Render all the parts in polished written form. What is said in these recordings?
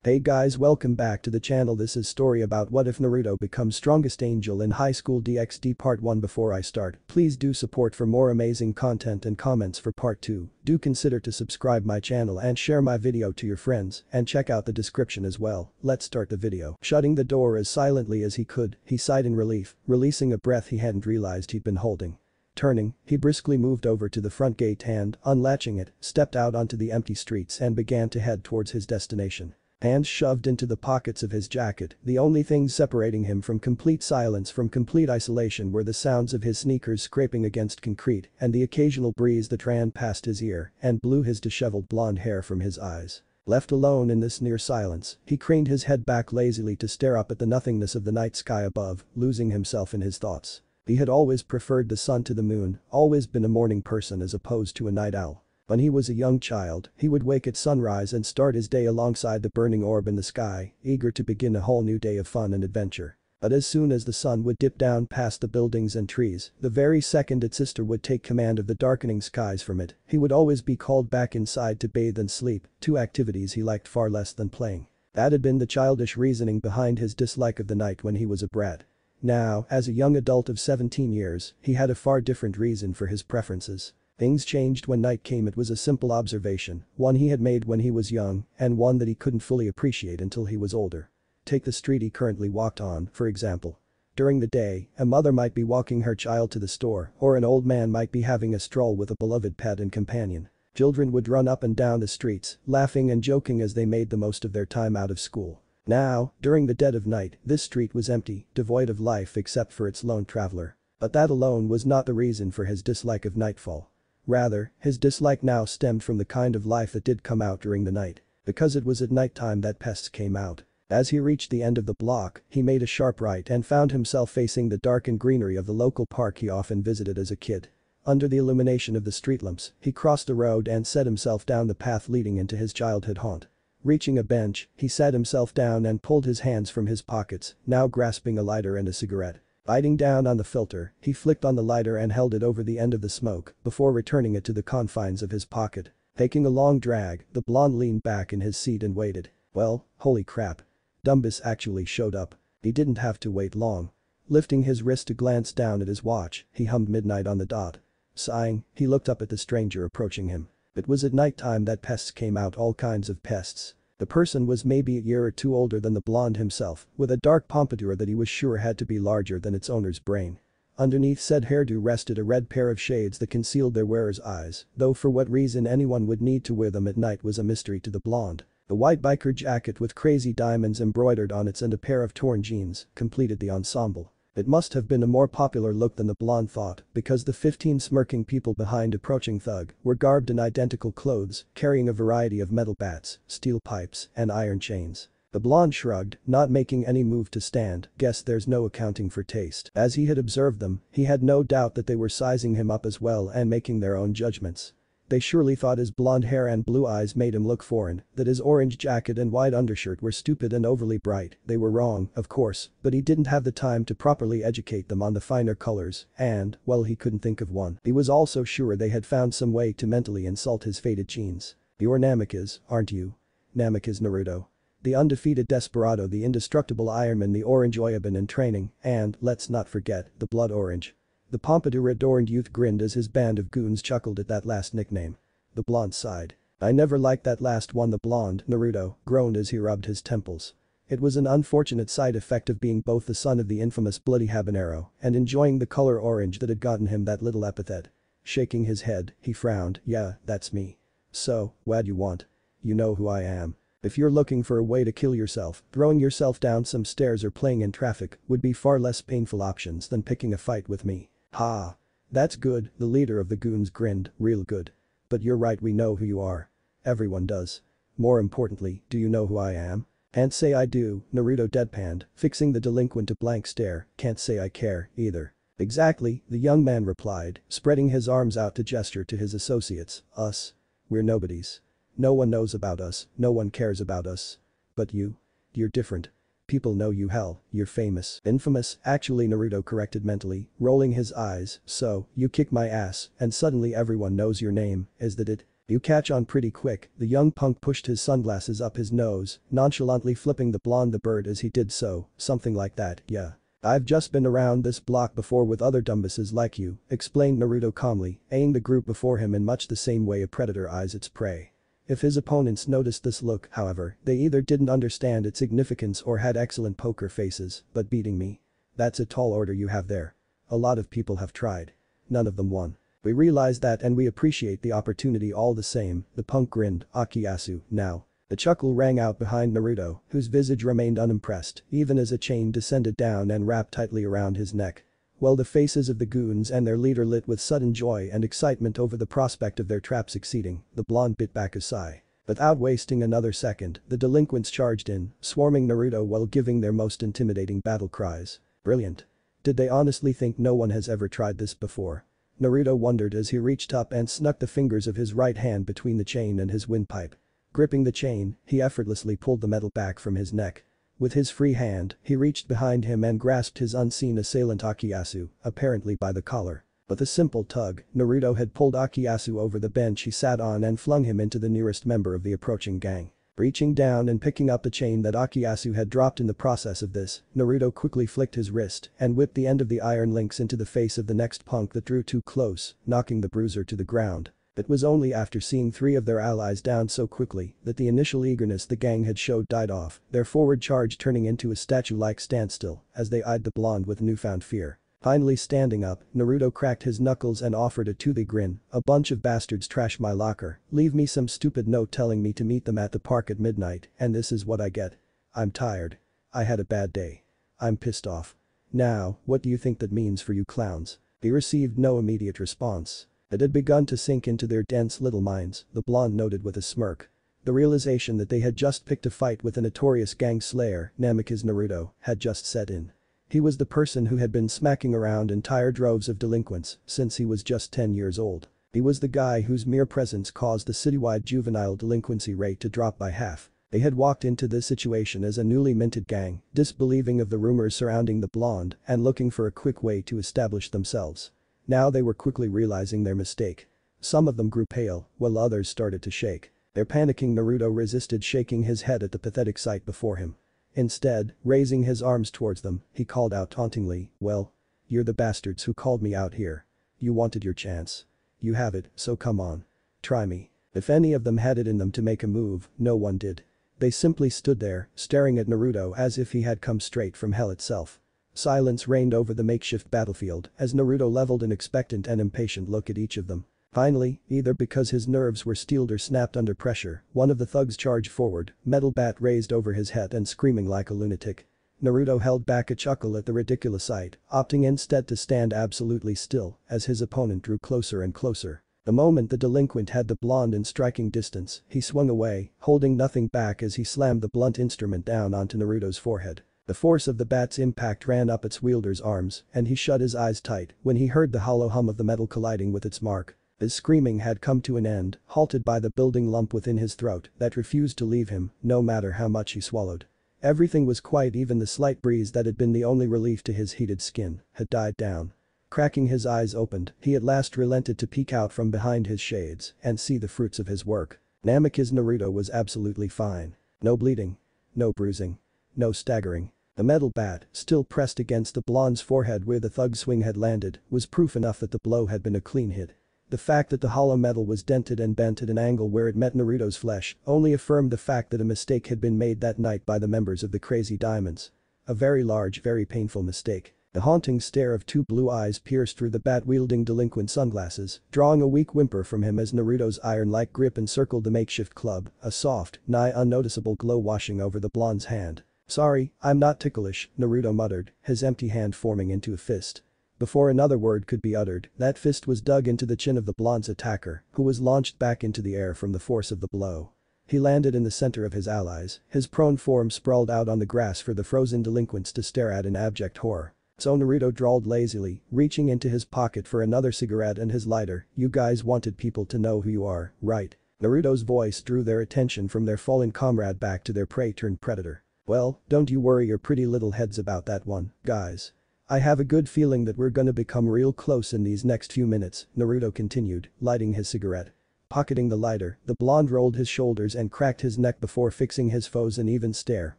Hey guys, welcome back to the channel. This is story about what if Naruto becomes strongest angel in high school DxD part 1. Before I start, please do support for more amazing content and comments for part 2. Do consider to subscribe my channel and share my video to your friends and check out the description as well. Let's start the video. Shutting the door as silently as he could, he sighed in relief, releasing a breath he hadn't realized he'd been holding. Turning, he briskly moved over to the front gate and, unlatching it, stepped out onto the empty streets and began to head towards his destination. Hands shoved into the pockets of his jacket, the only things separating him from complete silence from complete isolation were the sounds of his sneakers scraping against concrete and the occasional breeze that ran past his ear and blew his disheveled blonde hair from his eyes. Left alone in this near silence, he craned his head back lazily to stare up at the nothingness of the night sky above, losing himself in his thoughts. He had always preferred the sun to the moon, always been a morning person as opposed to a night owl. When he was a young child, he would wake at sunrise and start his day alongside the burning orb in the sky, eager to begin a whole new day of fun and adventure. But as soon as the sun would dip down past the buildings and trees, the very second its sister would take command of the darkening skies from it, he would always be called back inside to bathe and sleep, two activities he liked far less than playing. That had been the childish reasoning behind his dislike of the night when he was a brat. Now, as a young adult of 17 years, he had a far different reason for his preferences. Things changed when night came. It was a simple observation, one he had made when he was young, and one that he couldn't fully appreciate until he was older. Take the street he currently walked on, for example. During the day, a mother might be walking her child to the store, or an old man might be having a stroll with a beloved pet and companion. Children would run up and down the streets, laughing and joking as they made the most of their time out of school. Now, during the dead of night, this street was empty, devoid of life except for its lone traveler. But that alone was not the reason for his dislike of nightfall. Rather, his dislike now stemmed from the kind of life that did come out during the night. Because it was at nighttime that pests came out. As he reached the end of the block, he made a sharp right and found himself facing the darkened greenery of the local park he often visited as a kid. Under the illumination of the street lamps, he crossed the road and set himself down the path leading into his childhood haunt. Reaching a bench, he sat himself down and pulled his hands from his pockets, now grasping a lighter and a cigarette. Biting down on the filter, he flicked on the lighter and held it over the end of the smoke before returning it to the confines of his pocket. Taking a long drag, the blonde leaned back in his seat and waited. Well, holy crap. Dumbus actually showed up. He didn't have to wait long. Lifting his wrist to glance down at his watch, he hummed midnight on the dot. Sighing, he looked up at the stranger approaching him. It was at nighttime that pests came out, all kinds of pests. The person was maybe a year or two older than the blonde himself, with a dark pompadour that he was sure had to be larger than its owner's brain. Underneath said hairdo rested a red pair of shades that concealed their wearer's eyes, though for what reason anyone would need to wear them at night was a mystery to the blonde. The white biker jacket with crazy diamonds embroidered on it and a pair of torn jeans completed the ensemble. It must have been a more popular look than the blonde thought, because the 15 smirking people behind approaching thug were garbed in identical clothes, carrying a variety of metal bats, steel pipes, and iron chains. The blonde shrugged, not making any move to stand. Guess there's no accounting for taste. As he had observed them, he had no doubt that they were sizing him up as well and making their own judgments. They surely thought his blonde hair and blue eyes made him look foreign, that his orange jacket and white undershirt were stupid and overly bright. They were wrong, of course, but he didn't have the time to properly educate them on the finer colors and, well, he couldn't think of one. He was also sure they had found some way to mentally insult his faded genes. You're Namikaze, aren't you? Namikaze Naruto. The undefeated desperado, the indestructible Ironman, the orange Oyabun in training, and, let's not forget, the blood orange. The pompadour-adorned youth grinned as his band of goons chuckled at that last nickname. The blonde sighed. I never liked that last one. The blonde, Naruto, groaned as he rubbed his temples. It was an unfortunate side effect of being both the son of the infamous Bloody Habanero and enjoying the color orange that had gotten him that little epithet. Shaking his head, he frowned. Yeah, that's me. So, what'd you want? You know who I am. If you're looking for a way to kill yourself, throwing yourself down some stairs or playing in traffic would be far less painful options than picking a fight with me. Ha. That's good, the leader of the goons grinned, real good. But you're right, we know who you are. Everyone does. More importantly, do you know who I am? Can't say I do, Naruto deadpanned, fixing the delinquent a blank stare. Can't say I care, either. Exactly, the young man replied, spreading his arms out to gesture to his associates. Us? We're nobodies. No one knows about us, no one cares about us. But you? You're different. People know you. Hell, you're famous. Infamous, actually, Naruto corrected mentally, rolling his eyes. So, you kick my ass, and suddenly everyone knows your name, is that it? You catch on pretty quick, the young punk pushed his sunglasses up his nose, nonchalantly flipping the blonde the bird as he did so, something like that, yeah. I've just been around this block before with other dumbasses like you, explained Naruto calmly, eyeing the group before him in much the same way a predator eyes its prey. If his opponents noticed this look, however, they either didn't understand its significance or had excellent poker faces, but beating me? That's a tall order you have there. A lot of people have tried. None of them won. We realize that and we appreciate the opportunity all the same, the punk grinned, Akiyasu, now. The chuckle rang out behind Naruto, whose visage remained unimpressed, even as a chain descended down and wrapped tightly around his neck. Well, the faces of the goons and their leader lit with sudden joy and excitement over the prospect of their trap succeeding, the blonde bit back a sigh. Without wasting another second, the delinquents charged in, swarming Naruto while giving their most intimidating battle cries. Brilliant. Did they honestly think no one has ever tried this before? Naruto wondered as he reached up and snuck the fingers of his right hand between the chain and his windpipe. Gripping the chain, he effortlessly pulled the metal back from his neck. With his free hand, he reached behind him and grasped his unseen assailant Akiyasu, apparently by the collar. With a simple tug, Naruto had pulled Akiyasu over the bench he sat on and flung him into the nearest member of the approaching gang. Reaching down and picking up the chain that Akiyasu had dropped in the process of this, Naruto quickly flicked his wrist and whipped the end of the iron links into the face of the next punk that drew too close, knocking the bruiser to the ground. It was only after seeing 3 of their allies down so quickly that the initial eagerness the gang had showed died off, their forward charge turning into a statue-like standstill as they eyed the blonde with newfound fear. Finally standing up, Naruto cracked his knuckles and offered a toothy grin, "A bunch of bastards trash my locker, leave me some stupid note telling me to meet them at the park at midnight, and this is what I get. I'm tired. I had a bad day. I'm pissed off. Now, what do you think that means for you clowns?" He received no immediate response. It had begun to sink into their dense little minds, the blonde noted with a smirk. The realization that they had just picked a fight with a notorious gang slayer, Namikaze Naruto, had just set in. He was the person who had been smacking around entire droves of delinquents since he was just 10 years old. He was the guy whose mere presence caused the citywide juvenile delinquency rate to drop by half. They had walked into this situation as a newly minted gang, disbelieving of the rumors surrounding the blonde and looking for a quick way to establish themselves. Now they were quickly realizing their mistake. Some of them grew pale, while others started to shake. Their panicking Naruto resisted shaking his head at the pathetic sight before him. Instead, raising his arms towards them, he called out tauntingly, "Well, you're the bastards who called me out here. You wanted your chance. You have it, so come on. Try me." If any of them had it in them to make a move, no one did. They simply stood there, staring at Naruto as if he had come straight from hell itself. Silence reigned over the makeshift battlefield as Naruto leveled an expectant and impatient look at each of them. Finally, either because his nerves were steeled or snapped under pressure, one of the thugs charged forward, metal bat raised over his head and screaming like a lunatic. Naruto held back a chuckle at the ridiculous sight, opting instead to stand absolutely still as his opponent drew closer and closer. The moment the delinquent had the blonde in striking distance, he swung away, holding nothing back as he slammed the blunt instrument down onto Naruto's forehead. The force of the bat's impact ran up its wielder's arms, and he shut his eyes tight when he heard the hollow hum of the metal colliding with its mark. His screaming had come to an end, halted by the building lump within his throat that refused to leave him, no matter how much he swallowed. Everything was quiet, even the slight breeze that had been the only relief to his heated skin had died down. Cracking his eyes opened, he at last relented to peek out from behind his shades and see the fruits of his work. Namikaze Naruto was absolutely fine. No bleeding. No bruising. No staggering. The metal bat, still pressed against the blonde's forehead where the thug's swing had landed, was proof enough that the blow had been a clean hit. The fact that the hollow metal was dented and bent at an angle where it met Naruto's flesh only affirmed the fact that a mistake had been made that night by the members of the Crazy Diamonds. A very large, very painful mistake. The haunting stare of 2 blue eyes pierced through the bat-wielding delinquent sunglasses, drawing a weak whimper from him as Naruto's iron-like grip encircled the makeshift club, a soft, nigh unnoticeable glow washing over the blonde's hand. "Sorry, I'm not ticklish," Naruto muttered, his empty hand forming into a fist. Before another word could be uttered, that fist was dug into the chin of the blonde's attacker, who was launched back into the air from the force of the blow. He landed in the center of his allies, his prone form sprawled out on the grass for the frozen delinquents to stare at in abject horror. So Naruto drawled lazily, reaching into his pocket for another cigarette and his lighter, "You guys wanted people to know who you are, right?" Naruto's voice drew their attention from their fallen comrade back to their prey-turned-predator. "Well, don't you worry your pretty little heads about that one, guys. I have a good feeling that we're gonna become real close in these next few minutes," Naruto continued, lighting his cigarette. Pocketing the lighter, the blonde rolled his shoulders and cracked his neck before fixing his foes an even stare.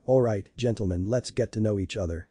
"Alright, gentlemen, let's get to know each other."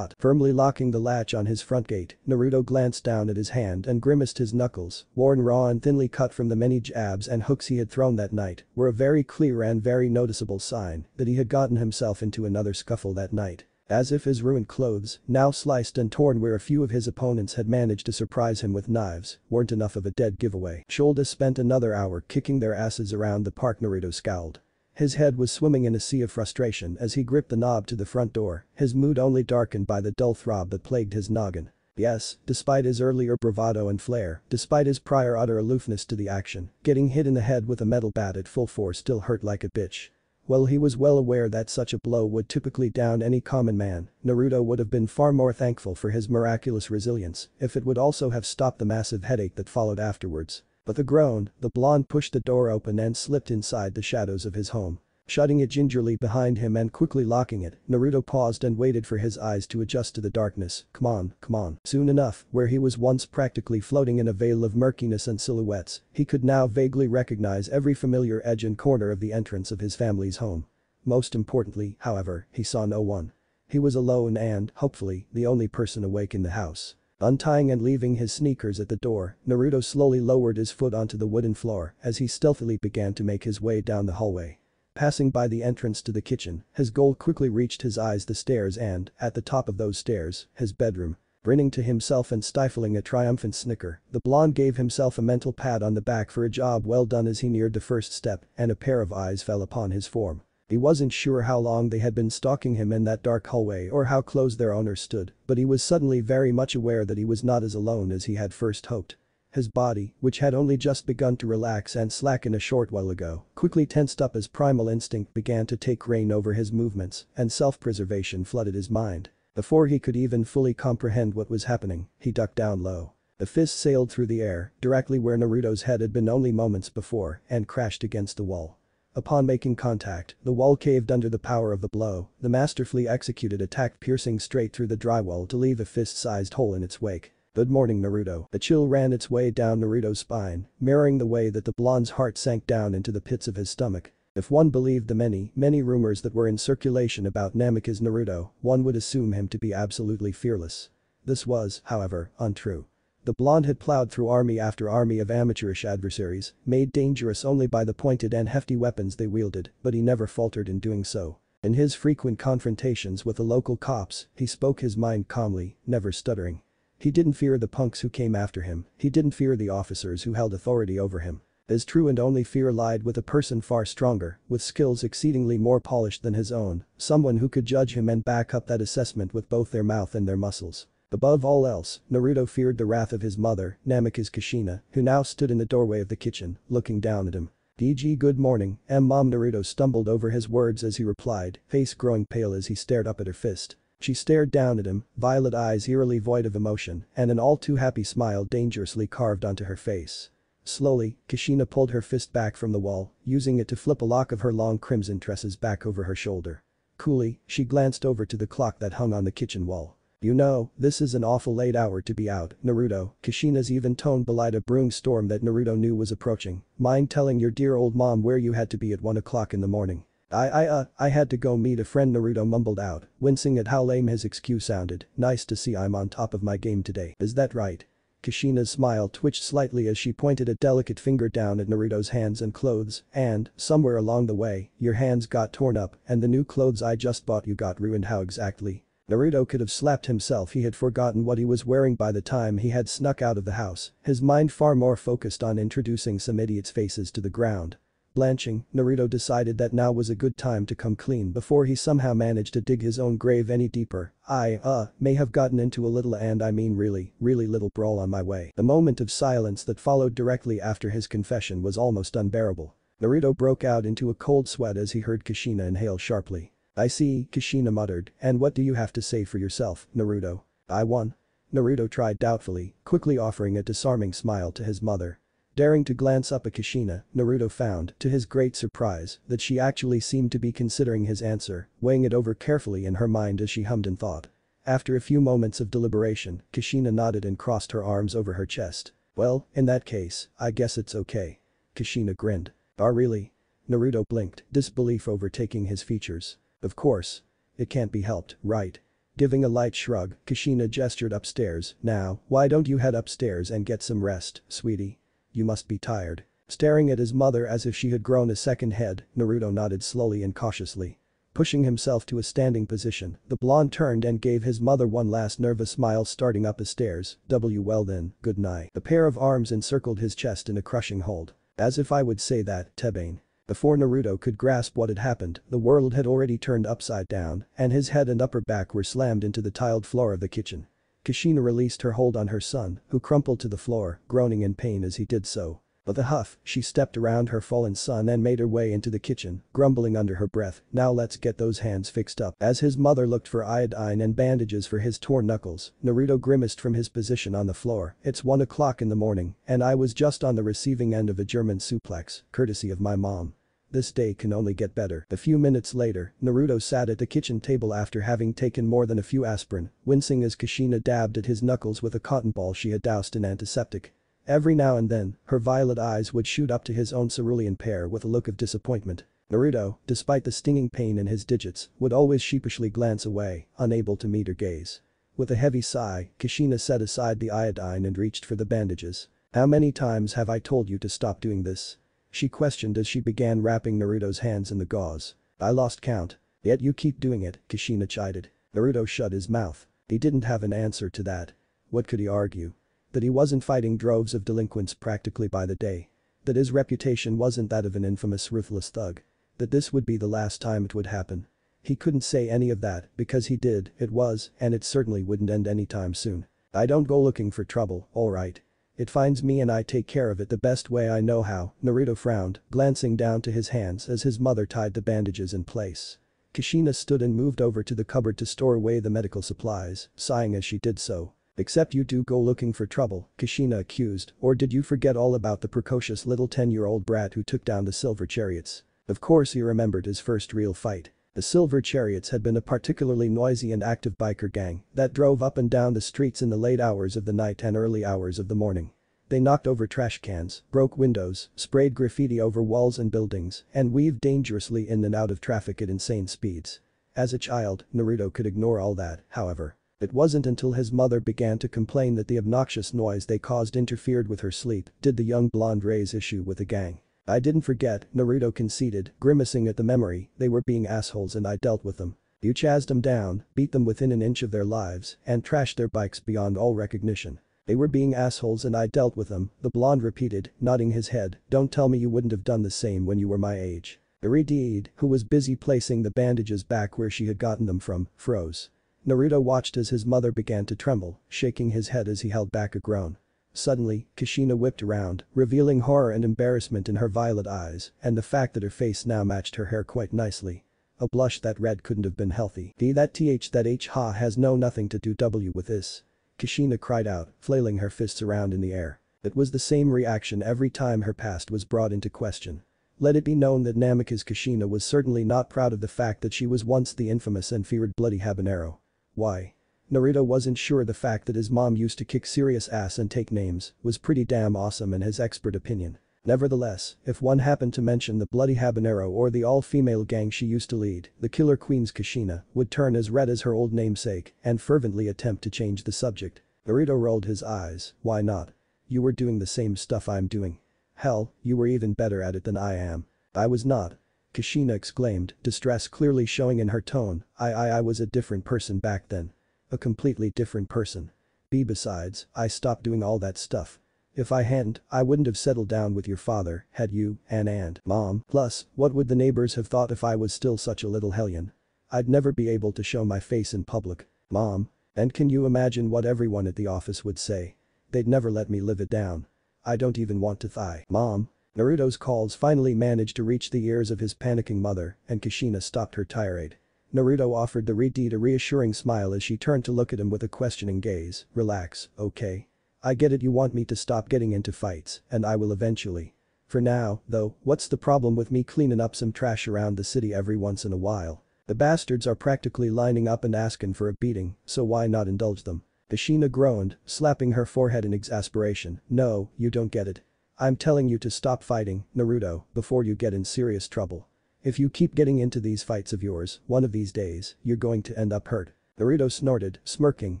Firmly locking the latch on his front gate, Naruto glanced down at his hand and grimaced. His knuckles, worn raw and thinly cut from the many jabs and hooks he had thrown that night, were a very clear and very noticeable sign that he had gotten himself into another scuffle that night. As if his ruined clothes, now sliced and torn where a few of his opponents had managed to surprise him with knives, weren't enough of a dead giveaway. Shoulder spent another hour kicking their asses around the park. Naruto scowled. His head was swimming in a sea of frustration as he gripped the knob to the front door, his mood only darkened by the dull throb that plagued his noggin. Yes, despite his earlier bravado and flair, despite his prior utter aloofness to the action, getting hit in the head with a metal bat at full force still hurt like a bitch. While he was well aware that such a blow would typically down any common man, Naruto would have been far more thankful for his miraculous resilience if it would also have stopped the massive headache that followed afterwards. With a groan, the blonde pushed the door open and slipped inside the shadows of his home. Shutting it gingerly behind him and quickly locking it, Naruto paused and waited for his eyes to adjust to the darkness. Come on. Soon enough, where he was once practically floating in a veil of murkiness and silhouettes, he could now vaguely recognize every familiar edge and corner of the entrance of his family's home. Most importantly, however, he saw no one. He was alone and, hopefully, the only person awake in the house. Untying and leaving his sneakers at the door, Naruto slowly lowered his foot onto the wooden floor as he stealthily began to make his way down the hallway. Passing by the entrance to the kitchen, his goal quickly reached his eyes the stairs and, at the top of those stairs, his bedroom. Grinning to himself and stifling a triumphant snicker, the blonde gave himself a mental pat on the back for a job well done as he neared the first step and a pair of eyes fell upon his form. He wasn't sure how long they had been stalking him in that dark hallway or how close their owner stood, but he was suddenly very much aware that he was not as alone as he had first hoped. His body, which had only just begun to relax and slacken a short while ago, quickly tensed up as primal instinct began to take reign over his movements and self-preservation flooded his mind. Before he could even fully comprehend what was happening, he ducked down low. The fist sailed through the air, directly where Naruto's head had been only moments before, and crashed against the wall. Upon making contact, the wall caved under the power of the blow. The masterfully executed attack piercing straight through the drywall to leave a fist-sized hole in its wake. "Good morning, Naruto." A chill ran its way down Naruto's spine, mirroring the way that the blonde's heart sank down into the pits of his stomach. If one believed the many rumors that were in circulation about Namikaze Naruto, one would assume him to be absolutely fearless. This was, however, untrue. The blonde had plowed through army after army of amateurish adversaries, made dangerous only by the pointed and hefty weapons they wielded, but he never faltered in doing so. In his frequent confrontations with the local cops, he spoke his mind calmly, never stuttering. He didn't fear the punks who came after him, he didn't fear the officers who held authority over him. His true and only fear lied with a person far stronger, with skills exceedingly more polished than his own, someone who could judge him and back up that assessment with both their mouth and their muscles. Above all else, Naruto feared the wrath of his mother, Namikaze Kushina, who now stood in the doorway of the kitchen, looking down at him. "DG good morning, Mom." Naruto stumbled over his words as he replied, face growing pale as he stared up at her fist. She stared down at him, violet eyes eerily void of emotion, and an all too happy smile dangerously carved onto her face. Slowly, Kushina pulled her fist back from the wall, using it to flip a lock of her long crimson tresses back over her shoulder. Coolly, she glanced over to the clock that hung on the kitchen wall. "You know, this is an awful late hour to be out, Naruto." Kushina's even tone belied a brewing storm that Naruto knew was approaching. "Mind telling your dear old mom where you had to be at 1 o'clock in the morning?" I had to go meet a friend." Naruto mumbled out, wincing at how lame his excuse sounded. "Nice to see I'm on top of my game today. Is that right?" Kushina's smile twitched slightly as she pointed a delicate finger down at Naruto's hands and clothes, and, somewhere along the way, "Your hands got torn up and the new clothes I just bought you got ruined. How exactly?" Naruto could have slapped himself. He had forgotten what he was wearing by the time he had snuck out of the house, his mind far more focused on introducing some idiots' faces to the ground. Blanching, Naruto decided that now was a good time to come clean before he somehow managed to dig his own grave any deeper. I may have gotten into a little, and I mean really little brawl on my way." The moment of silence that followed directly after his confession was almost unbearable. Naruto broke out into a cold sweat as he heard Kushina inhale sharply. "I see," Kushina muttered, "and what do you have to say for yourself, Naruto?" "I won." Naruto tried doubtfully, quickly offering a disarming smile to his mother. Daring to glance up at Kushina, Naruto found, to his great surprise, that she actually seemed to be considering his answer, weighing it over carefully in her mind as she hummed in thought. After a few moments of deliberation, Kushina nodded and crossed her arms over her chest. "Well, in that case, I guess it's okay." Kushina grinned. "Ah really?" Naruto blinked, disbelief overtaking his features. "Of course. It can't be helped, right?" Giving a light shrug, Kushina gestured upstairs. "Now, why don't you head upstairs and get some rest, sweetie? You must be tired." Staring at his mother as if she had grown a second head, Naruto nodded slowly and cautiously. Pushing himself to a standing position, the blonde turned and gave his mother one last nervous smile starting up the stairs. Well then, good night." The pair of arms encircled his chest in a crushing hold. "As if I would say that, Tebane." Before Naruto could grasp what had happened, the world had already turned upside down, and his head and upper back were slammed into the tiled floor of the kitchen. Kushina released her hold on her son, who crumpled to the floor, groaning in pain as he did so. With a huff, she stepped around her fallen son and made her way into the kitchen, grumbling under her breath, "Now let's get those hands fixed up." As his mother looked for iodine and bandages for his torn knuckles, Naruto grimaced from his position on the floor. "It's 1 o'clock in the morning, and I was just on the receiving end of a German suplex, courtesy of my mom. This day can only get better." A few minutes later, Naruto sat at the kitchen table after having taken more than a few aspirin, wincing as Kushina dabbed at his knuckles with a cotton ball she had doused in antiseptic. Every now and then, her violet eyes would shoot up to his own cerulean pair with a look of disappointment. Naruto, despite the stinging pain in his digits, would always sheepishly glance away, unable to meet her gaze. With a heavy sigh, Kushina set aside the iodine and reached for the bandages. "How many times have I told you to stop doing this?" she questioned as she began wrapping Naruto's hands in the gauze. "I lost count. Yet you keep doing it," Kushina chided. Naruto shut his mouth. He didn't have an answer to that. What could he argue? That he wasn't fighting droves of delinquents practically by the day. That his reputation wasn't that of an infamous ruthless thug. That this would be the last time it would happen. He couldn't say any of that because he did, it was, and it certainly wouldn't end anytime soon. "I don't go looking for trouble, alright? It finds me and I take care of it the best way I know how." Naruto frowned, glancing down to his hands as his mother tied the bandages in place. Kushina stood and moved over to the cupboard to store away the medical supplies, sighing as she did so. "Except you do go looking for trouble," Kushina accused, "or did you forget all about the precocious little 10-year-old brat who took down the Silver Chariots?" Of course he remembered his first real fight. The Silver Chariots had been a particularly noisy and active biker gang that drove up and down the streets in the late hours of the night and early hours of the morning. They knocked over trash cans, broke windows, sprayed graffiti over walls and buildings, and weaved dangerously in and out of traffic at insane speeds. As a child, Naruto could ignore all that, however. It wasn't until his mother began to complain that the obnoxious noise they caused interfered with her sleep did the young blonde raise issue with the gang. "I didn't forget," Naruto conceded, grimacing at the memory. "They were being assholes and I dealt with them. You chased them down, beat them within an inch of their lives, and trashed their bikes beyond all recognition." "They were being assholes and I dealt with them," the blonde repeated, nodding his head. "Don't tell me you wouldn't have done the same when you were my age." Iridide, who was busy placing the bandages back where she had gotten them from, froze. Naruto watched as his mother began to tremble, shaking his head as he held back a groan. Suddenly, Kushina whipped around, revealing horror and embarrassment in her violet eyes and the fact that her face now matched her hair quite nicely. A blush that red couldn't have been healthy. That H ha has no nothing to do with this." Kushina cried out, flailing her fists around in the air. It was the same reaction every time her past was brought into question. Let it be known that Namikaze Kushina was certainly not proud of the fact that she was once the infamous and feared Bloody Habanero. Why? Naruto wasn't sure the fact that his mom used to kick serious ass and take names was pretty damn awesome in his expert opinion. Nevertheless, if one happened to mention the Bloody Habanero or the all-female gang she used to lead, the Killer Queen's Kushina would turn as red as her old namesake and fervently attempt to change the subject. Naruto rolled his eyes. "Why not? You were doing the same stuff I'm doing. Hell, you were even better at it than I am." "I was not," Kushina exclaimed, distress clearly showing in her tone. I was a different person back then. A completely different person. Besides, I stopped doing all that stuff. If I hadn't, I wouldn't have settled down with your father, had you, and Mom. Plus, what would the neighbors have thought if I was still such a little hellion? I'd never be able to show my face in public. Mom. And can you imagine what everyone at the office would say? They'd never let me live it down. I don't even want to thigh. Mom." Naruto's calls finally managed to reach the ears of his panicking mother, and Kushina stopped her tirade. Naruto offered the Reed a reassuring smile as she turned to look at him with a questioning gaze. "Relax, okay? I get it, you want me to stop getting into fights, and I will eventually. For now, though, what's the problem with me cleaning up some trash around the city every once in a while? The bastards are practically lining up and asking for a beating, so why not indulge them?" Kushina groaned, slapping her forehead in exasperation. "No, you don't get it. I'm telling you to stop fighting, Naruto, before you get in serious trouble. If you keep getting into these fights of yours, one of these days, you're going to end up hurt. Naruto snorted, smirking,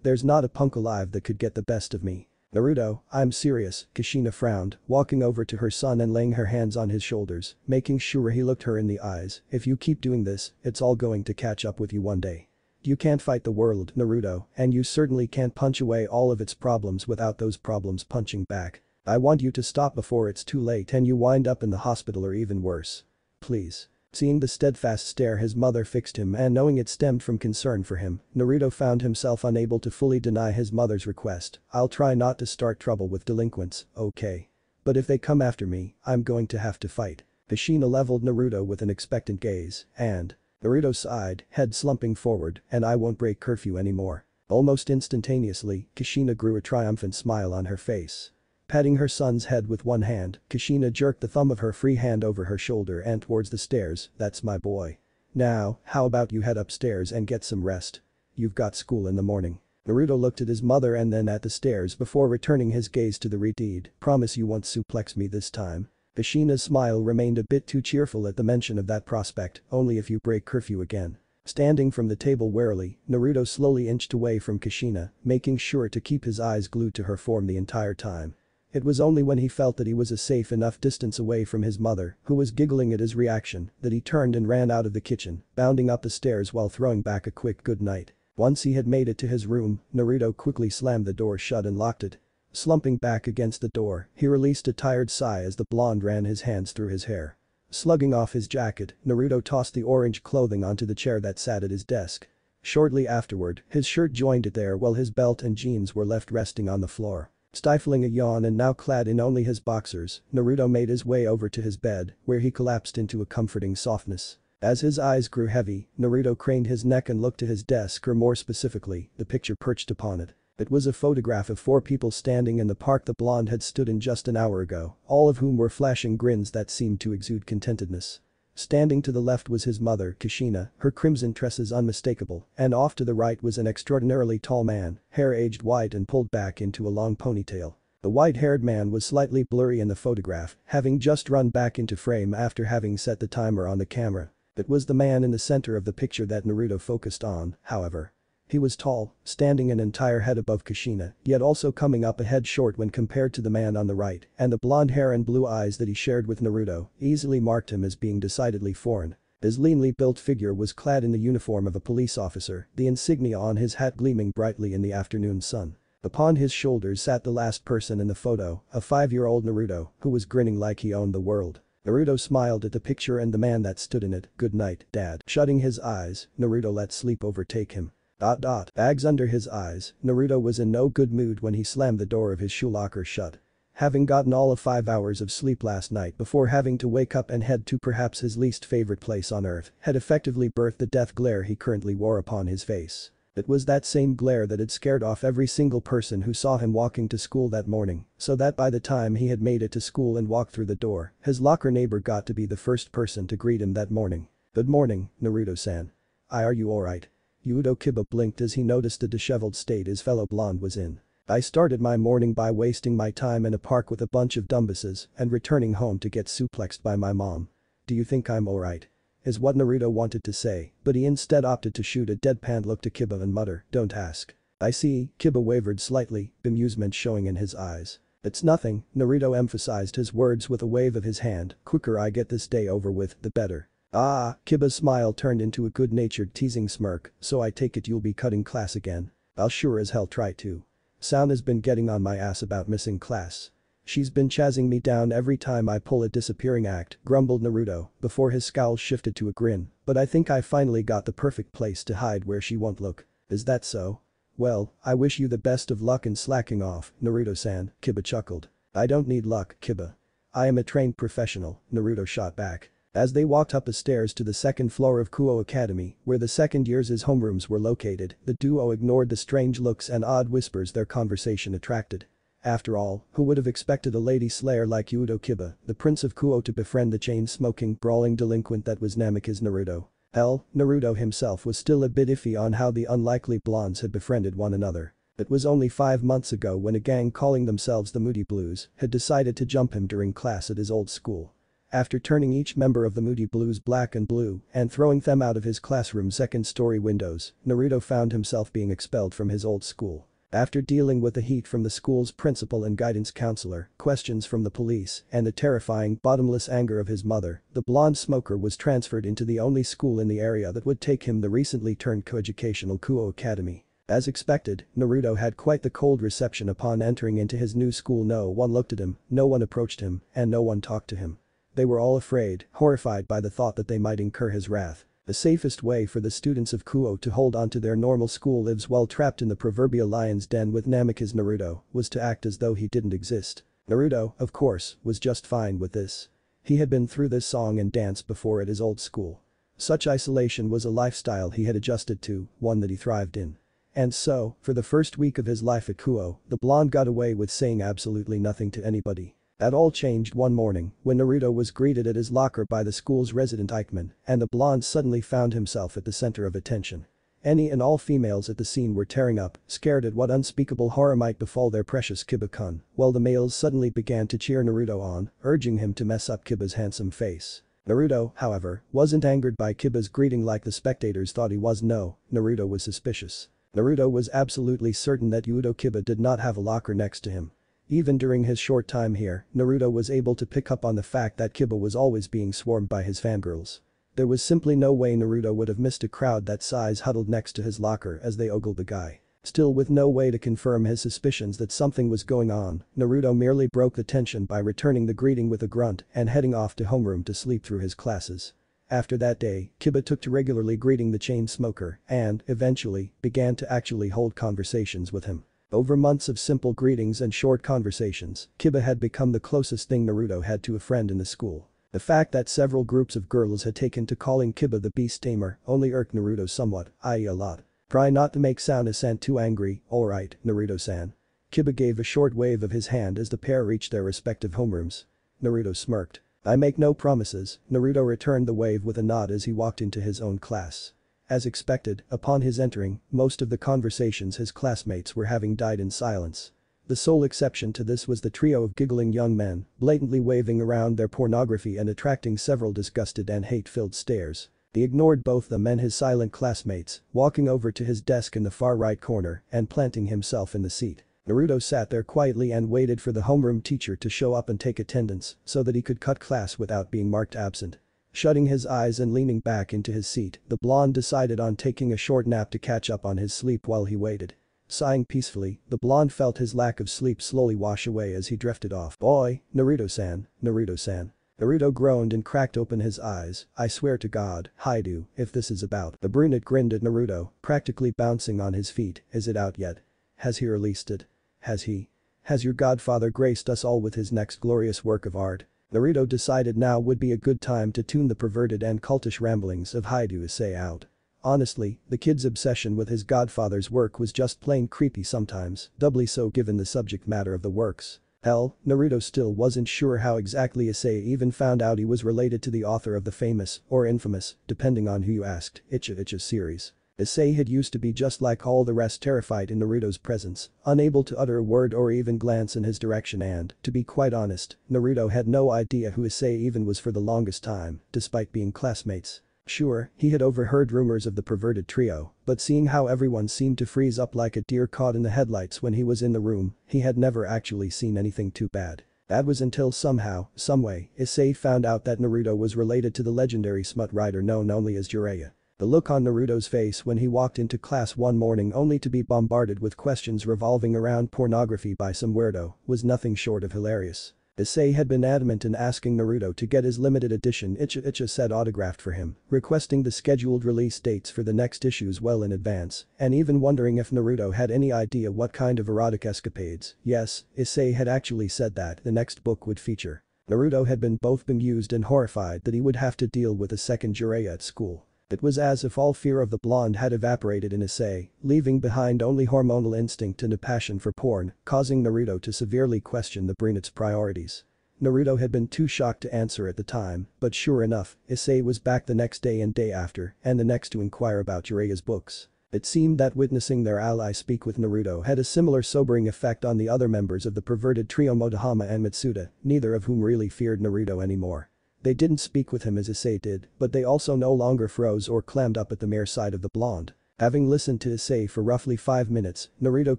there's not a punk alive that could get the best of me. Naruto, I'm serious, Kushina frowned, walking over to her son and laying her hands on his shoulders, making sure he looked her in the eyes. If you keep doing this, it's all going to catch up with you one day. You can't fight the world, Naruto, and you certainly can't punch away all of its problems without those problems punching back. I want you to stop before it's too late and you wind up in the hospital or even worse. Please. Seeing the steadfast stare his mother fixed him and knowing it stemmed from concern for him, Naruto found himself unable to fully deny his mother's request. I'll try not to start trouble with delinquents, okay? But if they come after me, I'm going to have to fight. Kushina leveled Naruto with an expectant gaze, and Naruto sighed, head slumping forward, and I won't break curfew anymore. Almost instantaneously, Kushina grew a triumphant smile on her face. Patting her son's head with one hand, Kushina jerked the thumb of her free hand over her shoulder and towards the stairs. That's my boy. Now, how about you head upstairs and get some rest? You've got school in the morning. Naruto looked at his mother and then at the stairs before returning his gaze to the redeed. Promise you won't suplex me this time. Kushina's smile remained a bit too cheerful at the mention of that prospect, only if you break curfew again. Standing from the table warily, Naruto slowly inched away from Kushina, making sure to keep his eyes glued to her form the entire time. It was only when he felt that he was a safe enough distance away from his mother, who was giggling at his reaction, that he turned and ran out of the kitchen, bounding up the stairs while throwing back a quick good night. Once he had made it to his room, Naruto quickly slammed the door shut and locked it. Slumping back against the door, he released a tired sigh as the blonde ran his hands through his hair. Slugging off his jacket, Naruto tossed the orange clothing onto the chair that sat at his desk. Shortly afterward, his shirt joined it there while his belt and jeans were left resting on the floor. Stifling a yawn and now clad in only his boxers, Naruto made his way over to his bed, where he collapsed into a comforting softness. As his eyes grew heavy, Naruto craned his neck and looked to his desk or more specifically, the picture perched upon it. It was a photograph of 4 people standing in the park the blonde had stood in just an hour ago, all of whom were flashing grins that seemed to exude contentedness. Standing to the left was his mother, Kushina, her crimson tresses unmistakable, and off to the right was an extraordinarily tall man, hair aged white and pulled back into a long ponytail. The white-haired man was slightly blurry in the photograph, having just run back into frame after having set the timer on the camera. It was the man in the center of the picture that Naruto focused on, however. He was tall, standing an entire head above Kushina, yet also coming up a head short when compared to the man on the right, and the blonde hair and blue eyes that he shared with Naruto easily marked him as being decidedly foreign. His leanly built figure was clad in the uniform of a police officer, the insignia on his hat gleaming brightly in the afternoon sun. Upon his shoulders sat the last person in the photo, a 5-year-old Naruto, who was grinning like he owned the world. Naruto smiled at the picture and the man that stood in it. Good night, Dad. Shutting his eyes, Naruto let sleep overtake him. Bags under his eyes, Naruto was in no good mood when he slammed the door of his shoe locker shut. Having gotten all of 5 hours of sleep last night before having to wake up and head to perhaps his least favorite place on earth, had effectively birthed the death glare he currently wore upon his face. It was that same glare that had scared off every single person who saw him walking to school that morning, so that by the time he had made it to school and walked through the door, his locker neighbor got to be the first person to greet him that morning. Good morning, Naruto-san. Are you alright? Yudo Kiba blinked as he noticed the disheveled state his fellow blonde was in. I started my morning by wasting my time in a park with a bunch of dumbasses and returning home to get suplexed by my mom. Do you think I'm alright? Is what Naruto wanted to say, but he instead opted to shoot a deadpan look to Kiba and mutter, don't ask. I see, Kiba wavered slightly, bemusement showing in his eyes. It's nothing, Naruto emphasized his words with a wave of his hand, quicker I get this day over with, the better. Ah, Kiba's smile turned into a good-natured teasing smirk, so I take it you'll be cutting class again. I'll sure as hell try to. San has been getting on my ass about missing class. She's been chazzing me down every time I pull a disappearing act, grumbled Naruto, before his scowl shifted to a grin, but I think I finally got the perfect place to hide where she won't look. Is that so? Well, I wish you the best of luck in slacking off, Naruto-san, Kiba chuckled. I don't need luck, Kiba. I am a trained professional, Naruto shot back. As they walked up the stairs to the second floor of Kuo Academy, where the second years' homerooms were located, the duo ignored the strange looks and odd whispers their conversation attracted. After all, who would have expected a lady slayer like Yudo Kiba, the prince of Kuo, to befriend the chain-smoking, brawling delinquent that was Namikaze Naruto? Hell, Naruto himself was still a bit iffy on how the unlikely blondes had befriended one another. It was only 5 months ago when a gang calling themselves the Moody Blues had decided to jump him during class at his old school. After turning each member of the Moody Blues black and blue and throwing them out of his classroom's second-story windows, Naruto found himself being expelled from his old school. After dealing with the heat from the school's principal and guidance counselor, questions from the police, and the terrifying, bottomless anger of his mother, the blonde smoker was transferred into the only school in the area that would take him, the recently turned coeducational Kuo Academy. As expected, Naruto had quite the cold reception upon entering into his new school. No one looked at him, no one approached him, and no one talked to him. They were all afraid, horrified by the thought that they might incur his wrath. The safest way for the students of Kuo to hold on to their normal school lives while trapped in the proverbial lion's den with Namikaze Naruto was to act as though he didn't exist. Naruto, of course, was just fine with this. He had been through this song and dance before at his old school. Such isolation was a lifestyle he had adjusted to, one that he thrived in. And so, for the first week of his life at Kuo, the blonde got away with saying absolutely nothing to anybody. That all changed one morning when Naruto was greeted at his locker by the school's resident Ikemen, and the blonde suddenly found himself at the center of attention. Any and all females at the scene were tearing up, scared at what unspeakable horror might befall their precious Kiba-kun, while the males suddenly began to cheer Naruto on, urging him to mess up Kiba's handsome face. Naruto, however, wasn't angered by Kiba's greeting like the spectators thought he was. No, Naruto was suspicious. Naruto was absolutely certain that Yudo Kiba did not have a locker next to him. Even during his short time here, Naruto was able to pick up on the fact that Kiba was always being swarmed by his fangirls. There was simply no way Naruto would have missed a crowd that size huddled next to his locker as they ogled the guy. Still, with no way to confirm his suspicions that something was going on, Naruto merely broke the tension by returning the greeting with a grunt and heading off to homeroom to sleep through his classes. After that day, Kiba took to regularly greeting the chain smoker and, eventually, began to actually hold conversations with him. Over months of simple greetings and short conversations, Kiba had become the closest thing Naruto had to a friend in the school. The fact that several groups of girls had taken to calling Kiba the Beast Tamer only irked Naruto somewhat, i.e. a lot. Try not to make Sana-san too angry, alright, Naruto-san. Kiba gave a short wave of his hand as the pair reached their respective homerooms. Naruto smirked. I make no promises, Naruto returned the wave with a nod as he walked into his own class. As expected, upon his entering, most of the conversations his classmates were having died in silence. The sole exception to this was the trio of giggling young men, blatantly waving around their pornography and attracting several disgusted and hate-filled stares. He ignored both them and his silent classmates, walking over to his desk in the far right corner and planting himself in the seat. Naruto sat there quietly and waited for the homeroom teacher to show up and take attendance so that he could cut class without being marked absent. Shutting his eyes and leaning back into his seat, the blonde decided on taking a short nap to catch up on his sleep while he waited. Sighing peacefully, the blonde felt his lack of sleep slowly wash away as he drifted off. Boy, Naruto-san, Naruto-san. Naruto groaned and cracked open his eyes. I swear to God, Haidu, if this is about. The brunette grinned at Naruto, practically bouncing on his feet. Is it out yet? Has he released it? Has your godfather graced us all with his next glorious work of art? Naruto decided now would be a good time to tune the perverted and cultish ramblings of Haidu Issei out. Honestly, the kid's obsession with his godfather's work was just plain creepy sometimes, doubly so given the subject matter of the works. Hell, Naruto still wasn't sure how exactly Issei even found out he was related to the author of the famous, or infamous, depending on who you asked, Icha series. Issei had used to be just like all the rest, terrified in Naruto's presence, unable to utter a word or even glance in his direction, and, to be quite honest, Naruto had no idea who Issei even was for the longest time, despite being classmates. Sure, he had overheard rumors of the perverted trio, but seeing how everyone seemed to freeze up like a deer caught in the headlights when he was in the room, he had never actually seen anything too bad. That was until somehow, someway, Issei found out that Naruto was related to the legendary smut writer known only as Jiraiya. The look on Naruto's face when he walked into class one morning only to be bombarded with questions revolving around pornography by some weirdo was nothing short of hilarious. Issei had been adamant in asking Naruto to get his limited edition Icha set autographed for him, requesting the scheduled release dates for the next issues well in advance, and even wondering if Naruto had any idea what kind of erotic escapades, yes, Issei had actually said that the next book would feature. Naruto had been both bemused and horrified that he would have to deal with a second Jiraiya at school. It was as if all fear of the blonde had evaporated in Issei, leaving behind only hormonal instinct and a passion for porn, causing Naruto to severely question the brunette's priorities. Naruto had been too shocked to answer at the time, but sure enough, Issei was back the next day and day after, and the next to inquire about Jiraiya's books. It seemed that witnessing their ally speak with Naruto had a similar sobering effect on the other members of the perverted trio Motohama and Mitsuda, neither of whom really feared Naruto anymore. They didn't speak with him as Issei did, but they also no longer froze or clammed up at the mere sight of the blonde. Having listened to Issei for roughly 5 minutes, Naruto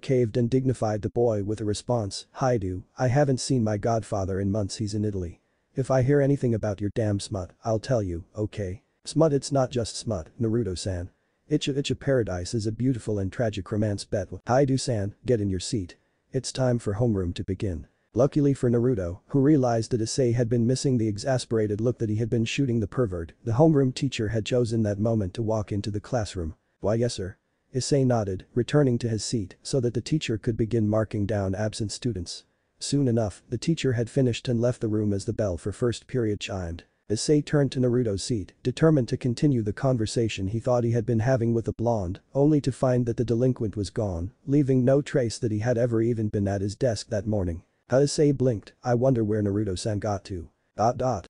caved and dignified the boy with a response, "Haidu, I haven't seen my godfather in months, he's in Italy. If I hear anything about your damn smut, I'll tell you, okay? Smut, it's not just smut, Naruto-san. Icha Paradise is a beautiful and tragic romance bet. Haidu-san, get in your seat. It's time for homeroom to begin." Luckily for Naruto, who realized that Issei had been missing the exasperated look that he had been shooting the pervert, the homeroom teacher had chosen that moment to walk into the classroom. "Why, yes sir." Issei nodded, returning to his seat so that the teacher could begin marking down absent students. Soon enough, the teacher had finished and left the room as the bell for first period chimed. Issei turned to Naruto's seat, determined to continue the conversation he thought he had been having with the blonde, only to find that the delinquent was gone, leaving no trace that he had ever even been at his desk that morning. Issei blinked, "I wonder where Naruto-san got to."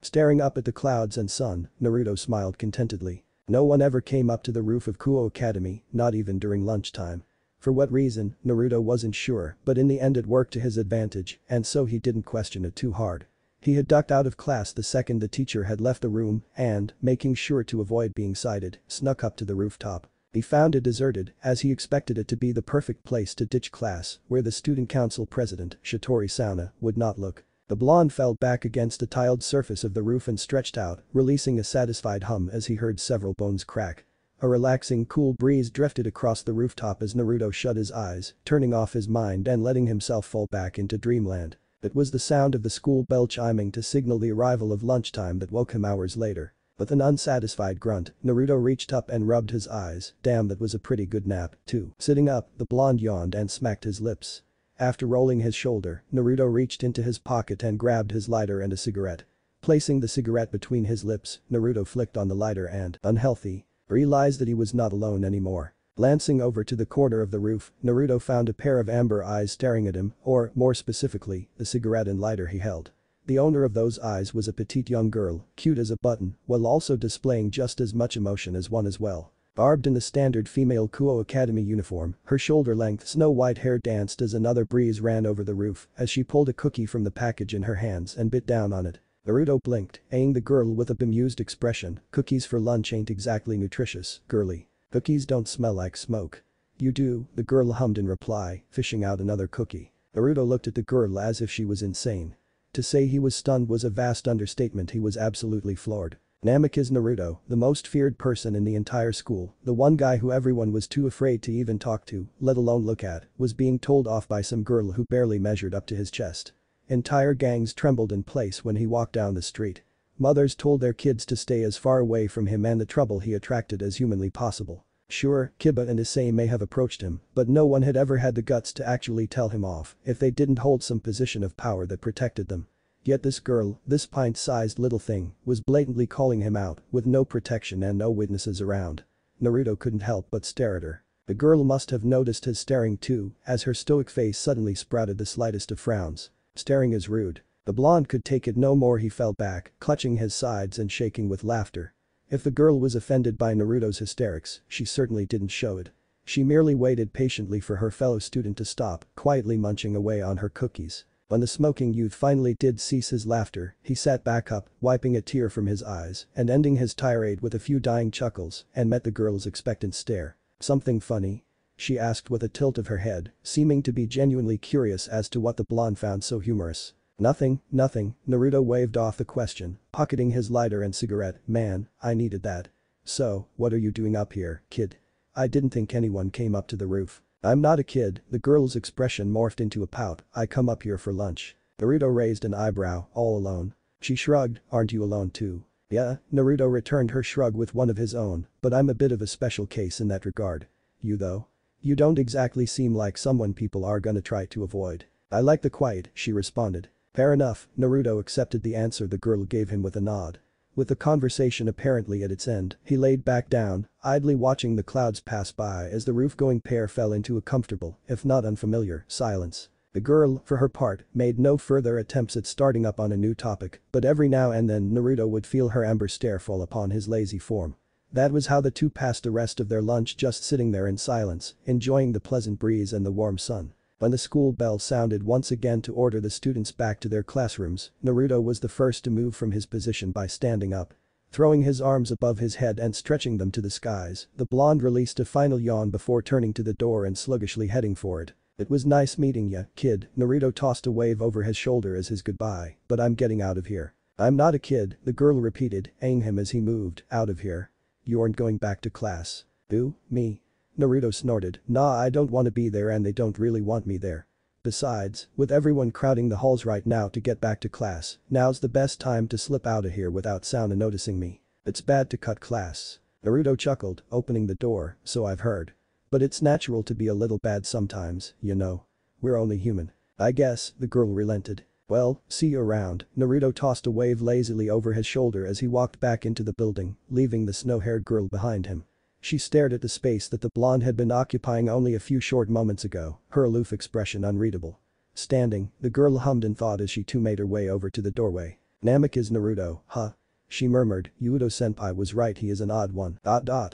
Staring up at the clouds and sun, Naruto smiled contentedly. No one ever came up to the roof of Kuo Academy, not even during lunchtime. For what reason, Naruto wasn't sure, but in the end it worked to his advantage, and so he didn't question it too hard. He had ducked out of class the second the teacher had left the room and, making sure to avoid being sighted, snuck up to the rooftop. He found it deserted, as he expected it to be the perfect place to ditch class, where the student council president, Shitori Sauna, would not look. The blonde fell back against the tiled surface of the roof and stretched out, releasing a satisfied hum as he heard several bones crack. A relaxing cool breeze drifted across the rooftop as Naruto shut his eyes, turning off his mind and letting himself fall back into dreamland. It was the sound of the school bell chiming to signal the arrival of lunchtime that woke him hours later. With an unsatisfied grunt, Naruto reached up and rubbed his eyes. Damn, that was a pretty good nap, too. Sitting up, the blonde yawned and smacked his lips. After rolling his shoulder, Naruto reached into his pocket and grabbed his lighter and a cigarette. Placing the cigarette between his lips, Naruto flicked on the lighter and, unhealthy, realized that he was not alone anymore. Glancing over to the corner of the roof, Naruto found a pair of amber eyes staring at him, or, more specifically, the cigarette and lighter he held. The owner of those eyes was a petite young girl, cute as a button, while also displaying just as much emotion as one as well. Garbed in the standard female Kuo Academy uniform, her shoulder-length snow-white hair danced as another breeze ran over the roof as she pulled a cookie from the package in her hands and bit down on it. Naruto blinked, eyeing the girl with a bemused expression. "Cookies for lunch ain't exactly nutritious, girly. Cookies don't smell like smoke." "You do," the girl hummed in reply, fishing out another cookie. Naruto looked at the girl as if she was insane. To say he was stunned was a vast understatement. He was absolutely floored. Namikaze Naruto, the most feared person in the entire school, the one guy who everyone was too afraid to even talk to, let alone look at, was being told off by some girl who barely measured up to his chest. Entire gangs trembled in place when he walked down the street. Mothers told their kids to stay as far away from him and the trouble he attracted as humanly possible. Sure, Kiba and Issei may have approached him, but no one had ever had the guts to actually tell him off if they didn't hold some position of power that protected them. Yet this girl, this pint-sized little thing, was blatantly calling him out with no protection and no witnesses around. Naruto couldn't help but stare at her. The girl must have noticed his staring too, as her stoic face suddenly sprouted the slightest of frowns. Staring is rude. The blonde could take it no more. He fell back, clutching his sides and shaking with laughter. If the girl was offended by Naruto's hysterics, she certainly didn't show it. She merely waited patiently for her fellow student to stop, quietly munching away on her cookies. When the smoking youth finally did cease his laughter, he sat back up, wiping a tear from his eyes and ending his tirade with a few dying chuckles and met the girl's expectant stare. "Something funny?" she asked with a tilt of her head, seeming to be genuinely curious as to what the blonde found so humorous. "Nothing, nothing," Naruto waved off the question, pocketing his lighter and cigarette. "Man, I needed that." "So, what are you doing up here, kid?" "I didn't think anyone came up to the roof." "I'm not a kid," the girl's expression morphed into a pout. "I come up here for lunch." Naruto raised an eyebrow. "All alone?" She shrugged. "Aren't you alone too?" "Yeah," Naruto returned her shrug with one of his own, "but I'm a bit of a special case in that regard." "You though? You don't exactly seem like someone people are gonna try to avoid." "I like the quiet," she responded. "Fair enough," Naruto accepted the answer the girl gave him with a nod. With the conversation apparently at its end, he laid back down, idly watching the clouds pass by as the roof-going pair fell into a comfortable, if not unfamiliar, silence. The girl, for her part, made no further attempts at starting up on a new topic, but every now and then Naruto would feel her amber stare fall upon his lazy form. That was how the two passed the rest of their lunch, just sitting there in silence, enjoying the pleasant breeze and the warm sun. When the school bell sounded once again to order the students back to their classrooms, Naruto was the first to move from his position by standing up. Throwing his arms above his head and stretching them to the skies, the blonde released a final yawn before turning to the door and sluggishly heading for it. "It was nice meeting ya, kid," Naruto tossed a wave over his shoulder as his goodbye, "but I'm getting out of here." "I'm not a kid," the girl repeated, eyeing him as he moved, "out of here. You aren't going back to class." "Who, me?" Naruto snorted, "Nah, I don't want to be there and they don't really want me there. Besides, with everyone crowding the halls right now to get back to class, now's the best time to slip out of here without Sauna noticing me. It's bad to cut class." Naruto chuckled, opening the door, "So I've heard. But it's natural to be a little bad sometimes, you know. We're only human." "I guess," the girl relented. "Well, see you around." Naruto tossed a wave lazily over his shoulder as he walked back into the building, leaving the snow-haired girl behind him. She stared at the space that the blonde had been occupying only a few short moments ago, her aloof expression unreadable. Standing, the girl hummed in thought as she too made her way over to the doorway. "Namek is Naruto, huh?" she murmured. "Yuuto-senpai was right, he is an odd one.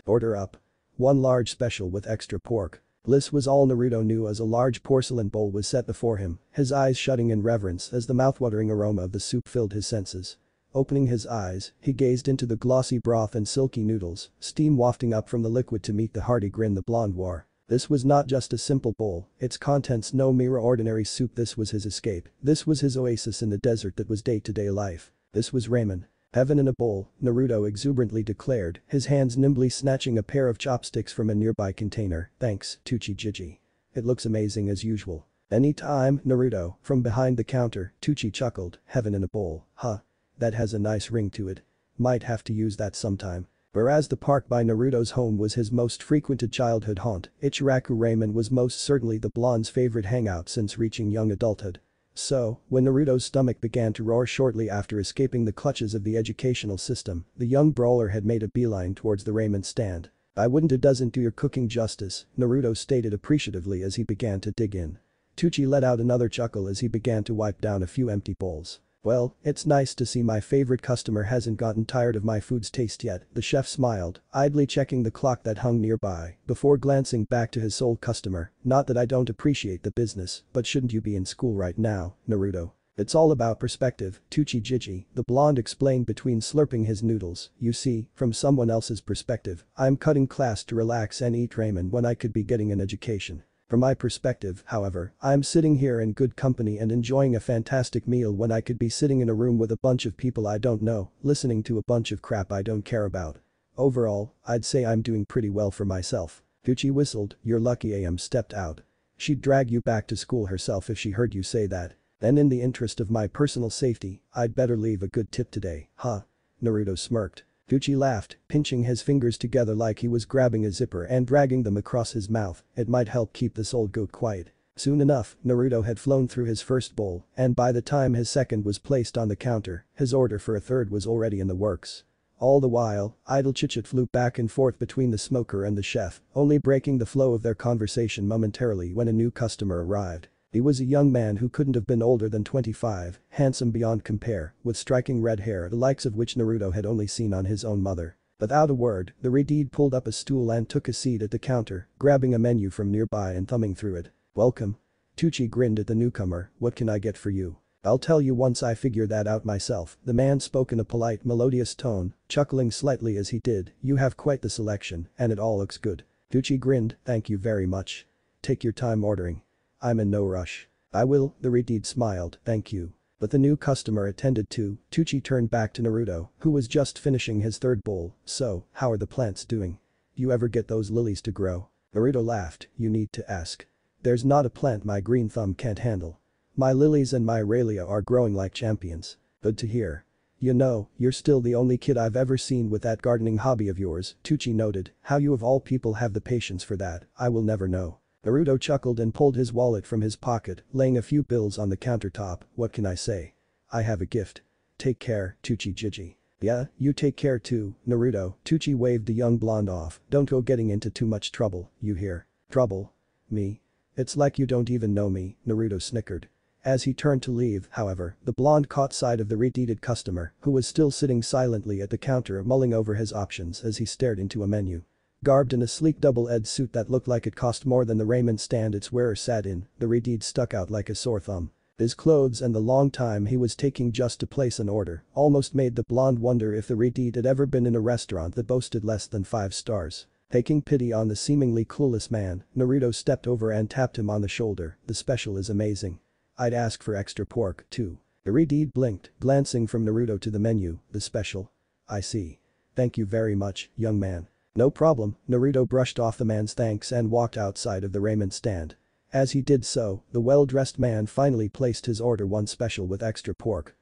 Order up. One large special with extra pork." Bliss was all Naruto knew as a large porcelain bowl was set before him, his eyes shutting in reverence as the mouthwatering aroma of the soup filled his senses. Opening his eyes, he gazed into the glossy broth and silky noodles, steam wafting up from the liquid to meet the hearty grin the blonde wore. This was not just a simple bowl, its contents no mere ordinary soup. This was his escape. This was his oasis in the desert that was day-to-day life. This was ramen. "Heaven in a bowl," Naruto exuberantly declared, his hands nimbly snatching a pair of chopsticks from a nearby container. "Thanks, Tsuchi-Jiji. It looks amazing as usual." "Anytime, Naruto." From behind the counter, Tsuchi chuckled, "Heaven in a bowl, huh? That has a nice ring to it. Might have to use that sometime." Whereas the park by Naruto's home was his most frequented childhood haunt, Ichiraku Ramen was most certainly the blonde's favorite hangout since reaching young adulthood. So, when Naruto's stomach began to roar shortly after escaping the clutches of the educational system, the young brawler had made a beeline towards the ramen stand. "I wouldn't, it doesn't do your cooking justice," Naruto stated appreciatively as he began to dig in. Tsuchi let out another chuckle as he began to wipe down a few empty bowls. "Well, it's nice to see my favorite customer hasn't gotten tired of my food's taste yet," the chef smiled, idly checking the clock that hung nearby, before glancing back to his sole customer. "Not that I don't appreciate the business, but shouldn't you be in school right now, Naruto?" "It's all about perspective, Tsuchi-Jiji," the blonde explained between slurping his noodles. "You see, from someone else's perspective, I'm cutting class to relax and eat ramen when I could be getting an education. From my perspective, however, I'm sitting here in good company and enjoying a fantastic meal when I could be sitting in a room with a bunch of people I don't know, listening to a bunch of crap I don't care about. Overall, I'd say I'm doing pretty well for myself." Tsuchi whistled, "You're lucky AM stepped out. She'd drag you back to school herself if she heard you say that. And in the interest of my personal safety, I'd better leave a good tip today, huh?" Naruto smirked. Tsuchi laughed, pinching his fingers together like he was grabbing a zipper and dragging them across his mouth. "It might help keep this old goat quiet." Soon enough, Naruto had flown through his first bowl, and by the time his second was placed on the counter, his order for a third was already in the works. All the while, idle chit-chat flew back and forth between the smoker and the chef, only breaking the flow of their conversation momentarily when a new customer arrived. He was a young man who couldn't have been older than 25, handsome beyond compare, with striking red hair the likes of which Naruto had only seen on his own mother. Without a word, the Redeed pulled up a stool and took a seat at the counter, grabbing a menu from nearby and thumbing through it. "Welcome." Tsuchi grinned at the newcomer. "What can I get for you?" "I'll tell you once I figure that out myself." The man spoke in a polite, melodious tone, chuckling slightly as he did. "You have quite the selection, and it all looks good." Tsuchi grinned. "Thank you very much. Take your time ordering. I'm in no rush." "I will," the Redeed smiled, "thank you." But the new customer attended to, Tsuchi turned back to Naruto, who was just finishing his third bowl. "So, how are the plants doing? You ever get those lilies to grow?" Naruto laughed. "You need to ask. There's not a plant my green thumb can't handle. My lilies and my Aurelia are growing like champions." "Good to hear. You know, you're still the only kid I've ever seen with that gardening hobby of yours," Tsuchi noted. "How you of all people have the patience for that, I will never know." Naruto chuckled and pulled his wallet from his pocket, laying a few bills on the countertop. "What can I say? I have a gift. Take care, Tsuchi-Jiji." "Yeah, you take care too, Naruto." Tsuchi waved the young blonde off. "Don't go getting into too much trouble, you hear?" "Trouble? Me? It's like you don't even know me," Naruto snickered. As he turned to leave, however, the blonde caught sight of the retarded customer, who was still sitting silently at the counter mulling over his options as he stared into a menu. Garbed in a sleek double-edged suit that looked like it cost more than the raiment stand its wearer sat in, the retard stuck out like a sore thumb. His clothes and the long time he was taking just to place an order almost made the blonde wonder if the retard had ever been in a restaurant that boasted less than 5 stars. Taking pity on the seemingly clueless man, Naruto stepped over and tapped him on the shoulder. "The special is amazing. I'd ask for extra pork, too." The retard blinked, glancing from Naruto to the menu. "The special? I see. Thank you very much, young man." "No problem." Naruto brushed off the man's thanks and walked outside of the raiment stand. As he did so, the well-dressed man finally placed his order, one special with extra pork.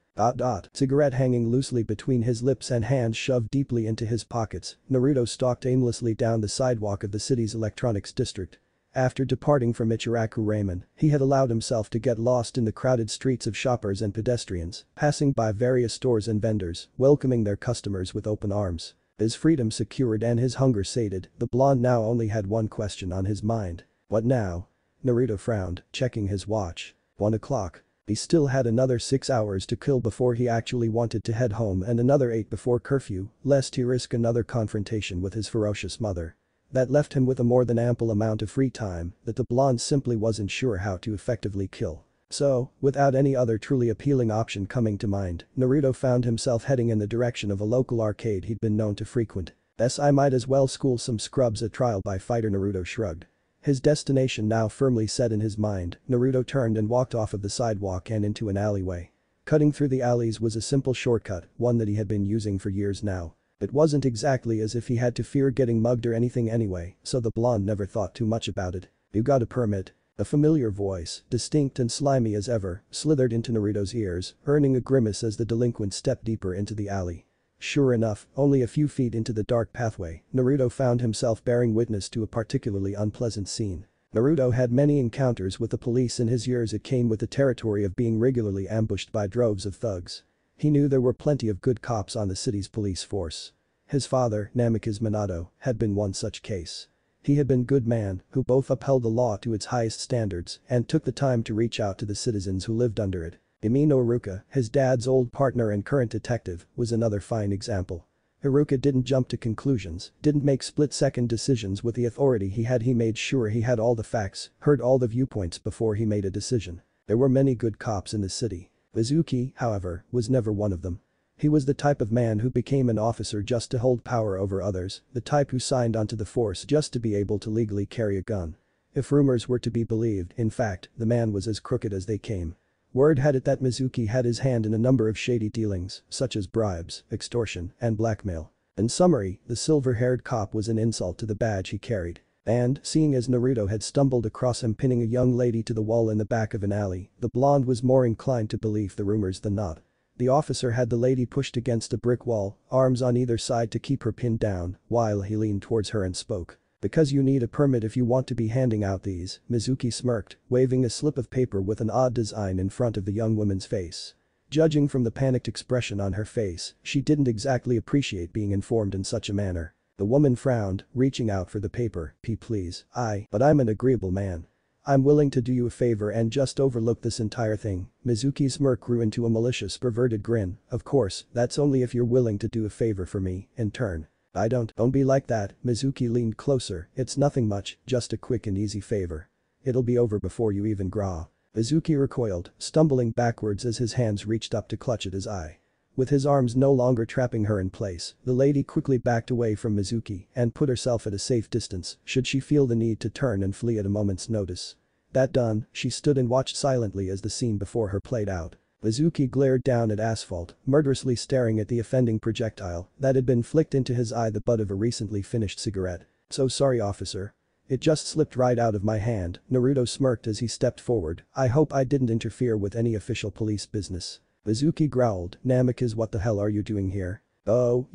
Cigarette hanging loosely between his lips and hands shoved deeply into his pockets, Naruto stalked aimlessly down the sidewalk of the city's electronics district. After departing from Ichiraku Ramen, he had allowed himself to get lost in the crowded streets of shoppers and pedestrians, passing by various stores and vendors, welcoming their customers with open arms. His freedom secured and his hunger sated, the blonde now only had one question on his mind. What now? Naruto frowned, checking his watch. 1 o'clock. He still had another 6 hours to kill before he actually wanted to head home and another 8 before curfew, lest he risk another confrontation with his ferocious mother. That left him with a more than ample amount of free time that the blonde simply wasn't sure how to effectively kill. So, without any other truly appealing option coming to mind, Naruto found himself heading in the direction of a local arcade he'd been known to frequent. I might as well school some scrubs at trial by fighter. Naruto shrugged. His destination now firmly set in his mind, Naruto turned and walked off of the sidewalk and into an alleyway. Cutting through the alleys was a simple shortcut, one that he had been using for years now. It wasn't exactly as if he had to fear getting mugged or anything anyway, so the blonde never thought too much about it. "You got a permit?" A familiar voice, distinct and slimy as ever, slithered into Naruto's ears, earning a grimace as the delinquent stepped deeper into the alley. Sure enough, only a few feet into the dark pathway, Naruto found himself bearing witness to a particularly unpleasant scene. Naruto had many encounters with the police in his years. It came with the territory of being regularly ambushed by droves of thugs. He knew there were plenty of good cops on the city's police force. His father, Namikaze Minato, had been one such case. He had been good man who both upheld the law to its highest standards and took the time to reach out to the citizens who lived under it. Umino Iruka, his dad's old partner and current detective, was another fine example. Iruka didn't jump to conclusions, didn't make split-second decisions with the authority he had. He made sure he had all the facts, heard all the viewpoints before he made a decision. There were many good cops in the city. Mizuki, however, was never one of them. He was the type of man who became an officer just to hold power over others, the type who signed onto the force just to be able to legally carry a gun. If rumors were to be believed, in fact, the man was as crooked as they came. Word had it that Mizuki had his hand in a number of shady dealings, such as bribes, extortion, and blackmail. In summary, the silver-haired cop was an insult to the badge he carried. And, seeing as Naruto had stumbled across him pinning a young lady to the wall in the back of an alley, the blonde was more inclined to believe the rumors than not. The officer had the lady pushed against a brick wall, arms on either side to keep her pinned down, while he leaned towards her and spoke. "Because you need a permit if you want to be handing out these," Mizuki smirked, waving a slip of paper with an odd design in front of the young woman's face. Judging from the panicked expression on her face, she didn't exactly appreciate being informed in such a manner. The woman frowned, reaching out for the paper. Please, but I'm an agreeable man. I'm willing to do you a favor and just overlook this entire thing." Mizuki's smirk grew into a malicious, perverted grin. "Of course, that's only if you're willing to do a favor for me, in turn." Don't be like that." Mizuki leaned closer. "It's nothing much, just a quick and easy favor. It'll be over before you even grow." Mizuki recoiled, stumbling backwards as his hands reached up to clutch at his eye. With his arms no longer trapping her in place, the lady quickly backed away from Mizuki and put herself at a safe distance should she feel the need to turn and flee at a moment's notice. That done, she stood and watched silently as the scene before her played out. Mizuki glared down at asphalt, murderously staring at the offending projectile that had been flicked into his eye, the butt of a recently finished cigarette. "So sorry, officer. It just slipped right out of my hand." Naruto smirked as he stepped forward. "I hope I didn't interfere with any official police business." Mizuki growled. "Namikaze, what the hell are you doing here?" "Oh,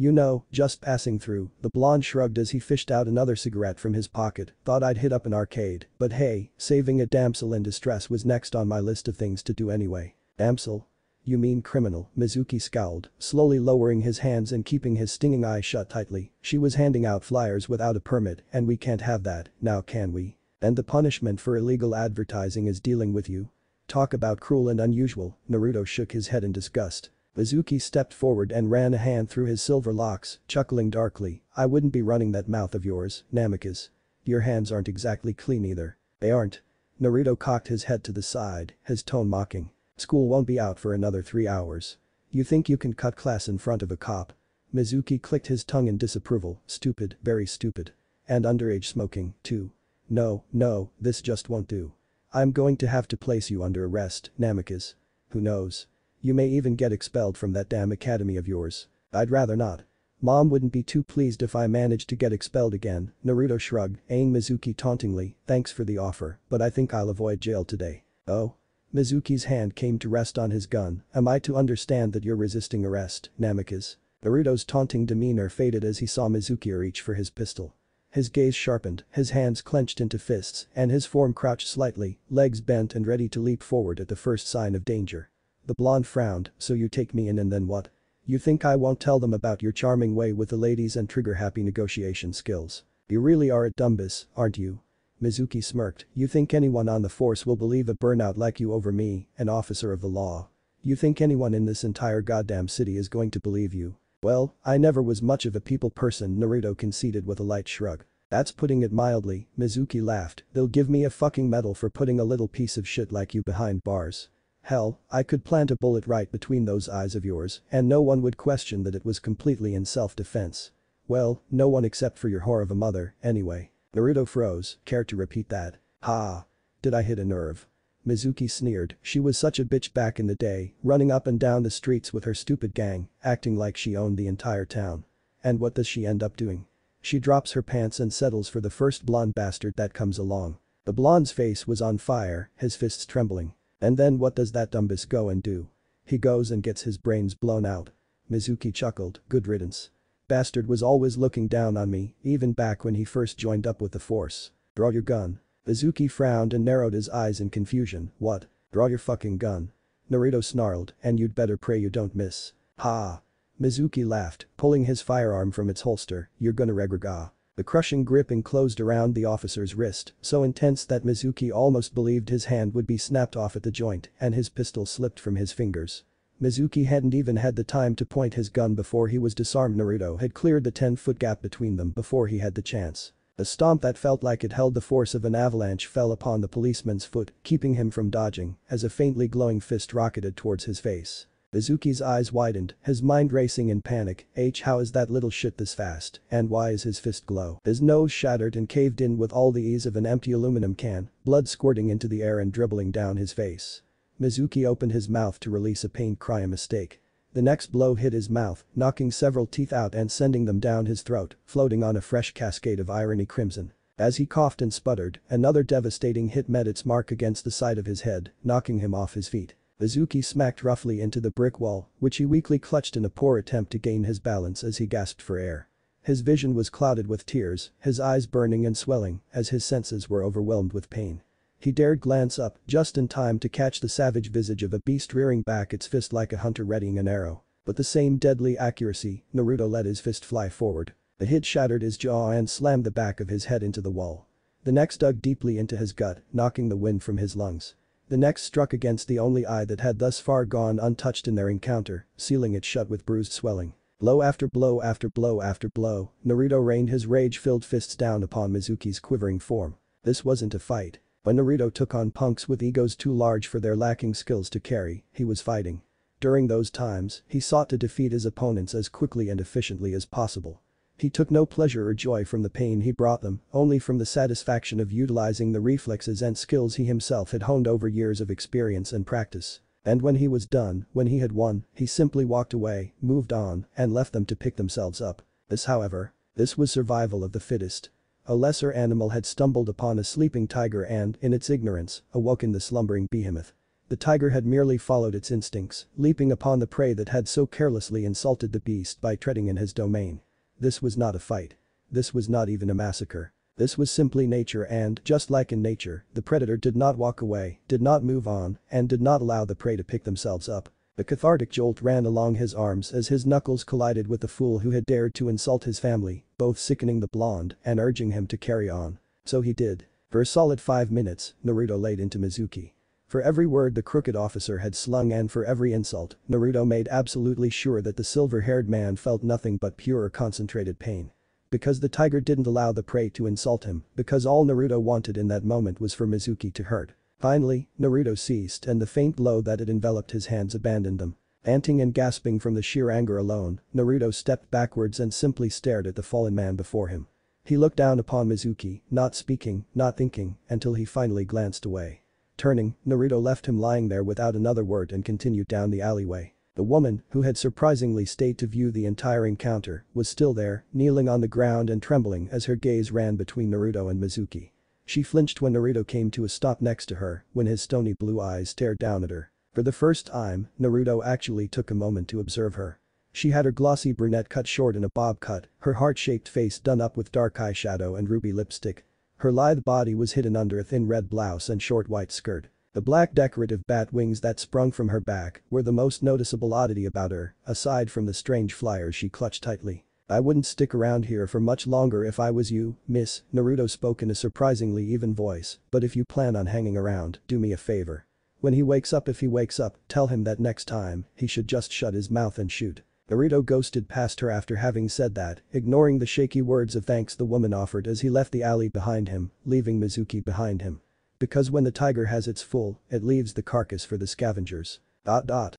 just passing through." The blonde shrugged as he fished out another cigarette from his pocket. "Thought I'd hit up an arcade, but hey, saving a damsel in distress was next on my list of things to do anyway." "Damsel? You mean criminal?" Mizuki scowled, slowly lowering his hands and keeping his stinging eyes shut tightly. "She was handing out flyers without a permit and we can't have that, now can we? And the punishment for illegal advertising is dealing with you." Talk about cruel and unusual, Naruto shook his head in disgust. Mizuki stepped forward and ran a hand through his silver locks, chuckling darkly, I wouldn't be running that mouth of yours, Namikaze. Your hands aren't exactly clean either. They aren't. Naruto cocked his head to the side, his tone mocking. School won't be out for another 3 hours. You think you can cut class in front of a cop? Mizuki clicked his tongue in disapproval, stupid, very stupid. And underage smoking, too. No, this just won't do. I'm going to have to place you under arrest, Namikaze. Who knows? You may even get expelled from that damn academy of yours. I'd rather not. Mom wouldn't be too pleased if I managed to get expelled again, Naruto shrugged, eyeing Mizuki tauntingly, thanks for the offer, but I think I'll avoid jail today. Oh? Mizuki's hand came to rest on his gun, am I to understand that you're resisting arrest, Namikaze? Naruto's taunting demeanor faded as he saw Mizuki reach for his pistol. His gaze sharpened, his hands clenched into fists, and his form crouched slightly, legs bent and ready to leap forward at the first sign of danger. The blonde frowned, so you take me in and then what? You think I won't tell them about your charming way with the ladies and trigger-happy negotiation skills? You really are a dumbass, aren't you? Mizuki smirked, you think anyone on the force will believe a burnout like you over me, an officer of the law? You think anyone in this entire goddamn city is going to believe you? Well, I never was much of a people person, Naruto conceded with a light shrug. That's putting it mildly, Mizuki laughed, they'll give me a fucking medal for putting a little piece of shit like you behind bars. Hell, I could plant a bullet right between those eyes of yours and no one would question that it was completely in self-defense. Well, no one except for your whore of a mother, anyway. Naruto froze, care to repeat that? Ha. Did I hit a nerve? Mizuki sneered, she was such a bitch back in the day, running up and down the streets with her stupid gang, acting like she owned the entire town. And what does she end up doing? She drops her pants and settles for the first blonde bastard that comes along. The blonde's face was on fire, his fists trembling. And then what does that dumbass go and do? He goes and gets his brains blown out. Mizuki chuckled, good riddance. Bastard was always looking down on me, even back when he first joined up with the force. Draw your gun. Mizuki frowned and narrowed his eyes in confusion, what? Draw your fucking gun. Naruto snarled, and you'd better pray you don't miss. Ha. Mizuki laughed, pulling his firearm from its holster, you're gonna regret. The crushing grip enclosed around the officer's wrist, so intense that Mizuki almost believed his hand would be snapped off at the joint and his pistol slipped from his fingers. Mizuki hadn't even had the time to point his gun before he was disarmed. Naruto had cleared the 10-foot gap between them before he had the chance. A stomp that felt like it held the force of an avalanche fell upon the policeman's foot, keeping him from dodging, as a faintly glowing fist rocketed towards his face. Mizuki's eyes widened, his mind racing in panic, how is that little shit this fast, and why is his fist glow? His nose shattered and caved in with all the ease of an empty aluminum can, blood squirting into the air and dribbling down his face. Mizuki opened his mouth to release a pained cry, a mistake. The next blow hit his mouth, knocking several teeth out and sending them down his throat, floating on a fresh cascade of irony crimson. As he coughed and sputtered, another devastating hit met its mark against the side of his head, knocking him off his feet. Mizuki smacked roughly into the brick wall, which he weakly clutched in a poor attempt to gain his balance as he gasped for air. His vision was clouded with tears, his eyes burning and swelling as his senses were overwhelmed with pain. He dared glance up, just in time to catch the savage visage of a beast rearing back its fist like a hunter readying an arrow. With the same deadly accuracy, Naruto let his fist fly forward. The hit shattered his jaw and slammed the back of his head into the wall. The next dug deeply into his gut, knocking the wind from his lungs. The next struck against the only eye that had thus far gone untouched in their encounter, sealing it shut with bruised swelling. Blow after blow after blow after blow, Naruto rained his rage-filled fists down upon Mizuki's quivering form. This wasn't a fight. When Naruto took on punks with egos too large for their lacking skills to carry, he was fighting. During those times, he sought to defeat his opponents as quickly and efficiently as possible. He took no pleasure or joy from the pain he brought them, only from the satisfaction of utilizing the reflexes and skills he himself had honed over years of experience and practice. And when he was done, when he had won, he simply walked away, moved on, and left them to pick themselves up. This was survival of the fittest. A lesser animal had stumbled upon a sleeping tiger and, in its ignorance, awoken the slumbering behemoth. The tiger had merely followed its instincts, leaping upon the prey that had so carelessly insulted the beast by treading in his domain. This was not a fight. This was not even a massacre. This was simply nature and, just like in nature, the predator did not walk away, did not move on, and did not allow the prey to pick themselves up. A cathartic jolt ran along his arms as his knuckles collided with the fool who had dared to insult his family, both sickening the blonde and urging him to carry on. So he did. For a solid 5 minutes, Naruto laid into Mizuki. For every word the crooked officer had slung and for every insult, Naruto made absolutely sure that the silver-haired man felt nothing but pure concentrated pain. Because the tiger didn't allow the prey to insult him, because all Naruto wanted in that moment was for Mizuki to hurt. Finally, Naruto ceased and the faint glow that had enveloped his hands abandoned them. Panting and gasping from the sheer anger alone, Naruto stepped backwards and simply stared at the fallen man before him. He looked down upon Mizuki, not speaking, not thinking, until he finally glanced away. Turning, Naruto left him lying there without another word and continued down the alleyway. The woman, who had surprisingly stayed to view the entire encounter, was still there, kneeling on the ground and trembling as her gaze ran between Naruto and Mizuki. She flinched when Naruto came to a stop next to her, when his stony blue eyes stared down at her. For the first time, Naruto actually took a moment to observe her. She had her glossy brunette cut short in a bob cut, her heart-shaped face done up with dark eyeshadow and ruby lipstick. Her lithe body was hidden under a thin red blouse and short white skirt. The black decorative bat wings that sprung from her back were the most noticeable oddity about her, aside from the strange flyers she clutched tightly. "I wouldn't stick around here for much longer if I was you, miss," Naruto spoke in a surprisingly even voice, "but if you plan on hanging around, do me a favor. When he wakes up, if he wakes up, tell him that next time, he should just shut his mouth and shoot." Naruto ghosted past her after having said that, ignoring the shaky words of thanks the woman offered as he left the alley behind him, leaving Mizuki behind him. Because when the tiger has its full, it leaves the carcass for the scavengers.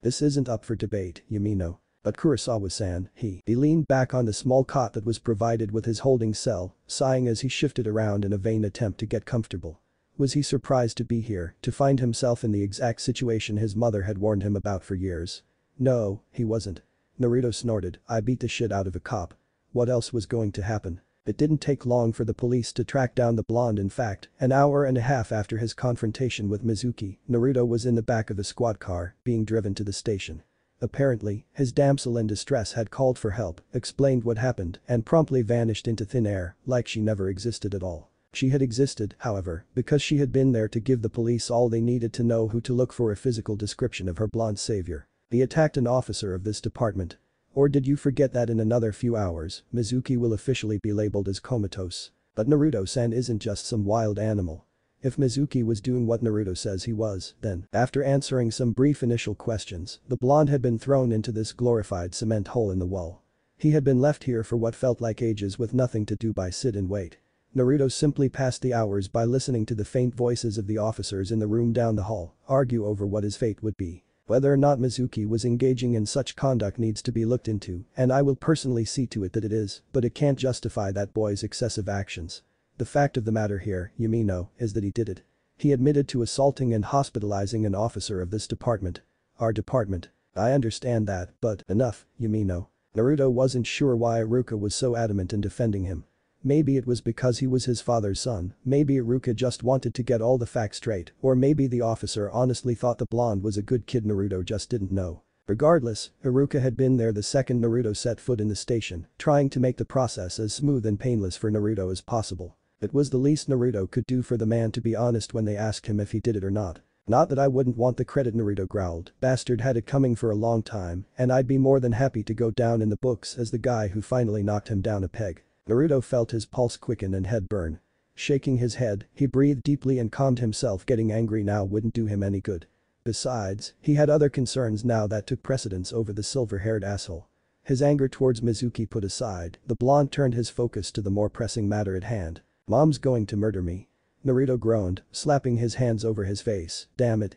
This isn't up for debate, Yamino. But Kurosawa-san, he leaned back on the small cot that was provided with his holding cell, sighing as he shifted around in a vain attempt to get comfortable. Was he surprised to be here, to find himself in the exact situation his mother had warned him about for years? No, he wasn't. Naruto snorted, "I beat the shit out of a cop. What else was going to happen?" It didn't take long for the police to track down the blonde. In fact, an hour and a half after his confrontation with Mizuki, Naruto was in the back of a squad car, being driven to the station. Apparently, his damsel in distress had called for help, explained what happened, and promptly vanished into thin air, like she never existed at all. She had existed, however, because she had been there to give the police all they needed to know who to look for: a physical description of her blonde savior. He attacked an officer of this department. Or did you forget that in another few hours, Mizuki will officially be labeled as comatose? But Naruto-san isn't just some wild animal. If Mizuki was doing what Naruto says he was, then, after answering some brief initial questions, the blonde had been thrown into this glorified cement hole in the wall. He had been left here for what felt like ages with nothing to do but sit and wait. Naruto simply passed the hours by listening to the faint voices of the officers in the room down the hall argue over what his fate would be. Whether or not Mizuki was engaging in such conduct needs to be looked into, and I will personally see to it that it is, but it can't justify that boy's excessive actions. The fact of the matter here, Yamino, is that he did it. He admitted to assaulting and hospitalizing an officer of this department. Our department. I understand that, but enough, Yamino. Naruto wasn't sure why Iruka was so adamant in defending him. Maybe it was because he was his father's son, maybe Iruka just wanted to get all the facts straight, or maybe the officer honestly thought the blonde was a good kid Naruto just didn't know. Regardless, Iruka had been there the second Naruto set foot in the station, trying to make the process as smooth and painless for Naruto as possible. It was the least Naruto could do for the man to be honest when they asked him if he did it or not. "Not that I wouldn't want the credit," Naruto growled, "bastard had it coming for a long time, and I'd be more than happy to go down in the books as the guy who finally knocked him down a peg." Naruto felt his pulse quicken and head burn. Shaking his head, he breathed deeply and calmed himself. Getting angry now wouldn't do him any good. Besides, he had other concerns now that took precedence over the silver-haired asshole. His anger towards Mizuki put aside, the blonde turned his focus to the more pressing matter at hand. "Mom's going to murder me." Naruto groaned, slapping his hands over his face. Damn it.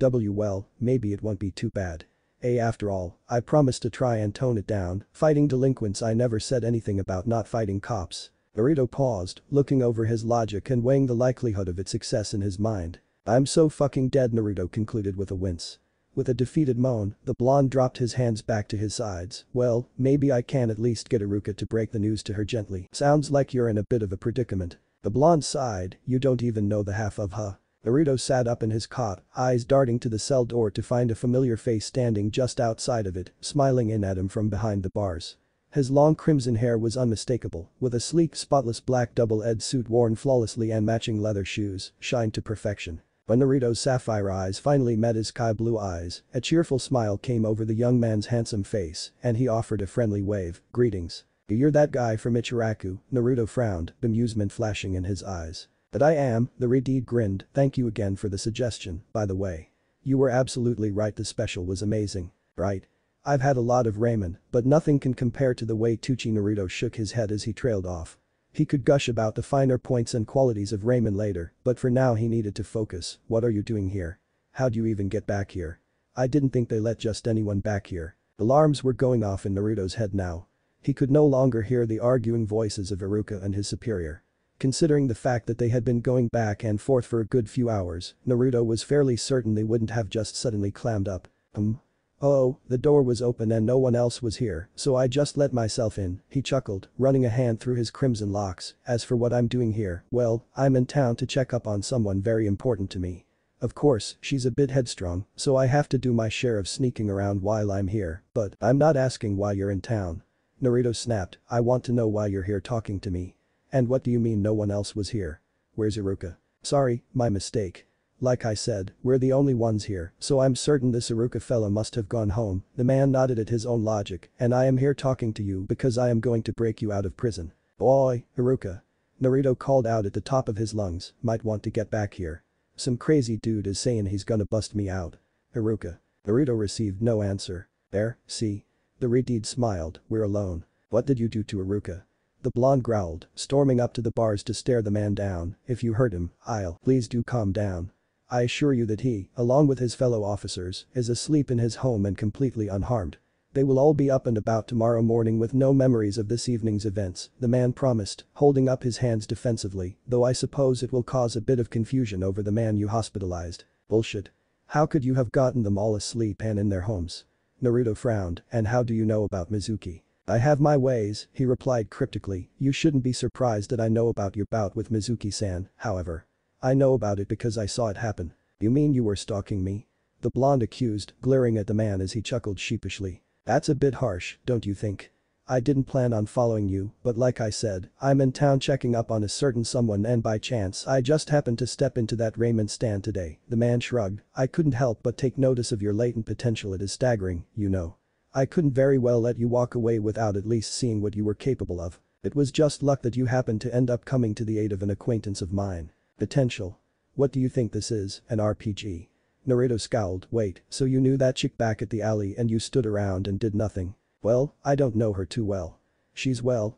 Well, maybe it won't be too bad. After all, I promised to try and tone it down. Fighting delinquents, I never said anything about not fighting cops. Naruto paused, looking over his logic and weighing the likelihood of its success in his mind. "I'm so fucking dead," Naruto concluded with a wince. With a defeated moan, the blonde dropped his hands back to his sides. "Well, maybe I can at least get Iruka to break the news to her gently. Sounds like you're in a bit of a predicament." The blonde sighed, "You don't even know the half of her." Naruto sat up in his cot, eyes darting to the cell door to find a familiar face standing just outside of it, smiling in at him from behind the bars. His long crimson hair was unmistakable, with a sleek spotless black double-edged suit worn flawlessly and matching leather shoes, shined to perfection. When Naruto's sapphire eyes finally met his sky-blue eyes, a cheerful smile came over the young man's handsome face, and he offered a friendly wave. "Greetings. You're that guy from Ichiraku?" Naruto frowned, bemusement flashing in his eyes. But I am, the Redeed grinned, thank you again for the suggestion, by the way. You were absolutely right, the special was amazing. Right? I've had a lot of ramen, but nothing can compare to the way Tucci. Naruto shook his head as he trailed off. He could gush about the finer points and qualities of ramen later, but for now he needed to focus. What are you doing here? How'd you even get back here? I didn't think they let just anyone back here. Alarms were going off in Naruto's head now. He could no longer hear the arguing voices of Iruka and his superior. Considering the fact that they had been going back and forth for a good few hours, Naruto was fairly certain they wouldn't have just suddenly clammed up. Oh, the door was open and no one else was here, so I just let myself in, he chuckled, running a hand through his crimson locks. As for what I'm doing here, well, I'm in town to check up on someone very important to me. Of course, she's a bit headstrong, so I have to do my share of sneaking around while I'm here, but I'm not asking why you're in town. Naruto snapped, I want to know why you're here talking to me. And what do you mean no one else was here? Where's Iruka? Sorry, my mistake. Like I said, we're the only ones here, so I'm certain this Iruka fella must have gone home. The man nodded at his own logic, and I am here talking to you because I am going to break you out of prison. Oi, Iruka. Naruto called out at the top of his lungs, might want to get back here. Some crazy dude is saying he's gonna bust me out. Iruka. Naruto received no answer. There, see? The Redeed smiled, we're alone. What did you do to Iruka? The blonde growled, storming up to the bars to stare the man down. If you hurt him, please do calm down. I assure you that he, along with his fellow officers, is asleep in his home and completely unharmed. They will all be up and about tomorrow morning with no memories of this evening's events, the man promised, holding up his hands defensively, though I suppose it will cause a bit of confusion over the man you hospitalized. Bullshit. How could you have gotten them all asleep and in their homes? Naruto frowned, and how do you know about Mizuki? I have my ways, he replied cryptically, you shouldn't be surprised that I know about your bout with Mizuki-san, however. I know about it because I saw it happen. You mean you were stalking me? The blonde accused, glaring at the man as he chuckled sheepishly. That's a bit harsh, don't you think? I didn't plan on following you, but like I said, I'm in town checking up on a certain someone and by chance I just happened to step into that ramen stand today. The man shrugged, I couldn't help but take notice of your latent potential. It is staggering, you know. I couldn't very well let you walk away without at least seeing what you were capable of. It was just luck that you happened to end up coming to the aid of an acquaintance of mine. Potential. What do you think this is, an RPG? Naruto scowled, wait, so you knew that chick back at the alley and you stood around and did nothing? Well, I don't know her too well.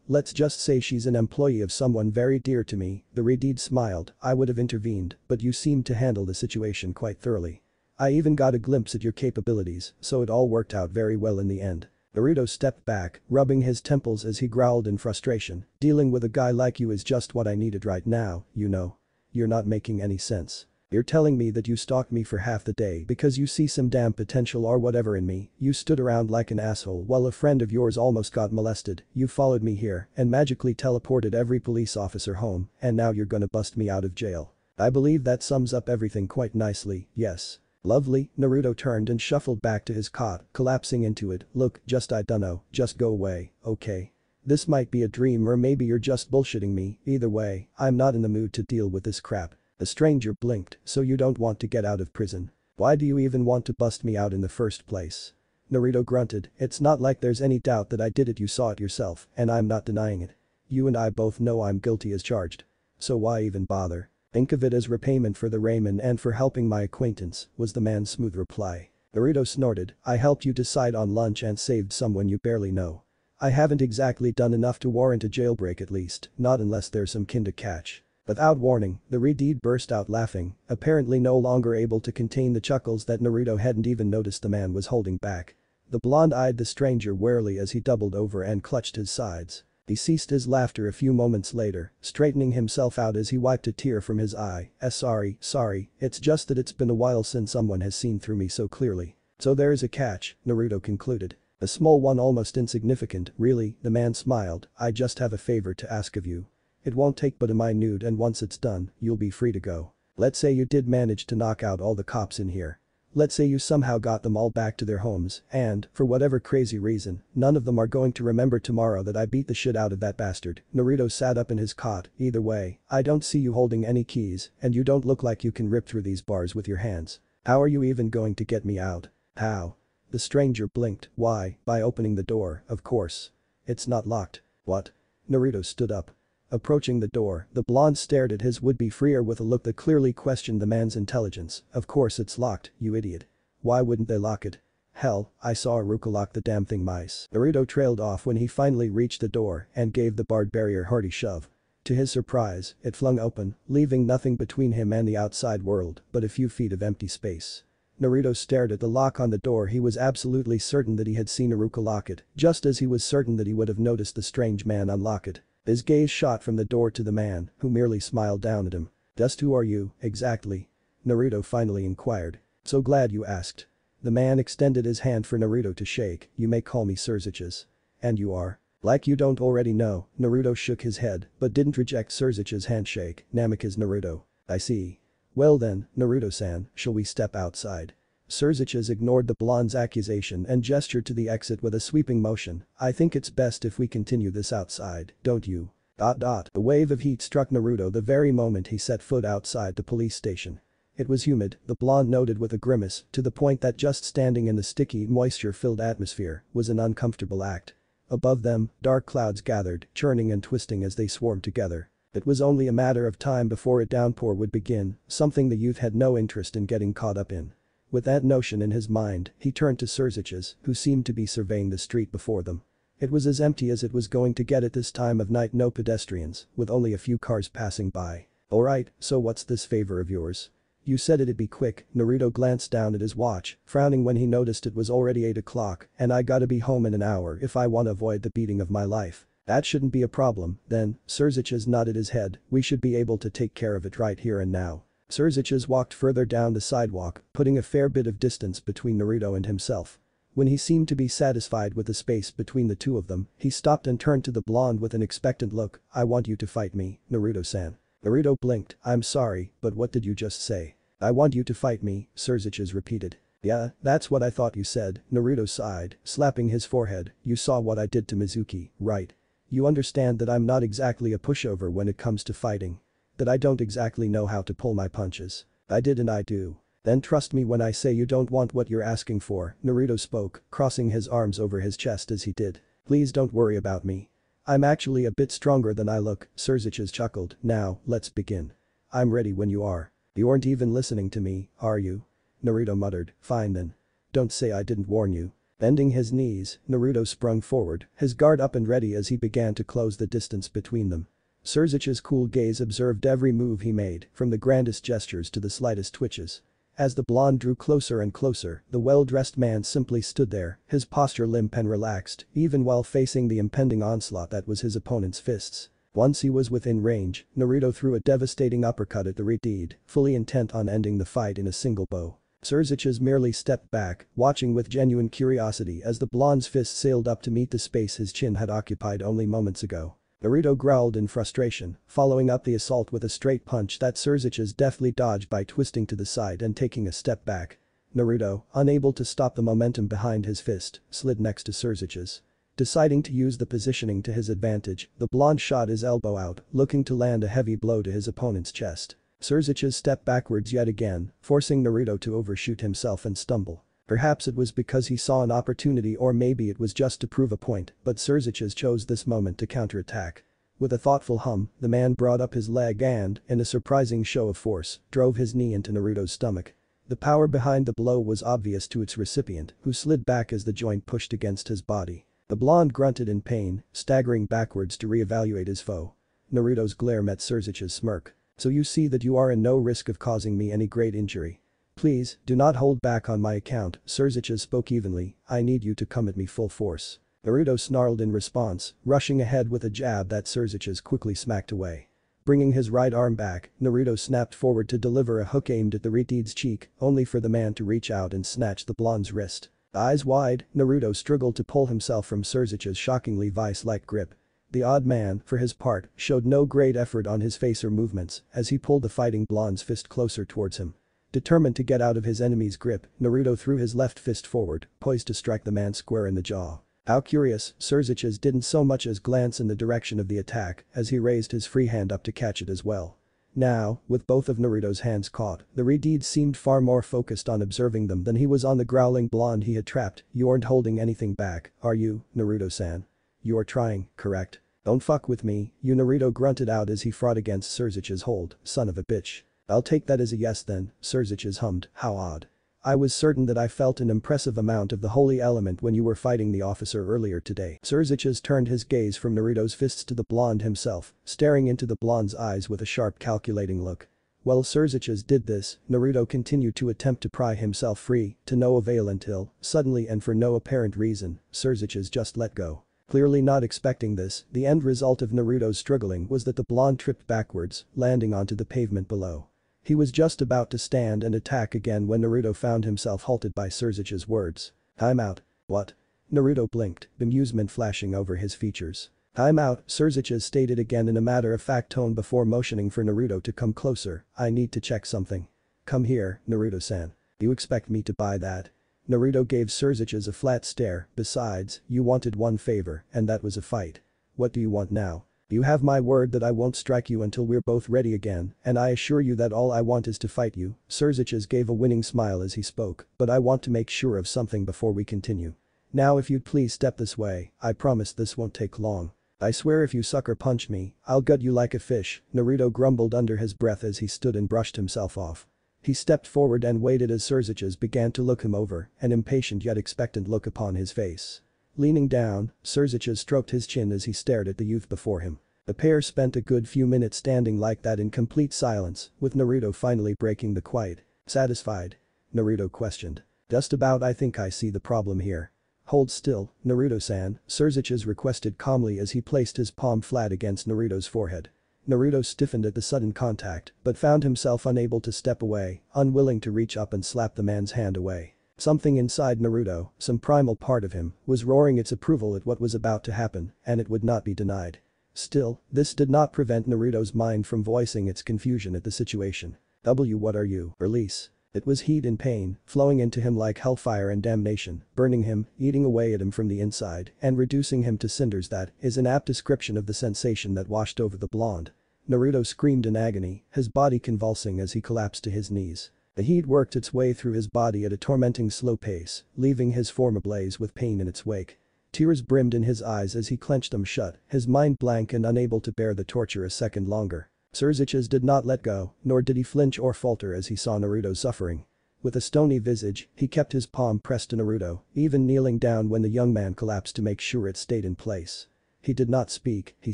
Let's just say she's an employee of someone very dear to me. The Redeed smiled, I would have intervened, but you seemed to handle the situation quite thoroughly. I even got a glimpse at your capabilities, so it all worked out very well in the end. Naruto stepped back, rubbing his temples as he growled in frustration, dealing with a guy like you is just what I needed right now, you know. You're not making any sense. You're telling me that you stalked me for half the day because you see some damn potential or whatever in me, you stood around like an asshole while a friend of yours almost got molested, you followed me here and magically teleported every police officer home, and now you're gonna bust me out of jail. I believe that sums up everything quite nicely, yes. Lovely, Naruto turned and shuffled back to his cot, collapsing into it. Look, I dunno, just go away, okay? This might be a dream or maybe you're just bullshitting me, either way, I'm not in the mood to deal with this crap. The stranger blinked, so you don't want to get out of prison. Why do you even want to bust me out in the first place? Naruto grunted, it's not like there's any doubt that I did it, you saw it yourself, and I'm not denying it. You and I both know I'm guilty as charged. So why even bother? Think of it as repayment for the ramen and for helping my acquaintance, was the man's smooth reply. Naruto snorted, I helped you decide on lunch and saved someone you barely know. I haven't exactly done enough to warrant a jailbreak at least, not unless there's some kind of catch. Without warning, the Redeed burst out laughing, apparently no longer able to contain the chuckles that Naruto hadn't even noticed the man was holding back. The blonde eyed the stranger warily as he doubled over and clutched his sides. He ceased his laughter a few moments later, straightening himself out as he wiped a tear from his eye. Sorry, it's just that it's been a while since someone has seen through me so clearly. So there is a catch, Naruto concluded. A small one, almost insignificant, really, the man smiled, I just have a favor to ask of you. It won't take but a minute and once it's done, you'll be free to go. Let's say you did manage to knock out all the cops in here. Let's say you somehow got them all back to their homes and, for whatever crazy reason, none of them are going to remember tomorrow that I beat the shit out of that bastard. Naruto sat up in his cot, either way, I don't see you holding any keys and you don't look like you can rip through these bars with your hands. How are you even going to get me out? How? The stranger blinked, why, by opening the door, of course. It's not locked. What? Naruto stood up. Approaching the door, the blonde stared at his would-be freer with a look that clearly questioned the man's intelligence. Of course it's locked, you idiot. Why wouldn't they lock it? Hell, I saw Iruka lock the damn thing mice. Naruto trailed off when he finally reached the door and gave the barred barrier a hearty shove. To his surprise, it flung open, leaving nothing between him and the outside world but a few feet of empty space. Naruto stared at the lock on the door. He was absolutely certain that he had seen Iruka lock it, just as he was certain that he would have noticed the strange man unlock it. His gaze shot from the door to the man, who merely smiled down at him. Just who are you, exactly? Naruto finally inquired. So glad you asked. The man extended his hand for Naruto to shake. You may call me Surziches. And you are? Like you don't already know. Naruto shook his head, but didn't reject Surziches' handshake. Namikaze Naruto. I see. Well then, Naruto-san, shall we step outside? Surziches ignored the blonde's accusation and gestured to the exit with a sweeping motion. I think it's best if we continue this outside, don't you? A wave of heat struck Naruto the very moment he set foot outside the police station. It was humid, the blonde noted with a grimace, to the point that just standing in the sticky, moisture-filled atmosphere was an uncomfortable act. Above them, dark clouds gathered, churning and twisting as they swarmed together. It was only a matter of time before a downpour would begin, something the youth had no interest in getting caught up in. With that notion in his mind, he turned to Surziches, who seemed to be surveying the street before them. It was as empty as it was going to get at this time of night. No pedestrians, with only a few cars passing by. Alright, so what's this favor of yours? You said it'd be quick. Naruto glanced down at his watch, frowning when he noticed it was already 8 o'clock, and I gotta be home in an hour if I wanna avoid the beating of my life. That shouldn't be a problem, then. Surziches nodded his head. We should be able to take care of it right here and now. Surziches walked further down the sidewalk, putting a fair bit of distance between Naruto and himself. When he seemed to be satisfied with the space between the two of them, he stopped and turned to the blonde with an expectant look. I want you to fight me, Naruto-san. Naruto blinked. I'm sorry, but what did you just say? I want you to fight me, Surziches repeated. Yeah, that's what I thought you said, Naruto sighed, slapping his forehead. You saw what I did to Mizuki, right? You understand that I'm not exactly a pushover when it comes to fighting. That I don't exactly know how to pull my punches. I did and I do. Then trust me when I say you don't want what you're asking for, Naruto spoke, crossing his arms over his chest as he did. Please don't worry about me. I'm actually a bit stronger than I look, Surziches chuckled. Now, let's begin. I'm ready when you are. You aren't even listening to me, are you? Naruto muttered. Fine then. Don't say I didn't warn you. Bending his knees, Naruto sprung forward, his guard up and ready as he began to close the distance between them. Surziches' cool gaze observed every move he made, from the grandest gestures to the slightest twitches. As the blonde drew closer and closer, the well-dressed man simply stood there, his posture limp and relaxed, even while facing the impending onslaught that was his opponent's fists. Once he was within range, Naruto threw a devastating uppercut at the Redeed, fully intent on ending the fight in a single blow. Surziches merely stepped back, watching with genuine curiosity as the blonde's fist sailed up to meet the space his chin had occupied only moments ago. Naruto growled in frustration, following up the assault with a straight punch that Surziches deftly dodged by twisting to the side and taking a step back. Naruto, unable to stop the momentum behind his fist, slid next to Surziches. Deciding to use the positioning to his advantage, the blonde shot his elbow out, looking to land a heavy blow to his opponent's chest. Surziches stepped backwards yet again, forcing Naruto to overshoot himself and stumble. Perhaps it was because he saw an opportunity, or maybe it was just to prove a point, but Surziches chose this moment to counterattack. With a thoughtful hum, the man brought up his leg and, in a surprising show of force, drove his knee into Naruto's stomach. The power behind the blow was obvious to its recipient, who slid back as the joint pushed against his body. The blonde grunted in pain, staggering backwards to re-evaluate his foe. Naruto's glare met Surziches' smirk. So you see that you are in no risk of causing me any great injury. Please, do not hold back on my account, Surziches spoke evenly. I need you to come at me full force. Naruto snarled in response, rushing ahead with a jab that Surziches quickly smacked away. Bringing his right arm back, Naruto snapped forward to deliver a hook aimed at the Redeed's cheek, only for the man to reach out and snatch the blonde's wrist. Eyes wide, Naruto struggled to pull himself from Surziches' shockingly vice-like grip. The odd man, for his part, showed no great effort on his face or movements as he pulled the fighting blonde's fist closer towards him. Determined to get out of his enemy's grip, Naruto threw his left fist forward, poised to strike the man square in the jaw. How curious, Surziches didn't so much as glance in the direction of the attack as he raised his free hand up to catch it as well. Now, with both of Naruto's hands caught, the Redeed seemed far more focused on observing them than he was on the growling blonde he had trapped. You aren't holding anything back, are you, Naruto-san? You are trying, correct? Don't fuck with me, you Naruto grunted out as he fought against Surzich's hold, son of a bitch. I'll take that as a yes then, Surzich's hummed, how odd. I was certain that I felt an impressive amount of the holy element when you were fighting the officer earlier today. Surzich's turned his gaze from Naruto's fists to the blonde himself, staring into the blonde's eyes with a sharp calculating look. While Surzich's did this, Naruto continued to attempt to pry himself free, to no avail until, suddenly and for no apparent reason, Surzich's just let go. Clearly not expecting this, the end result of Naruto's struggling was that the blonde tripped backwards, landing onto the pavement below. He was just about to stand and attack again when Naruto found himself halted by Surzich's words. "Time out." "What?" Naruto blinked, bemusement flashing over his features. "Time out," Surzich's stated again in a matter-of-fact tone before motioning for Naruto to come closer. "I need to check something." "Come here, Naruto-san. You expect me to buy that?" Naruto gave Surzich's a flat stare. "Besides, you wanted one favor, and that was a fight. What do you want now?" "You have my word that I won't strike you until we're both ready again, and I assure you that all I want is to fight you." Surzich's gave a winning smile as he spoke, "But I want to make sure of something before we continue. Now if you'd please step this way, I promise this won't take long. I swear if you sucker punch me, I'll gut you like a fish," Naruto grumbled under his breath as he stood and brushed himself off. He stepped forward and waited as Surzich's began to look him over, an impatient yet expectant look upon his face. Leaning down, Surzich's stroked his chin as he stared at the youth before him. The pair spent a good few minutes standing like that in complete silence, with Naruto finally breaking the quiet. "Satisfied?" Naruto questioned. "Just about. I think I see the problem here." "Hold still, Naruto-san," Surzich's requested calmly as he placed his palm flat against Naruto's forehead. Naruto stiffened at the sudden contact, but found himself unable to step away, unwilling to reach up and slap the man's hand away. Something inside Naruto, some primal part of him, was roaring its approval at what was about to happen, and it would not be denied. Still, this did not prevent Naruto's mind from voicing its confusion at the situation. What are you? Release." It was heat and pain, flowing into him like hellfire and damnation, burning him, eating away at him from the inside, and reducing him to cinders. That is an apt description of the sensation that washed over the blonde. Naruto screamed in agony, his body convulsing as he collapsed to his knees. The heat worked its way through his body at a tormenting slow pace, leaving his form ablaze with pain in its wake. Tears brimmed in his eyes as he clenched them shut, his mind blank and unable to bear the torture a second longer. Surzich's did not let go, nor did he flinch or falter as he saw Naruto suffering. With a stony visage, he kept his palm pressed to Naruto, even kneeling down when the young man collapsed to make sure it stayed in place. He did not speak, he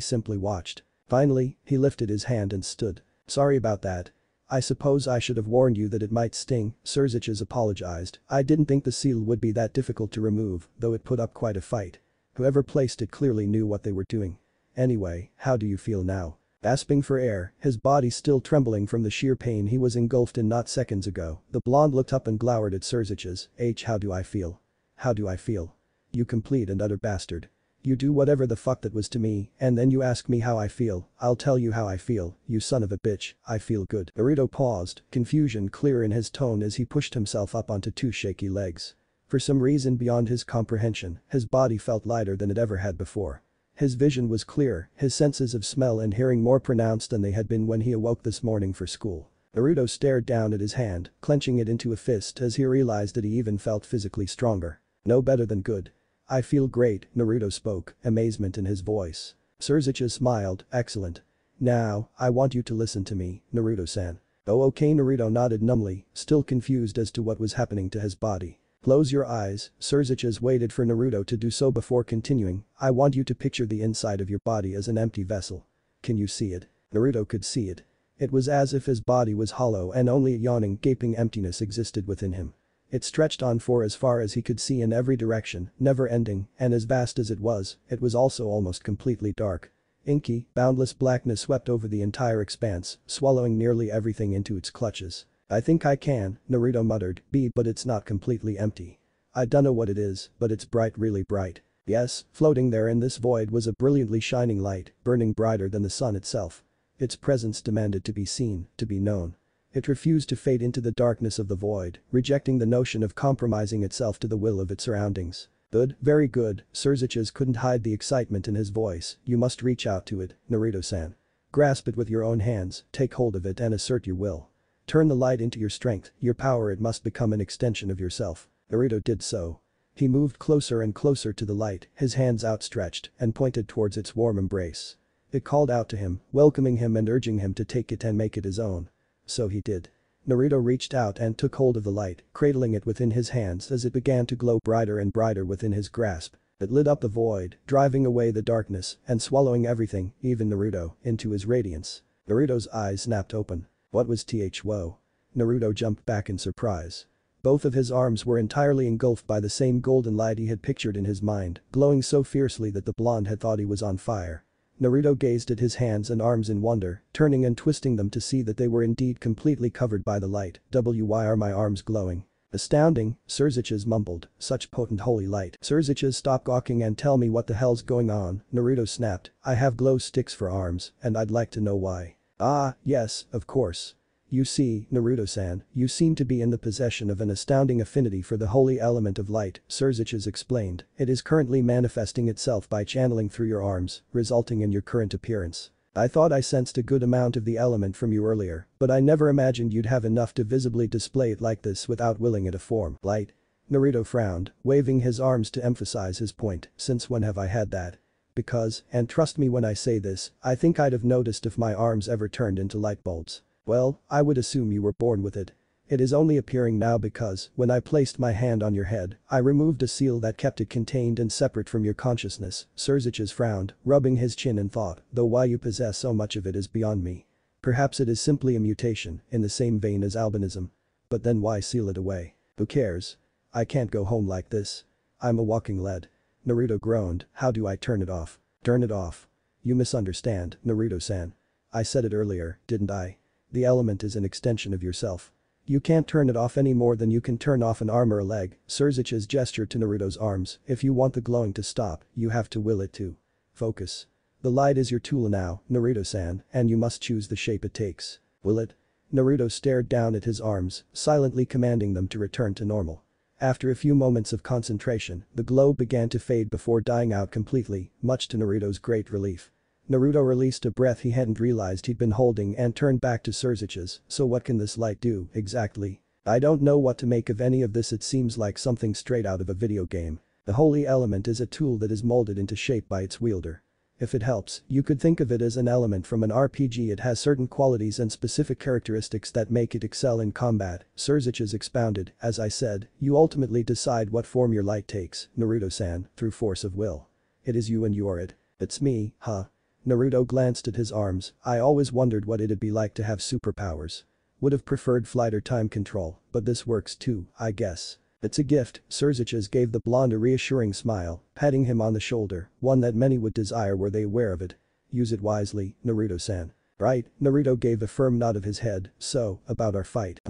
simply watched. Finally, he lifted his hand and stood. "Sorry about that. I suppose I should have warned you that it might sting," Surzich's apologized. "I didn't think the seal would be that difficult to remove, though it put up quite a fight. Whoever placed it clearly knew what they were doing. Anyway, how do you feel now?" Gasping for air, his body still trembling from the sheer pain he was engulfed in not seconds ago, the blonde looked up and glowered at Surzich's. "How do I feel? How do I feel? You complete and utter bastard. You do whatever the fuck that was to me, and then you ask me how I feel. I'll tell you how I feel, you son of a bitch, I feel good." Naruto paused, confusion clear in his tone as he pushed himself up onto two shaky legs. For some reason beyond his comprehension, his body felt lighter than it ever had before. His vision was clear, his senses of smell and hearing more pronounced than they had been when he awoke this morning for school. Naruto stared down at his hand, clenching it into a fist as he realized that he even felt physically stronger. "No better than good. I feel great," Naruto spoke, amazement in his voice. Surzich's smiled, "Excellent. Now, I want you to listen to me, Naruto-san." "Oh okay." Naruto nodded numbly, still confused as to what was happening to his body. "Close your eyes." Surzich's waited for Naruto to do so before continuing. "I want you to picture the inside of your body as an empty vessel. Can you see it?" Naruto could see it. It was as if his body was hollow and only a yawning, gaping emptiness existed within him. It stretched on for as far as he could see in every direction, never ending, and as vast as it was also almost completely dark. Inky, boundless blackness swept over the entire expanse, swallowing nearly everything into its clutches. "I think I can," Naruto muttered, "but it's not completely empty. I dunno what it is, but it's bright, really bright." Yes, floating there in this void was a brilliantly shining light, burning brighter than the sun itself. Its presence demanded to be seen, to be known. It refused to fade into the darkness of the void, rejecting the notion of compromising itself to the will of its surroundings. "Good, very good." Surzich's couldn't hide the excitement in his voice. "You must reach out to it, Naruto-san. Grasp it with your own hands, take hold of it and assert your will. Turn the light into your strength, your power. It must become an extension of yourself." Naruto did so. He moved closer and closer to the light, his hands outstretched and pointed towards its warm embrace. It called out to him, welcoming him and urging him to take it and make it his own. So he did. Naruto reached out and took hold of the light, cradling it within his hands as it began to glow brighter and brighter within his grasp. It lit up the void, driving away the darkness and swallowing everything, even Naruto, into his radiance. Naruto's eyes snapped open. What was Whoa? Naruto jumped back in surprise. Both of his arms were entirely engulfed by the same golden light he had pictured in his mind, glowing so fiercely that the blonde had thought he was on fire. Naruto gazed at his hands and arms in wonder, turning and twisting them to see that they were indeed completely covered by the light. Why are my arms glowing? Astounding, Surziches mumbled, such potent holy light. Surziches, stop gawking and tell me what the hell's going on, Naruto snapped. I have glow sticks for arms, and I'd like to know why. Ah, yes, of course. You see, Naruto-san, you seem to be in the possession of an astounding affinity for the holy element of light, Surziches explained. It is currently manifesting itself by channeling through your arms, resulting in your current appearance. I thought I sensed a good amount of the element from you earlier, but I never imagined you'd have enough to visibly display it like this without willing it a form. Light? Naruto frowned, waving his arms to emphasize his point. Since when have I had that? Because, and trust me when I say this, I think I'd have noticed if my arms ever turned into light bulbs. Well, I would assume you were born with it. It is only appearing now because, when I placed my hand on your head, I removed a seal that kept it contained and separate from your consciousness. Surziches frowned, rubbing his chin in thought, though why you possess so much of it is beyond me. Perhaps it is simply a mutation, in the same vein as albinism. But then why seal it away? Who cares? I can't go home like this. I'm a walking lead. Naruto groaned, how do I turn it off? Turn it off. You misunderstand, Naruto-san. I said it earlier, didn't I? The element is an extension of yourself. You can't turn it off any more than you can turn off an arm or a leg. Surziches gestured to Naruto's arms. If you want the glowing to stop, you have to will it to. Focus. The light is your tool now, Naruto-san, and you must choose the shape it takes. Will it? Naruto stared down at his arms, silently commanding them to return to normal. After a few moments of concentration, the glow began to fade before dying out completely, much to Naruto's great relief. Naruto released a breath he hadn't realized he'd been holding and turned back to Surziches. So what can this light do, exactly? I don't know what to make of any of this, it seems like something straight out of a video game. The holy element is a tool that is molded into shape by its wielder. If it helps, you could think of it as an element from an RPG. It has certain qualities and specific characteristics that make it excel in combat, Surziches expounded. As I said, you ultimately decide what form your light takes, Naruto-san, through force of will. It is you and you are it. It's me, huh? Naruto glanced at his arms. I always wondered what it'd be like to have superpowers. Would have preferred flight or time control, but this works too, I guess. It's a gift, Surziches gave the blonde a reassuring smile, patting him on the shoulder, one that many would desire were they aware of it. Use it wisely, Naruto-san. Right, Naruto gave a firm nod of his head. So, about our fight.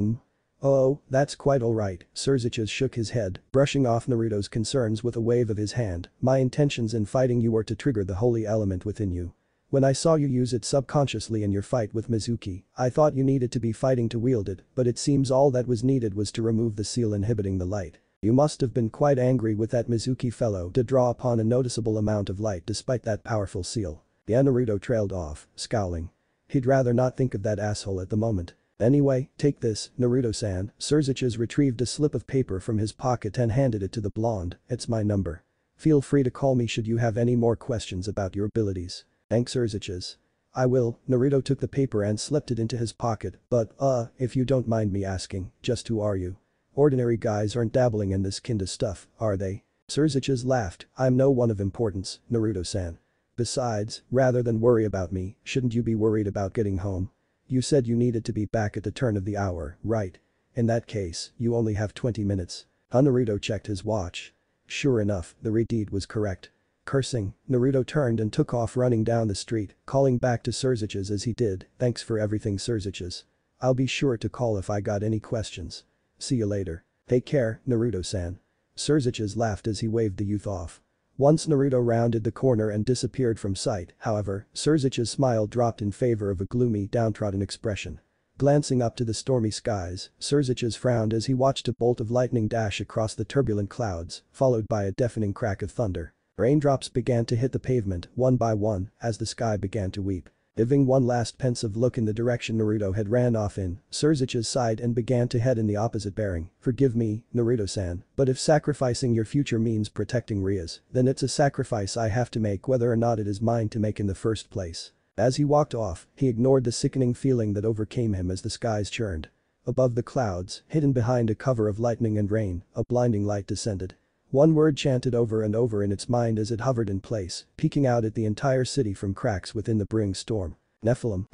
Oh, that's quite alright, Surziches shook his head, brushing off Naruto's concerns with a wave of his hand. My intentions in fighting you were to trigger the holy element within you. When I saw you use it subconsciously in your fight with Mizuki, I thought you needed to be fighting to wield it, but it seems all that was needed was to remove the seal inhibiting the light. You must have been quite angry with that Mizuki fellow to draw upon a noticeable amount of light despite that powerful seal. Yeah, Naruto trailed off, scowling. He'd rather not think of that asshole at the moment. Anyway, take this, Naruto-san. Surziches retrieved a slip of paper from his pocket and handed it to the blonde. It's my number. Feel free to call me should you have any more questions about your abilities. Thanks, Surziches. I will. Naruto took the paper and slipped it into his pocket, but, if you don't mind me asking, just who are you? Ordinary guys aren't dabbling in this kinda stuff, are they? Surziches laughed. I'm no one of importance, Naruto-san. Besides, rather than worry about me, shouldn't you be worried about getting home? You said you needed to be back at the turn of the hour, right? In that case, you only have 20 minutes. Naruto checked his watch. Sure enough, the read was correct. Cursing, Naruto turned and took off running down the street, calling back to Surziches as he did. Thanks for everything, Surziches. I'll be sure to call if I got any questions. See you later. Take care, Naruto-san. Surziches laughed as he waved the youth off. Once Naruto rounded the corner and disappeared from sight, however, Surziches' smile dropped in favor of a gloomy, downtrodden expression. Glancing up to the stormy skies, Surziches frowned as he watched a bolt of lightning dash across the turbulent clouds, followed by a deafening crack of thunder. Raindrops began to hit the pavement, one by one, as the sky began to weep. Giving one last pensive look in the direction Naruto had ran off in, Surzicha sighed and began to head in the opposite bearing. Forgive me, Naruto-san, but if sacrificing your future means protecting Ria's, then it's a sacrifice I have to make whether or not it is mine to make in the first place. As he walked off, he ignored the sickening feeling that overcame him as the skies churned. Above the clouds, hidden behind a cover of lightning and rain, a blinding light descended. One word chanted over and over in its mind as it hovered in place, peeking out at the entire city from cracks within the brewing storm. Nephilim.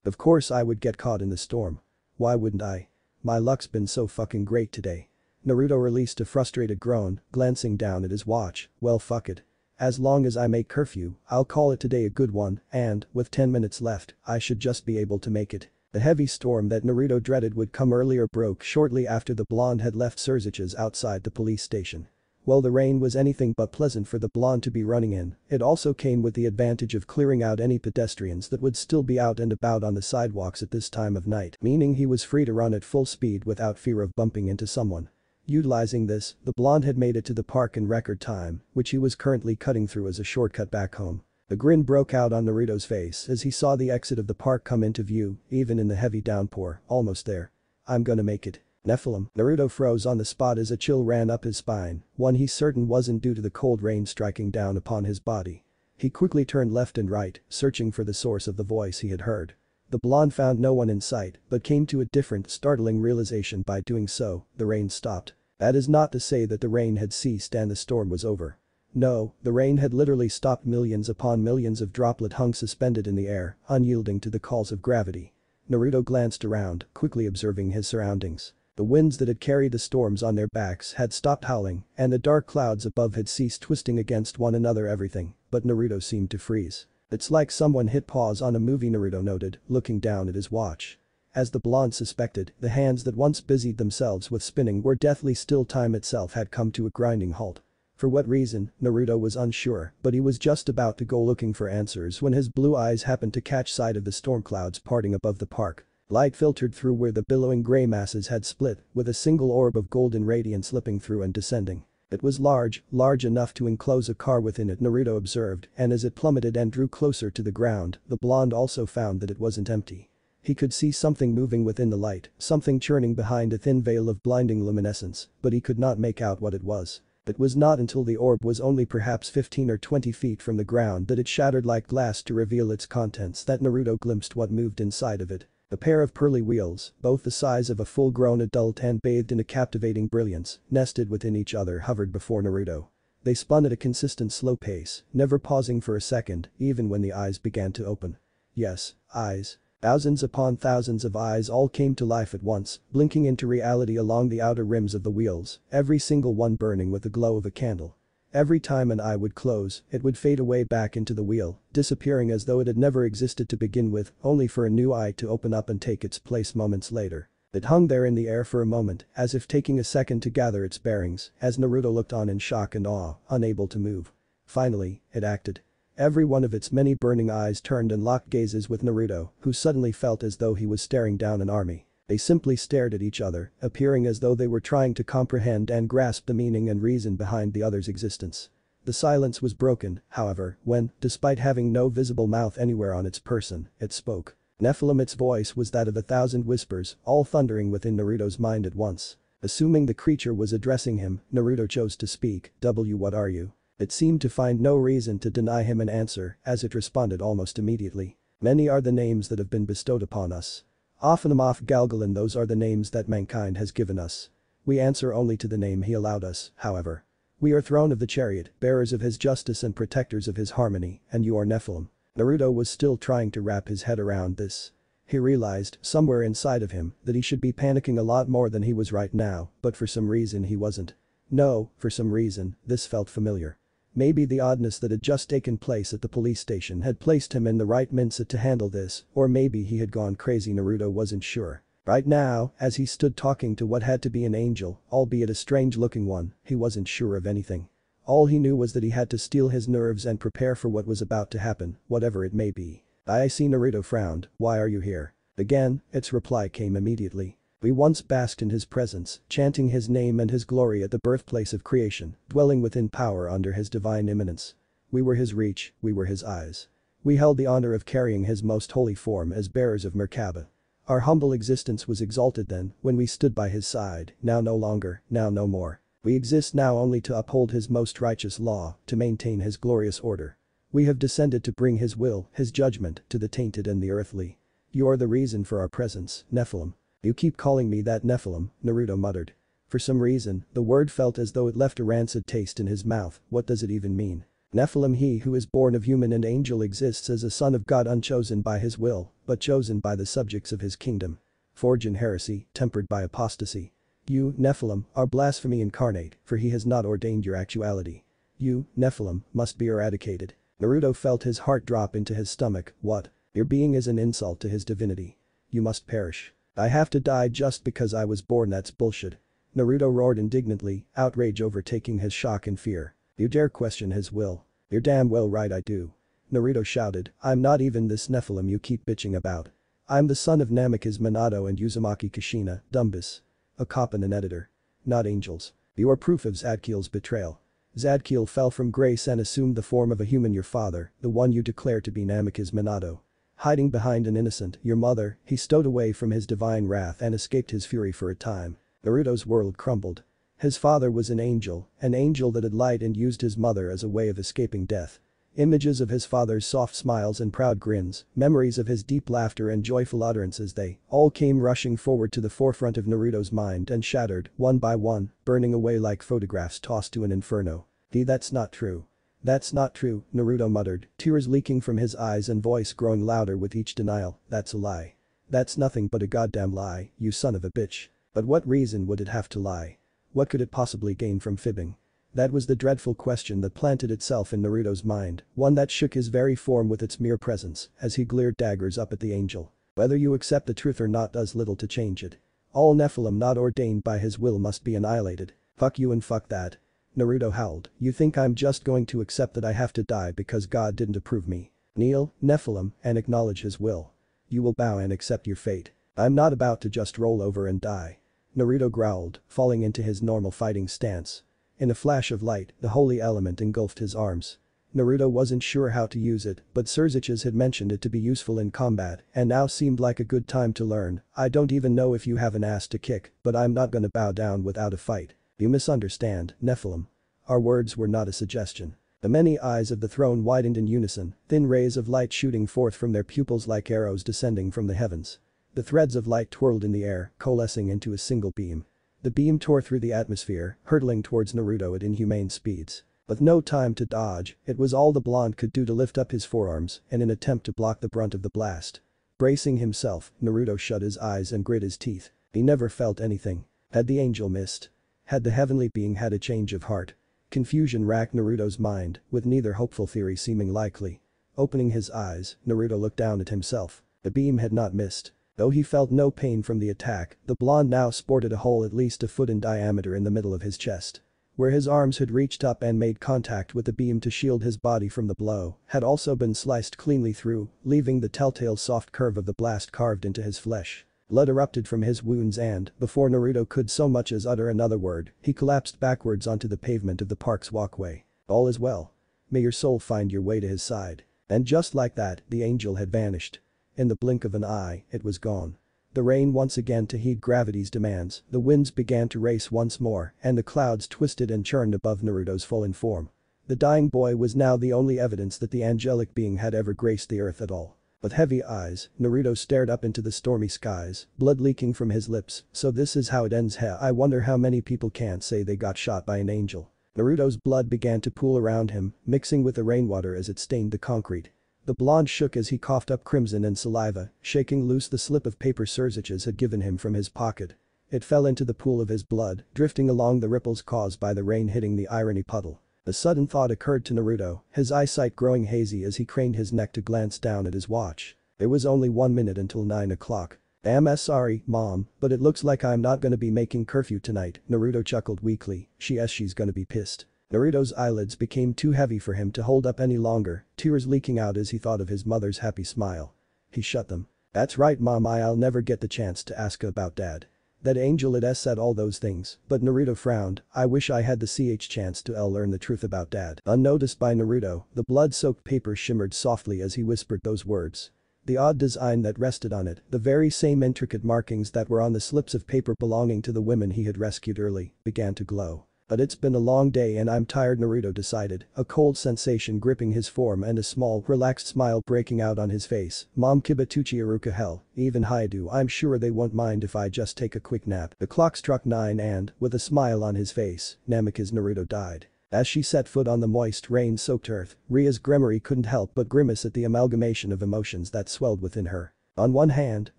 Of course I would get caught in the storm. Why wouldn't I? My luck's been so fucking great today. Naruto released a frustrated groan, glancing down at his watch. Well, fuck it. As long as I make curfew, I'll call it today a good one, and, with 10 minutes left, I should just be able to make it. The heavy storm that Naruto dreaded would come earlier broke shortly after the blonde had left Surzicha's outside the police station. While the rain was anything but pleasant for the blonde to be running in, it also came with the advantage of clearing out any pedestrians that would still be out and about on the sidewalks at this time of night, meaning he was free to run at full speed without fear of bumping into someone. Utilizing this, the blonde had made it to the park in record time, which he was currently cutting through as a shortcut back home. A grin broke out on Naruto's face as he saw the exit of the park come into view, even in the heavy downpour. Almost there. I'm gonna make it. Nephilim. Naruto froze on the spot as a chill ran up his spine, one he certain wasn't due to the cold rain striking down upon his body. He quickly turned left and right, searching for the source of the voice he had heard. The blonde found no one in sight, but came to a different, startling realization by doing so. The rain stopped. That is not to say that the rain had ceased and the storm was over. No, the rain had literally stopped. Millions upon millions of droplets hung suspended in the air, unyielding to the calls of gravity. Naruto glanced around, quickly observing his surroundings. The winds that had carried the storms on their backs had stopped howling, and the dark clouds above had ceased twisting against one another. Everything but Naruto seemed to freeze. It's like someone hit pause on a movie, Naruto noted, looking down at his watch. As the blonde suspected, the hands that once busied themselves with spinning were deathly still. Time itself had come to a grinding halt. For what reason, Naruto was unsure, but he was just about to go looking for answers when his blue eyes happened to catch sight of the storm clouds parting above the park. Light filtered through where the billowing gray masses had split, with a single orb of golden radiance slipping through and descending. It was large enough to enclose a car within it, Naruto observed, and as it plummeted and drew closer to the ground, the blonde also found that it wasn't empty. He could see something moving within the light, something churning behind a thin veil of blinding luminescence, but he could not make out what it was. It was not until the orb was only perhaps 15 or 20 feet from the ground that it shattered like glass to reveal its contents that Naruto glimpsed what moved inside of it. A pair of pearly wheels, both the size of a full-grown adult and bathed in a captivating brilliance, nested within each other, hovered before Naruto. They spun at a consistent slow pace, never pausing for a second, even when the eyes began to open. Yes, eyes. Thousands upon thousands of eyes all came to life at once, blinking into reality along the outer rims of the wheels, every single one burning with the glow of a candle. Every time an eye would close, it would fade away back into the wheel, disappearing as though it had never existed to begin with, only for a new eye to open up and take its place moments later. It hung there in the air for a moment, as if taking a second to gather its bearings, as Naruto looked on in shock and awe, unable to move. Finally, it acted. Every one of its many burning eyes turned and locked gazes with Naruto, who suddenly felt as though he was staring down an army. They simply stared at each other, appearing as though they were trying to comprehend and grasp the meaning and reason behind the other's existence. The silence was broken, however, when, despite having no visible mouth anywhere on its person, it spoke. Nephilim. Its voice was that of 1,000 whispers, all thundering within Naruto's mind at once. Assuming the creature was addressing him, Naruto chose to speak. What are you? It seemed to find no reason to deny him an answer, as it responded almost immediately. Many are the names that have been bestowed upon us. Ophanomoph Galgalin, those are the names that mankind has given us. We answer only to the name he allowed us, however. We are throne of the chariot, bearers of his justice and protectors of his harmony, and you are Nephilim. Naruto was still trying to wrap his head around this. He realized, somewhere inside of him, that he should be panicking a lot more than he was right now, but for some reason he wasn't. No, for some reason, this felt familiar. Maybe the oddness that had just taken place at the police station had placed him in the right mindset to handle this, or maybe he had gone crazy. Naruto wasn't sure. Right now, as he stood talking to what had to be an angel, albeit a strange-looking one, he wasn't sure of anything. All he knew was that he had to steel his nerves and prepare for what was about to happen, whatever it may be. I see. Naruto frowned. Why are you here? Again, its reply came immediately. We once basked in his presence, chanting his name and his glory at the birthplace of creation, dwelling within power under his divine immanence. We were his reach, we were his eyes. We held the honor of carrying his most holy form as bearers of Merkaba. Our humble existence was exalted then when we stood by his side, now no longer, now no more. We exist now only to uphold his most righteous law, to maintain his glorious order. We have descended to bring his will, his judgment, to the tainted and the earthly. You are the reason for our presence, Nephilim. You keep calling me that, Nephilim, Naruto muttered. For some reason, the word felt as though it left a rancid taste in his mouth. What does it even mean? Nephilim, he who is born of human and angel, exists as a son of God, unchosen by his will, but chosen by the subjects of his kingdom. Forged in heresy, tempered by apostasy. You, Nephilim, are blasphemy incarnate, for he has not ordained your actuality. You, Nephilim, must be eradicated. Naruto felt his heart drop into his stomach. What? Your being is an insult to his divinity. You must perish. I have to die just because I was born, that's bullshit. Naruto roared indignantly, outrage overtaking his shock and fear. You dare question his will? You're damn well right I do. Naruto shouted, I'm not even this Nephilim you keep bitching about. I'm the son of Namikaze Minato and Uzumaki Kushina, Dumbus. A cop and an editor. Not angels. You are proof of Zadkiel's betrayal. Zadkiel fell from grace and assumed the form of a human, your father, the one you declare to be Namikaze Minato. Hiding behind an innocent, your mother, he stowed away from his divine wrath and escaped his fury for a time. Naruto's world crumbled. His father was an angel that had lied and used his mother as a way of escaping death. Images of his father's soft smiles and proud grins, memories of his deep laughter and joyful utterances, they all came rushing forward to the forefront of Naruto's mind and shattered, one by one, burning away like photographs tossed to an inferno. That's not true. That's not true, Naruto muttered, tears leaking from his eyes and voice growing louder with each denial. That's a lie. That's nothing but a goddamn lie, you son of a bitch. But what reason would it have to lie? What could it possibly gain from fibbing? That was the dreadful question that planted itself in Naruto's mind, one that shook his very form with its mere presence as he glared daggers up at the angel. Whether you accept the truth or not does little to change it. All Nephilim not ordained by his will must be annihilated. Fuck you and fuck that. Naruto howled, you think I'm just going to accept that I have to die because God didn't approve me? Kneel, Nephilim, and acknowledge his will. You will bow and accept your fate. I'm not about to just roll over and die. Naruto growled, falling into his normal fighting stance. In a flash of light, the holy element engulfed his arms. Naruto wasn't sure how to use it, but Surziches had mentioned it to be useful in combat and now seemed like a good time to learn. I don't even know if you have an ass to kick, but I'm not gonna bow down without a fight. You misunderstand, Nephilim. Our words were not a suggestion. The many eyes of the throne widened in unison, thin rays of light shooting forth from their pupils like arrows descending from the heavens. The threads of light twirled in the air, coalescing into a single beam. The beam tore through the atmosphere, hurtling towards Naruto at inhumane speeds. With no time to dodge, it was all the blonde could do to lift up his forearms in an attempt to block the brunt of the blast. Bracing himself, Naruto shut his eyes and grit his teeth. He never felt anything. Had the angel missed? Had the heavenly being had a change of heart? Confusion racked Naruto's mind, with neither hopeful theory seeming likely. Opening his eyes, Naruto looked down at himself. The beam had not missed. Though he felt no pain from the attack, the blonde now sported a hole at least a foot in diameter in the middle of his chest. Where his arms had reached up and made contact with the beam to shield his body from the blow, had also been sliced cleanly through, leaving the telltale soft curve of the blast carved into his flesh. Blood erupted from his wounds and, before Naruto could so much as utter another word, he collapsed backwards onto the pavement of the park's walkway. All is well. May your soul find your way to his side. And just like that, the angel had vanished. In the blink of an eye, it was gone. The rain once again to heed gravity's demands, the winds began to race once more, and the clouds twisted and churned above Naruto's fallen form. The dying boy was now the only evidence that the angelic being had ever graced the earth at all. With heavy eyes, Naruto stared up into the stormy skies, blood leaking from his lips. So this is how it ends. I wonder how many people can't say they got shot by an angel. Naruto's blood began to pool around him, mixing with the rainwater as it stained the concrete. The blonde shook as he coughed up crimson and saliva, shaking loose the slip of paper Surziches had given him from his pocket. It fell into the pool of his blood, drifting along the ripples caused by the rain hitting the irony puddle. A sudden thought occurred to Naruto, his eyesight growing hazy as he craned his neck to glance down at his watch. There was only 1 minute until 9 o'clock. Damn, sorry, Mom, but it looks like I'm not gonna be making curfew tonight, Naruto chuckled weakly. She's gonna be pissed. Naruto's eyelids became too heavy for him to hold up any longer, tears leaking out as he thought of his mother's happy smile. He shut them. That's right, Mom, I'll never get the chance to ask about Dad. That angel had said all those things, but Naruto frowned. I wish I had the chance to learn the truth about dad. Unnoticed by Naruto, the blood-soaked paper shimmered softly as he whispered those words. The odd design that rested on it, the very same intricate markings that were on the slips of paper belonging to the women he had rescued early, began to glow. But it's been a long day and I'm tired, Naruto decided, a cold sensation gripping his form and a small, relaxed smile breaking out on his face. Mom, Kibatuchi, Iruka, hell, even Haidu, I'm sure they won't mind if I just take a quick nap. The clock struck 9 and, with a smile on his face, Namikaze Naruto died. As she set foot on the moist, rain-soaked earth, Ria's Gremory couldn't help but grimace at the amalgamation of emotions that swelled within her. On one hand,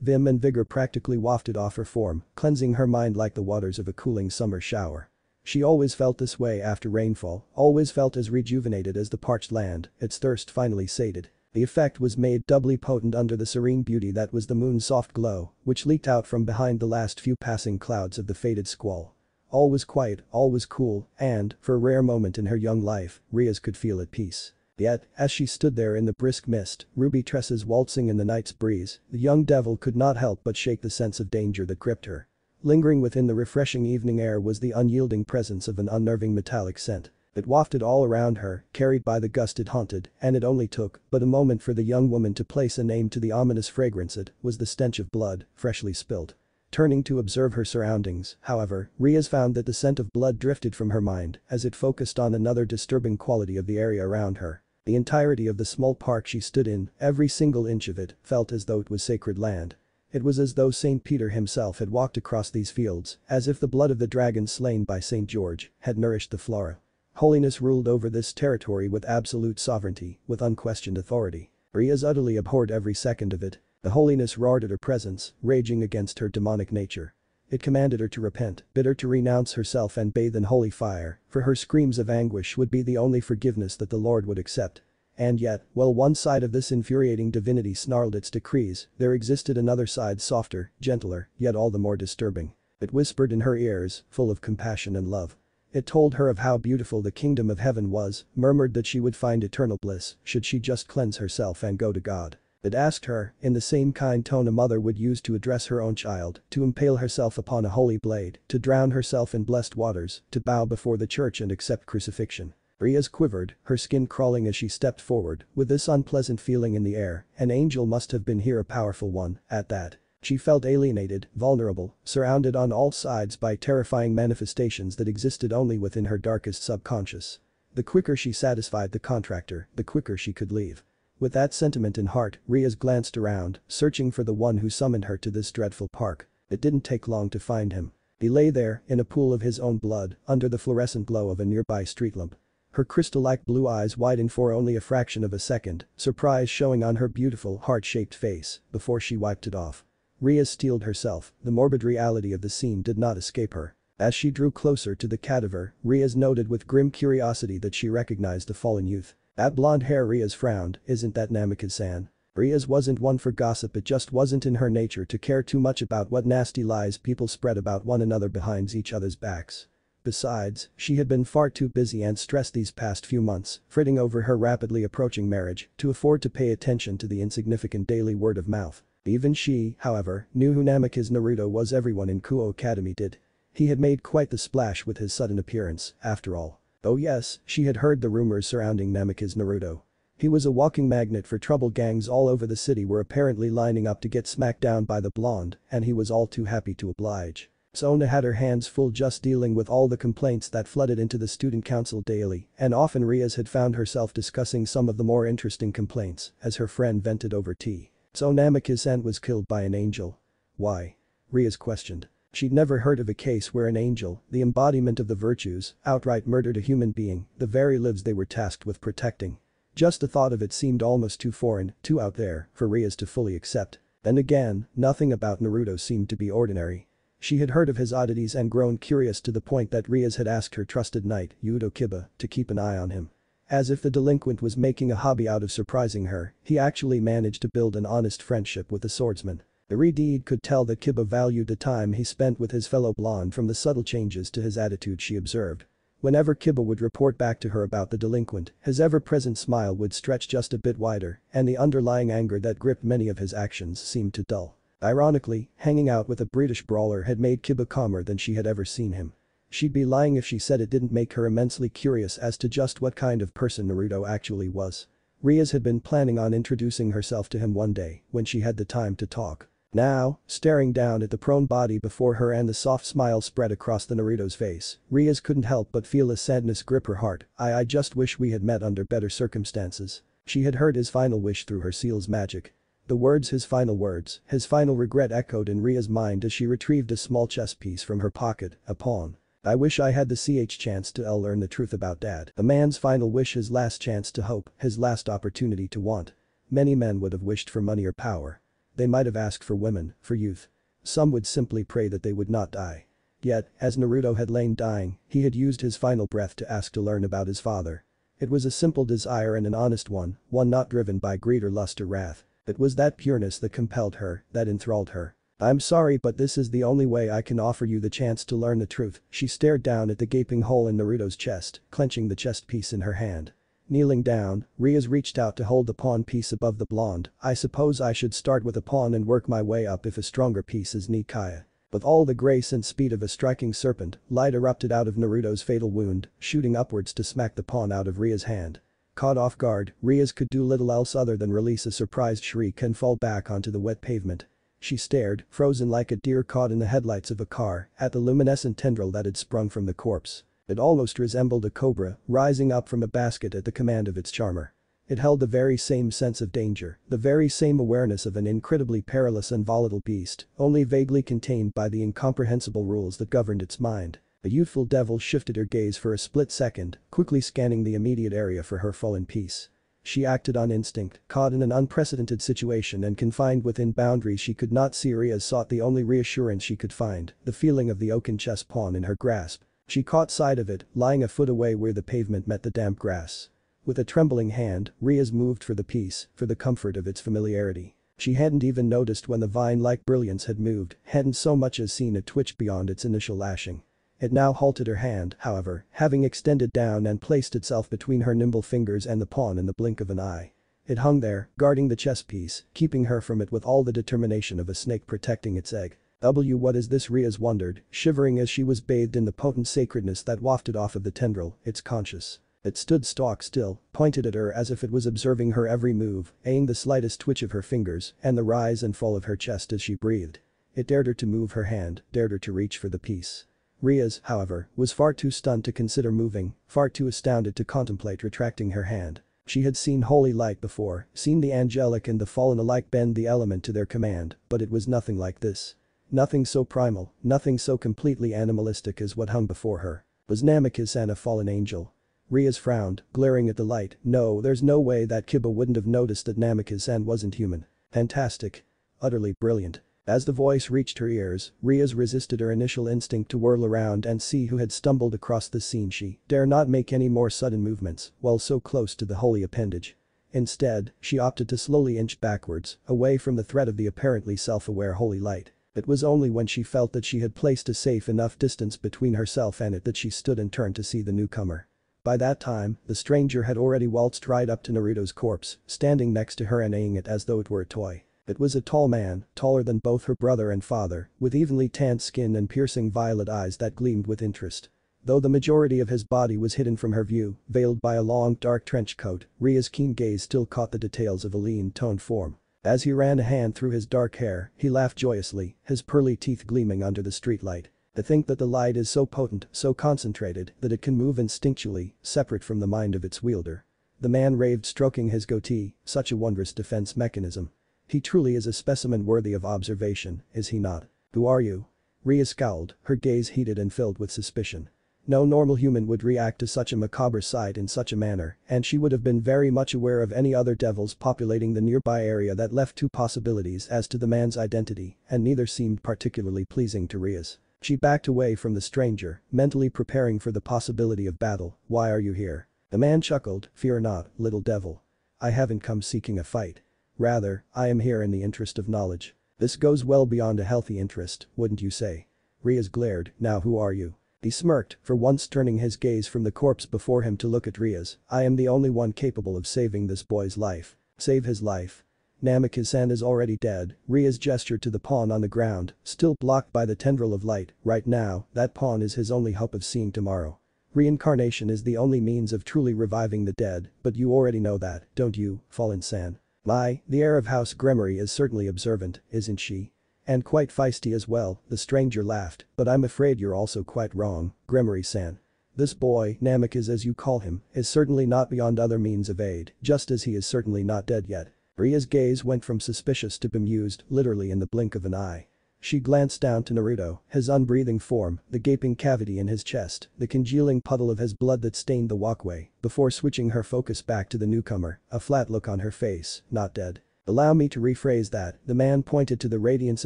vim and vigor practically wafted off her form, cleansing her mind like the waters of a cooling summer shower. She always felt this way after rainfall, always felt as rejuvenated as the parched land, its thirst finally sated. The effect was made doubly potent under the serene beauty that was the moon's soft glow, which leaked out from behind the last few passing clouds of the faded squall. All was quiet, all was cool, and, for a rare moment in her young life, Rias could feel at peace. Yet, as she stood there in the brisk mist, ruby tresses waltzing in the night's breeze, the young devil could not help but shake the sense of danger that gripped her. Lingering within the refreshing evening air was the unyielding presence of an unnerving metallic scent. It wafted all around her, carried by the gust it haunted, and it only took but a moment for the young woman to place a name to the ominous fragrance. It was the stench of blood, freshly spilled. Turning to observe her surroundings, however, Rias found that the scent of blood drifted from her mind as it focused on another disturbing quality of the area around her. The entirety of the small park she stood in, every single inch of it, felt as though it was sacred land. It was as though St. Peter himself had walked across these fields, as if the blood of the dragon slain by St. George had nourished the flora. Holiness ruled over this territory with absolute sovereignty, with unquestioned authority. Rias utterly abhorred every second of it. The holiness roared at her presence, raging against her demonic nature. It commanded her to repent, bid her to renounce herself and bathe in holy fire, for her screams of anguish would be the only forgiveness that the Lord would accept. And yet, while one side of this infuriating divinity snarled its decrees, there existed another side softer, gentler, yet all the more disturbing. It whispered in her ears, full of compassion and love. It told her of how beautiful the kingdom of heaven was, murmured that she would find eternal bliss should she just cleanse herself and go to God. It asked her, in the same kind tone a mother would use to address her own child, to impale herself upon a holy blade, to drown herself in blessed waters, to bow before the church and accept crucifixion. Rias quivered, her skin crawling as she stepped forward, with this unpleasant feeling in the air. An angel must have been here, a powerful one, at that. She felt alienated, vulnerable, surrounded on all sides by terrifying manifestations that existed only within her darkest subconscious. The quicker she satisfied the contractor, the quicker she could leave. With that sentiment in heart, Rias glanced around, searching for the one who summoned her to this dreadful park. It didn't take long to find him. He lay there, in a pool of his own blood, under the fluorescent glow of a nearby street lamp. Her crystal-like blue eyes widened for only a fraction of a second, surprise showing on her beautiful, heart-shaped face, before she wiped it off. Rias steeled herself, the morbid reality of the scene did not escape her. As she drew closer to the cadaver, Rias noted with grim curiosity that she recognized the fallen youth. That blonde hair, Rias frowned, isn't that Namikaze-san? Rias wasn't one for gossip, it just wasn't in her nature to care too much about what nasty lies people spread about one another behind each other's backs. Besides, she had been far too busy and stressed these past few months, fretting over her rapidly approaching marriage, to afford to pay attention to the insignificant daily word of mouth. Even she, however, knew who Namikaze Naruto was. Everyone in Kuo Academy did. He had made quite the splash with his sudden appearance, after all. Oh yes, she had heard the rumors surrounding Namikaze Naruto. He was a walking magnet for trouble. Gangs all over the city were apparently lining up to get smacked down by the blonde, and he was all too happy to oblige. Sona had her hands full just dealing with all the complaints that flooded into the student council daily, and often Rias had found herself discussing some of the more interesting complaints as her friend vented over tea. So Namikaze-san was killed by an angel. Why? Rias questioned. She'd never heard of a case where an angel, the embodiment of the virtues, outright murdered a human being, the very lives they were tasked with protecting. Just the thought of it seemed almost too foreign, too out there, for Rias to fully accept. Then again, nothing about Naruto seemed to be ordinary. She had heard of his oddities and grown curious to the point that Rias had asked her trusted knight, Yudo Kiba, to keep an eye on him. As if the delinquent was making a hobby out of surprising her, he actually managed to build an honest friendship with the swordsman. Irideed could tell that Kiba valued the time he spent with his fellow blonde from the subtle changes to his attitude she observed. Whenever Kiba would report back to her about the delinquent, his ever-present smile would stretch just a bit wider, and the underlying anger that gripped many of his actions seemed to dull. Ironically, hanging out with a British brawler had made Kiba calmer than she had ever seen him. She'd be lying if she said it didn't make her immensely curious as to just what kind of person Naruto actually was. Riaz had been planning on introducing herself to him one day when she had the time to talk. Now, staring down at the prone body before her and the soft smile spread across the Naruto's face, Riaz couldn't help but feel a sadness grip her heart. I just wish we had met under better circumstances. She had heard his final wish through her seal's magic. The words, his final regret echoed in Ria's mind as she retrieved a small chess piece from her pocket, a pawn. I wish I had the chance to learn the truth about Dad. A man's final wish, his last chance to hope, his last opportunity to want. Many men would have wished for money or power. They might have asked for women, for youth. Some would simply pray that they would not die. Yet, as Naruto had lain dying, he had used his final breath to ask to learn about his father. It was a simple desire and an honest one not driven by greed or lust or wrath. It was that pureness that compelled her, that enthralled her. I'm sorry, but this is the only way I can offer you the chance to learn the truth. She stared down at the gaping hole in Naruto's chest, clenching the chest piece in her hand. Kneeling down, Riaz reached out to hold the pawn piece above the blonde. I suppose I should start with a pawn and work my way up if a stronger piece is need Kaya. With all the grace and speed of a striking serpent, light erupted out of Naruto's fatal wound, shooting upwards to smack the pawn out of Ria's hand. Caught off guard, Riaz could do little else other than release a surprised shriek and fall back onto the wet pavement. She stared, frozen like a deer caught in the headlights of a car, at the luminescent tendril that had sprung from the corpse. It almost resembled a cobra, rising up from a basket at the command of its charmer. It held the very same sense of danger, the very same awareness of an incredibly perilous and volatile beast, only vaguely contained by the incomprehensible rules that governed its mind. The youthful devil shifted her gaze for a split second, quickly scanning the immediate area for her fallen piece. She acted on instinct, caught in an unprecedented situation and confined within boundaries she could not see. Riaz sought the only reassurance she could find, the feeling of the oaken chess pawn in her grasp. She caught sight of it, lying a foot away where the pavement met the damp grass. With a trembling hand, Riaz moved for the piece, for the comfort of its familiarity. She hadn't even noticed when the vine-like brilliance had moved, hadn't so much as seen it twitch beyond its initial lashing. It now halted her hand, however, having extended down and placed itself between her nimble fingers and the pawn in the blink of an eye. It hung there, guarding the chess piece, keeping her from it with all the determination of a snake protecting its egg. What is this? Riaz wondered, shivering as she was bathed in the potent sacredness that wafted off of the tendril, its conscious. It stood stock still, pointed at her as if it was observing her every move, eyeing the slightest twitch of her fingers and the rise and fall of her chest as she breathed. It dared her to move her hand, dared her to reach for the piece. Riaz, however, was far too stunned to consider moving, far too astounded to contemplate retracting her hand. She had seen holy light before, seen the angelic and the fallen alike bend the element to their command, but it was nothing like this. Nothing so primal, nothing so completely animalistic as what hung before her. Was Namikaze a fallen angel? Riaz frowned, glaring at the light. No, there's no way that Kiba wouldn't have noticed that Namikaze wasn't human. Fantastic. Utterly brilliant. As the voice reached her ears, Riaz resisted her initial instinct to whirl around and see who had stumbled across the scene. She dare not make any more sudden movements while so close to the holy appendage. Instead, she opted to slowly inch backwards, away from the threat of the apparently self-aware holy light. It was only when she felt that she had placed a safe enough distance between herself and it that she stood and turned to see the newcomer. By that time, the stranger had already waltzed right up to Naruto's corpse, standing next to her and eyeing it as though it were a toy. It was a tall man, taller than both her brother and father, with evenly tanned skin and piercing violet eyes that gleamed with interest. Though the majority of his body was hidden from her view, veiled by a long dark trench coat, Ria's keen gaze still caught the details of a lean, toned form. As he ran a hand through his dark hair, he laughed joyously, his pearly teeth gleaming under the streetlight. To think that the light is so potent, so concentrated, that it can move instinctually, separate from the mind of its wielder. The man raved, stroking his goatee, such a wondrous defense mechanism. He truly is a specimen worthy of observation, is he not? Who are you? Ria scowled, her gaze heated and filled with suspicion. No normal human would react to such a macabre sight in such a manner, and she would have been very much aware of any other devils populating the nearby area that left two possibilities as to the man's identity, and neither seemed particularly pleasing to Riaz. She backed away from the stranger, mentally preparing for the possibility of battle. Why are you here? The man chuckled, fear not, little devil. I haven't come seeking a fight. Rather, I am here in the interest of knowledge. This goes well beyond a healthy interest, wouldn't you say? Riaz glared, now who are you? He smirked, for once turning his gaze from the corpse before him to look at Riaz. I am the only one capable of saving this boy's life. Save his life. Namikaze-san is already dead. Ria's gestured to the pawn on the ground, still blocked by the tendril of light. Right now, that pawn is his only hope of seeing tomorrow. Reincarnation is the only means of truly reviving the dead, but you already know that, don't you, Fallen-san? The heir of House Gremory is certainly observant, isn't she? And quite feisty as well, the stranger laughed, but I'm afraid you're also quite wrong, Gremory-san. This boy, Namikaze as you call him, is certainly not beyond other means of aid, just as he is certainly not dead yet. Ria's gaze went from suspicious to bemused, literally in the blink of an eye. She glanced down to Naruto, his unbreathing form, the gaping cavity in his chest, the congealing puddle of his blood that stained the walkway, before switching her focus back to the newcomer, a flat look on her face, not dead. Allow me to rephrase that, the man pointed to the radiance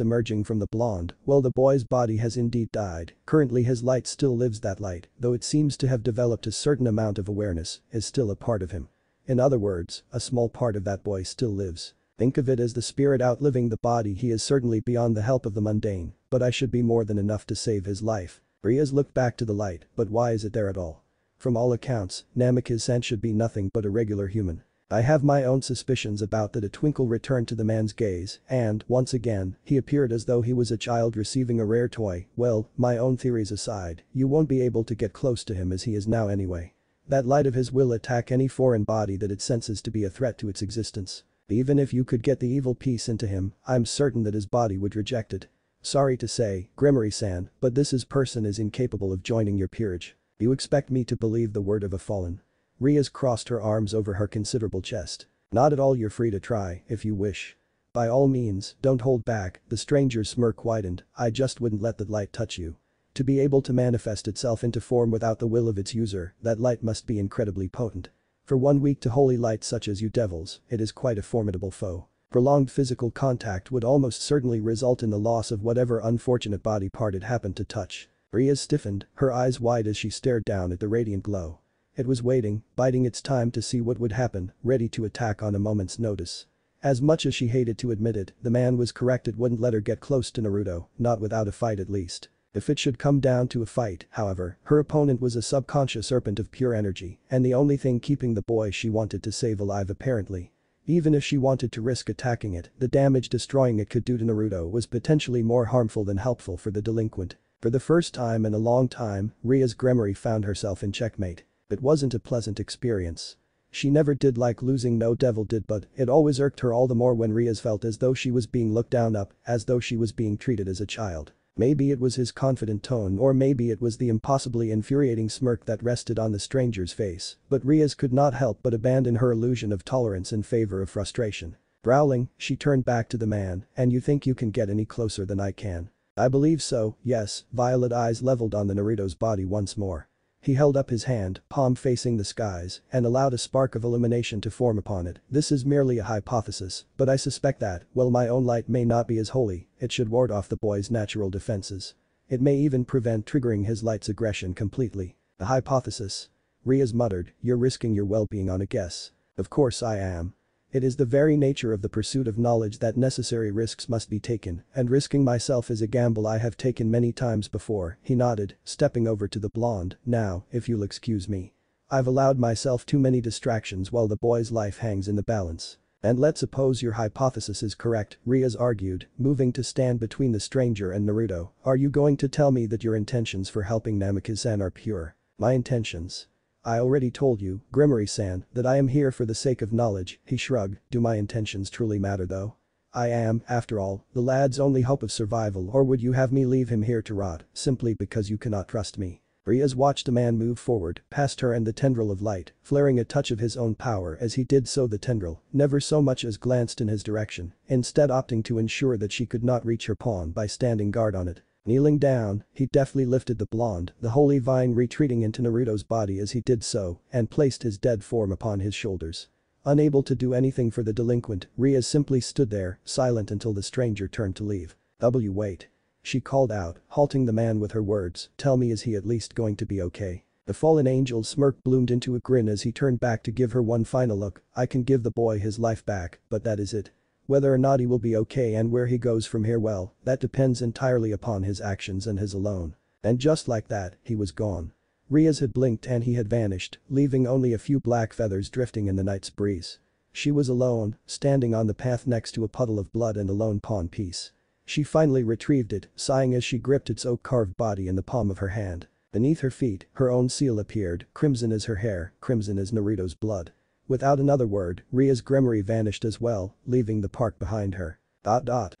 emerging from the blonde. Well, the boy's body has indeed died, currently his light still lives. That light, though it seems to have developed a certain amount of awareness, is still a part of him. In other words, a small part of that boy still lives. Think of it as the spirit outliving the body. He is certainly beyond the help of the mundane, but I should be more than enough to save his life. Rias looked back to the light, but why is it there at all? From all accounts, Namikaze-san should be nothing but a regular human. I have my own suspicions about that. A twinkle returned to the man's gaze, and, once again, he appeared as though he was a child receiving a rare toy. Well, my own theories aside, you won't be able to get close to him as he is now anyway. That light of his will attack any foreign body that it senses to be a threat to its existence. Even if you could get the evil piece into him, I'm certain that his body would reject it. Sorry to say, Gremory-san, but this person is incapable of joining your peerage. You expect me to believe the word of a fallen? Rias crossed her arms over her considerable chest. Not at all. You're free to try, if you wish. By all means, don't hold back. The stranger's smirk widened. I just wouldn't let that light touch you. To be able to manifest itself into form without the will of its user, that light must be incredibly potent. For one weak to holy light such as you devils, it is quite a formidable foe. Prolonged physical contact would almost certainly result in the loss of whatever unfortunate body part it happened to touch. Rias stiffened, her eyes wide as she stared down at the radiant glow. It was waiting, biding its time to see what would happen, ready to attack on a moment's notice. As much as she hated to admit it, the man was correct. It wouldn't let her get close to Naruto, not without a fight at least. If it should come down to a fight, however, her opponent was a subconscious serpent of pure energy, and the only thing keeping the boy she wanted to save alive apparently. Even if she wanted to risk attacking it, the damage destroying it could do to Naruto was potentially more harmful than helpful for the delinquent. For the first time in a long time, Rias Gremory found herself in checkmate. It wasn't a pleasant experience. She never did like losing, no devil did, but it always irked her all the more when Rias felt as though she was being looked down up, as though she was being treated as a child. Maybe it was his confident tone, or maybe it was the impossibly infuriating smirk that rested on the stranger's face, but Rias could not help but abandon her illusion of tolerance in favor of frustration. Growling, she turned back to the man, and you think you can get any closer than I can? I believe so, yes. Violet eyes leveled on the Naruto's body once more. He held up his hand, palm facing the skies, and allowed a spark of illumination to form upon it. This is merely a hypothesis, but I suspect that, while my own light may not be as holy, it should ward off the boy's natural defenses. It may even prevent triggering his light's aggression completely. A hypothesis? Rias muttered, you're risking your well-being on a guess. Of course I am. It is the very nature of the pursuit of knowledge that necessary risks must be taken, and risking myself is a gamble I have taken many times before. He nodded, stepping over to the blonde. Now, if you'll excuse me. I've allowed myself too many distractions while the boy's life hangs in the balance. And let's suppose your hypothesis is correct, Rias argued, moving to stand between the stranger and Naruto. Are you going to tell me that your intentions for helping Namikaze-san are pure? My intentions? I already told you, Gremory-san, that I am here for the sake of knowledge. He shrugged. Do my intentions truly matter though? I am, after all, the lad's only hope of survival, or would you have me leave him here to rot, simply because you cannot trust me? Rias watched the man move forward, past her and the tendril of light, flaring a touch of his own power as he did so. The tendril never so much as glanced in his direction, instead opting to ensure that she could not reach her pawn by standing guard on it. Kneeling down, he deftly lifted the blonde, the holy vine retreating into Naruto's body as he did so, and placed his dead form upon his shoulders. Unable to do anything for the delinquent, Rias simply stood there, silent until the stranger turned to leave. Wait. She called out, halting the man with her words. Tell me, is he at least going to be okay? The fallen angel's smirk bloomed into a grin as he turned back to give her one final look. I can give the boy his life back, but that is it. Whether or not he will be okay and where he goes from here, well, that depends entirely upon his actions and his alone. And just like that, he was gone. Rias had blinked and he had vanished, leaving only a few black feathers drifting in the night's breeze. She was alone, standing on the path next to a puddle of blood and a lone pawn piece. She finally retrieved it, sighing as she gripped its oak-carved body in the palm of her hand. Beneath her feet, her own seal appeared, crimson as her hair, crimson as Naruto's blood. Without another word, Ria's Gremory vanished as well, leaving the park behind her.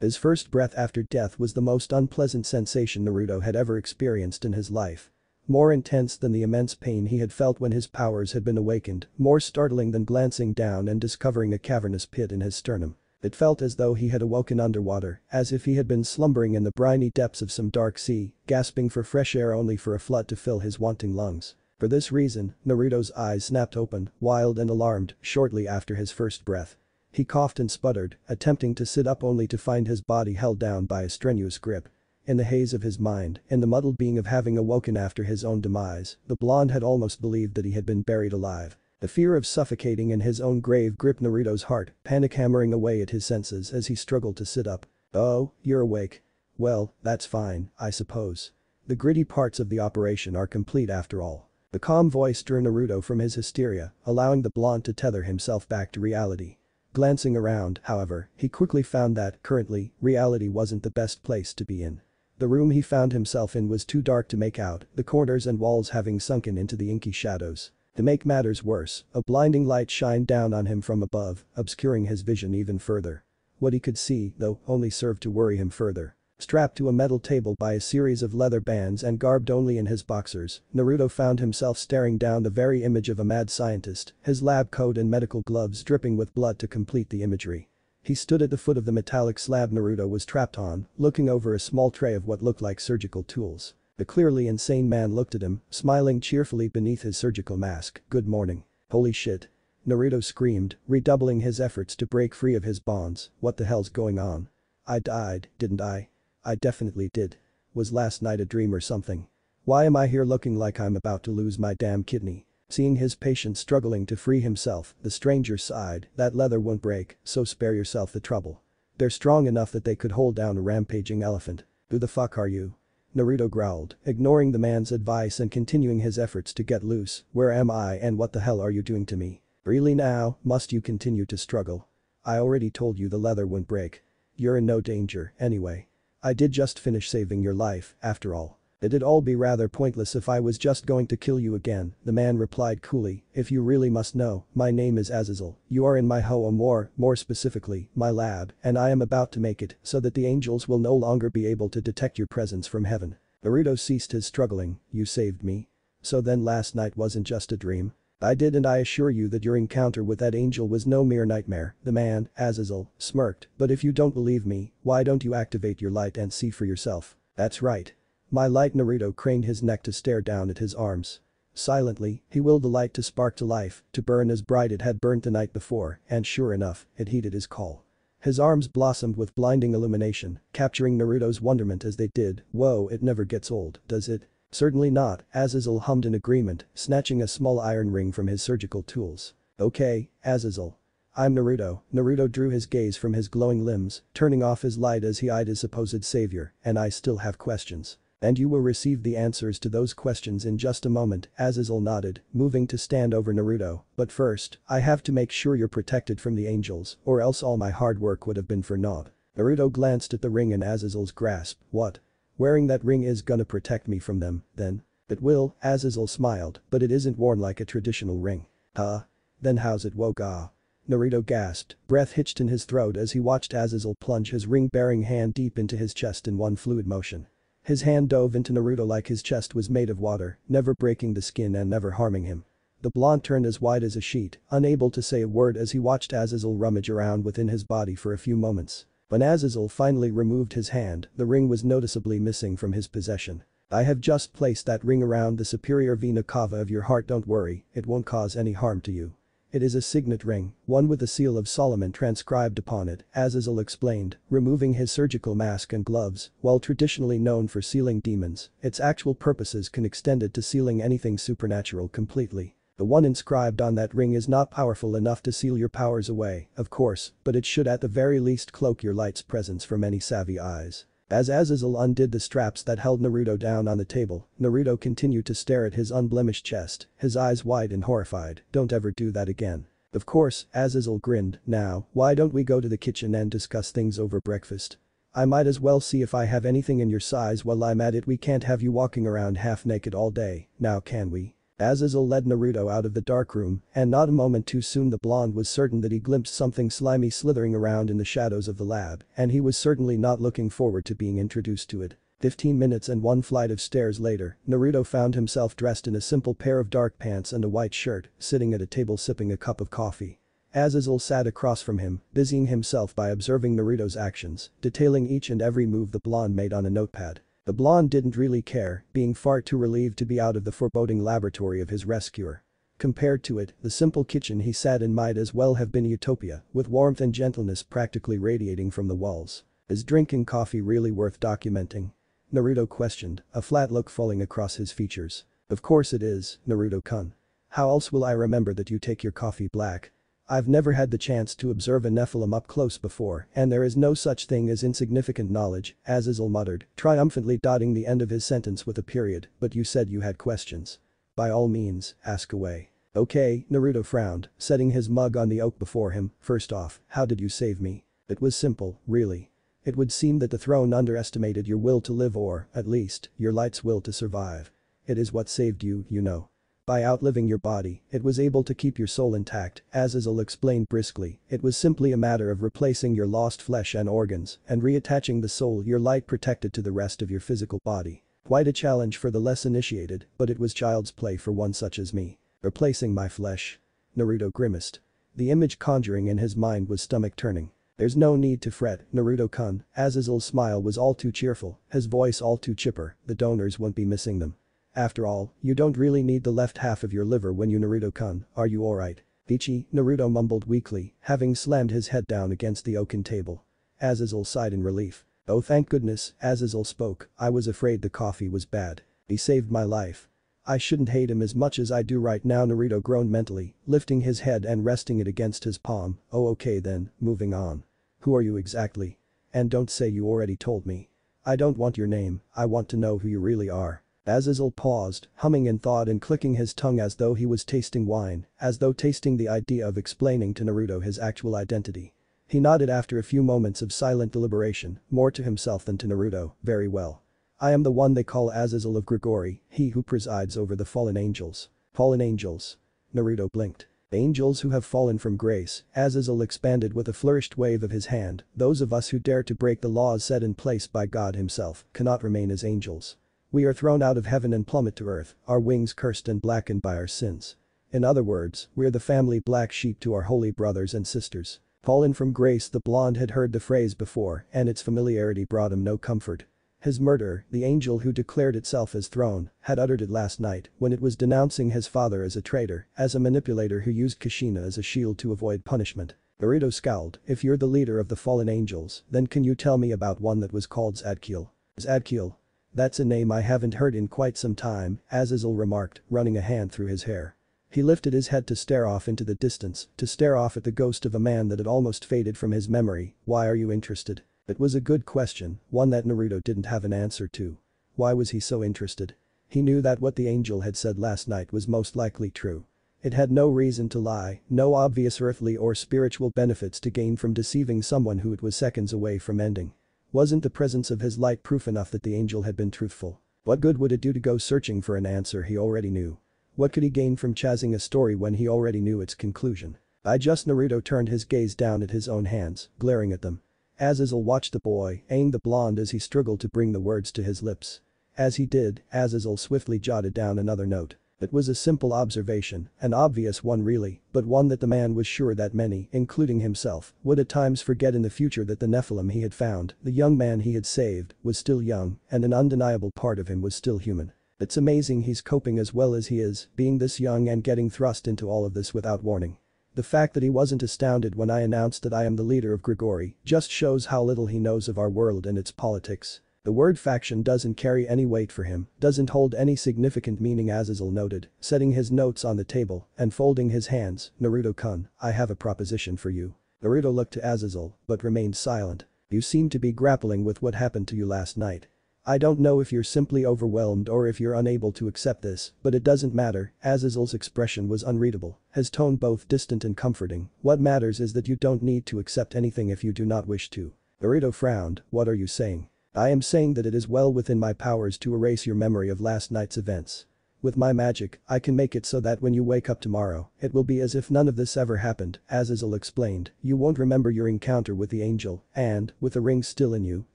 His first breath after death was the most unpleasant sensation Naruto had ever experienced in his life. More intense than the immense pain he had felt when his powers had been awakened, more startling than glancing down and discovering a cavernous pit in his sternum. It felt as though he had awoken underwater, as if he had been slumbering in the briny depths of some dark sea, gasping for fresh air only for a flood to fill his wanting lungs. For this reason, Naruto's eyes snapped open, wild and alarmed, shortly after his first breath. He coughed and sputtered, attempting to sit up only to find his body held down by a strenuous grip. In the haze of his mind, in the muddled being of having awoken after his own demise, the blonde had almost believed that he had been buried alive. The fear of suffocating in his own grave gripped Naruto's heart, panic hammering away at his senses as he struggled to sit up. "Oh, you're awake. Well, that's fine, I suppose. The gritty parts of the operation are complete after all." The calm voice drew Naruto from his hysteria, allowing the blonde to tether himself back to reality. Glancing around, however, he quickly found that, currently, reality wasn't the best place to be in. The room he found himself in was too dark to make out, the corners and walls having sunken into the inky shadows. To make matters worse, a blinding light shined down on him from above, obscuring his vision even further. What he could see, though, only served to worry him further. Strapped to a metal table by a series of leather bands and garbed only in his boxers, Naruto found himself staring down the very image of a mad scientist, his lab coat and medical gloves dripping with blood to complete the imagery. He stood at the foot of the metallic slab Naruto was trapped on, looking over a small tray of what looked like surgical tools. The clearly insane man looked at him, smiling cheerfully beneath his surgical mask. "Good morning." "Holy shit." Naruto screamed, redoubling his efforts to break free of his bonds. "What the hell's going on? I died, didn't I? I definitely did. Was last night a dream or something? Why am I here looking like I'm about to lose my damn kidney?" Seeing his patient struggling to free himself, the stranger sighed, "That leather won't break, so spare yourself the trouble. They're strong enough that they could hold down a rampaging elephant." "Who the fuck are you?" Naruto growled, ignoring the man's advice and continuing his efforts to get loose. "Where am I and what the hell are you doing to me? Really now, must you continue to struggle? I already told you the leather wouldn't break. You're in no danger, anyway. I did just finish saving your life, after all. It'd all be rather pointless if I was just going to kill you again," the man replied coolly. "If you really must know, my name is Azazel. You are in my home or, more specifically, my lab, and I am about to make it so that the angels will no longer be able to detect your presence from heaven." Naruto ceased his struggling. "You saved me? So then last night wasn't just a dream?" "I did, and I assure you that your encounter with that angel was no mere nightmare," the man, Azazel, smirked. "But if you don't believe me, why don't you activate your light and see for yourself?" "That's right. My light." Naruto craned his neck to stare down at his arms. Silently, he willed the light to spark to life, to burn as bright it had burnt the night before, and sure enough, it heeded his call. His arms blossomed with blinding illumination, capturing Naruto's wonderment as they did. "Whoa, it never gets old, does it?" "Certainly not," Azazel hummed in agreement, snatching a small iron ring from his surgical tools. "Okay, Azazel. I'm Naruto." Naruto drew his gaze from his glowing limbs, turning off his light as he eyed his supposed savior. "And I still have questions. And you will receive the answers to those questions in just a moment." Azazel nodded, moving to stand over Naruto. "But first, I have to make sure you're protected from the angels, or else all my hard work would have been for naught." Naruto glanced at the ring in Azazel's grasp. "What? Wearing that ring is gonna protect me from them, then?" "It will," Azazel smiled, "but it isn't worn like a traditional ring." "Huh? Then how's it woga?" Naruto gasped, breath hitched in his throat as he watched Azazel plunge his ring-bearing hand deep into his chest in one fluid motion. His hand dove into Naruto like his chest was made of water, never breaking the skin and never harming him. The blonde turned as white as a sheet, unable to say a word as he watched Azazel rummage around within his body for a few moments. When Azazel finally removed his hand, the ring was noticeably missing from his possession. "I have just placed that ring around the superior vena cava of your heart. Don't worry, it won't cause any harm to you. It is a signet ring, one with the seal of Solomon transcribed upon it," Azazel explained, removing his surgical mask and gloves. "While traditionally known for sealing demons, its actual purposes can extend it to sealing anything supernatural completely. The one inscribed on that ring is not powerful enough to seal your powers away, of course, but it should at the very least cloak your light's presence from any savvy eyes." As Azazel undid the straps that held Naruto down on the table, Naruto continued to stare at his unblemished chest, his eyes wide and horrified. "Don't ever do that again." Of course, Azazel grinned. Now, why don't we go to the kitchen and discuss things over breakfast? I might as well see if I have anything in your size while I'm at it. We can't have you walking around half naked all day, now can we? Azazel led Naruto out of the dark room, and not a moment too soon the blonde was certain that he glimpsed something slimy slithering around in the shadows of the lab, and he was certainly not looking forward to being introduced to it. 15 minutes and one flight of stairs later, Naruto found himself dressed in a simple pair of dark pants and a white shirt, sitting at a table sipping a cup of coffee. Azazel sat across from him, busying himself by observing Naruto's actions, detailing each and every move the blonde made on a notepad. The blonde didn't really care, being far too relieved to be out of the foreboding laboratory of his rescuer. Compared to it, the simple kitchen he sat in might as well have been a utopia, with warmth and gentleness practically radiating from the walls. Is drinking coffee really worth documenting? Naruto questioned, a flat look falling across his features. Of course it is, Naruto-kun. How else will I remember that you take your coffee black? I've never had the chance to observe a Nephilim up close before, and there is no such thing as insignificant knowledge, Azazel muttered, triumphantly dotting the end of his sentence with a period, but you said you had questions. By all means, ask away. Okay, Naruto frowned, setting his mug on the oak before him. First off, how did you save me? It was simple, really. It would seem that the throne underestimated your will to live or, at least, your light's will to survive. It is what saved you, you know. By outliving your body, it was able to keep your soul intact, Azazel explained briskly. It was simply a matter of replacing your lost flesh and organs and reattaching the soul your light protected to the rest of your physical body. Quite a challenge for the less initiated, but it was child's play for one such as me. Replacing my flesh? Naruto grimaced. The image conjuring in his mind was stomach-turning. There's no need to fret, Naruto-kun. Azazel's smile was all too cheerful, his voice all too chipper, the donors won't be missing them. After all, you don't really need the left half of your liver when you Naruto-kun, are you alright? Ichi, Naruto mumbled weakly, having slammed his head down against the oaken table. Azazel sighed in relief. Oh thank goodness, Azazel spoke, I was afraid the coffee was bad. He saved my life. I shouldn't hate him as much as I do right now, Naruto groaned mentally, lifting his head and resting it against his palm. Oh okay then, moving on. Who are you exactly? And don't say you already told me. I don't want your name, I want to know who you really are. Azazel paused, humming in thought and clicking his tongue as though he was tasting wine, as though tasting the idea of explaining to Naruto his actual identity. He nodded after a few moments of silent deliberation, more to himself than to Naruto. Very well. I am the one they call Azazel of Grigori, he who presides over the fallen angels. Fallen angels? Naruto blinked. Angels who have fallen from grace, Azazel expanded with a flourished wave of his hand. Those of us who dare to break the laws set in place by God himself cannot remain as angels. We are thrown out of heaven and plummet to earth, our wings cursed and blackened by our sins. In other words, we're the family black sheep to our holy brothers and sisters. Fallen from grace. The blonde had heard the phrase before and its familiarity brought him no comfort. His murderer, the angel who declared itself as throne, had uttered it last night when it was denouncing his father as a traitor, as a manipulator who used Kushina as a shield to avoid punishment. Naruto scowled, if you're the leader of the fallen angels, then can you tell me about one that was called Zadkiel? Zadkiel? That's a name I haven't heard in quite some time, Azazel remarked, running a hand through his hair. He lifted his head to stare off into the distance, to stare off at the ghost of a man that had almost faded from his memory. Why are you interested? It was a good question, one that Naruto didn't have an answer to. Why was he so interested? He knew that what the angel had said last night was most likely true. It had no reason to lie, no obvious earthly or spiritual benefits to gain from deceiving someone who it was seconds away from ending. Wasn't the presence of his light proof enough that the angel had been truthful? What good would it do to go searching for an answer he already knew? What could he gain from chasing a story when he already knew its conclusion? Naruto turned his gaze down at his own hands, glaring at them. Azazel watched the boy, eyeing the blonde as he struggled to bring the words to his lips. As he did, Azazel swiftly jotted down another note. It was a simple observation, an obvious one really, but one that the man was sure that many, including himself, would at times forget in the future that the Nephilim he had found, the young man he had saved, was still young, and an undeniable part of him was still human. It's amazing he's coping as well as he is, being this young and getting thrust into all of this without warning. The fact that he wasn't astounded when I announced that I am the leader of Grigori just shows how little he knows of our world and its politics. The word faction doesn't carry any weight for him, doesn't hold any significant meaning, Azazel noted, setting his notes on the table and folding his hands. Naruto-kun, I have a proposition for you. Naruto looked to Azazel, but remained silent. You seem to be grappling with what happened to you last night. I don't know if you're simply overwhelmed or if you're unable to accept this, but it doesn't matter. Azazel's expression was unreadable, his tone both distant and comforting. What matters is that you don't need to accept anything if you do not wish to. Naruto frowned, what are you saying? I am saying that it is well within my powers to erase your memory of last night's events. With my magic, I can make it so that when you wake up tomorrow, it will be as if none of this ever happened, Azazel explained. You won't remember your encounter with the angel, and, with the ring still in you,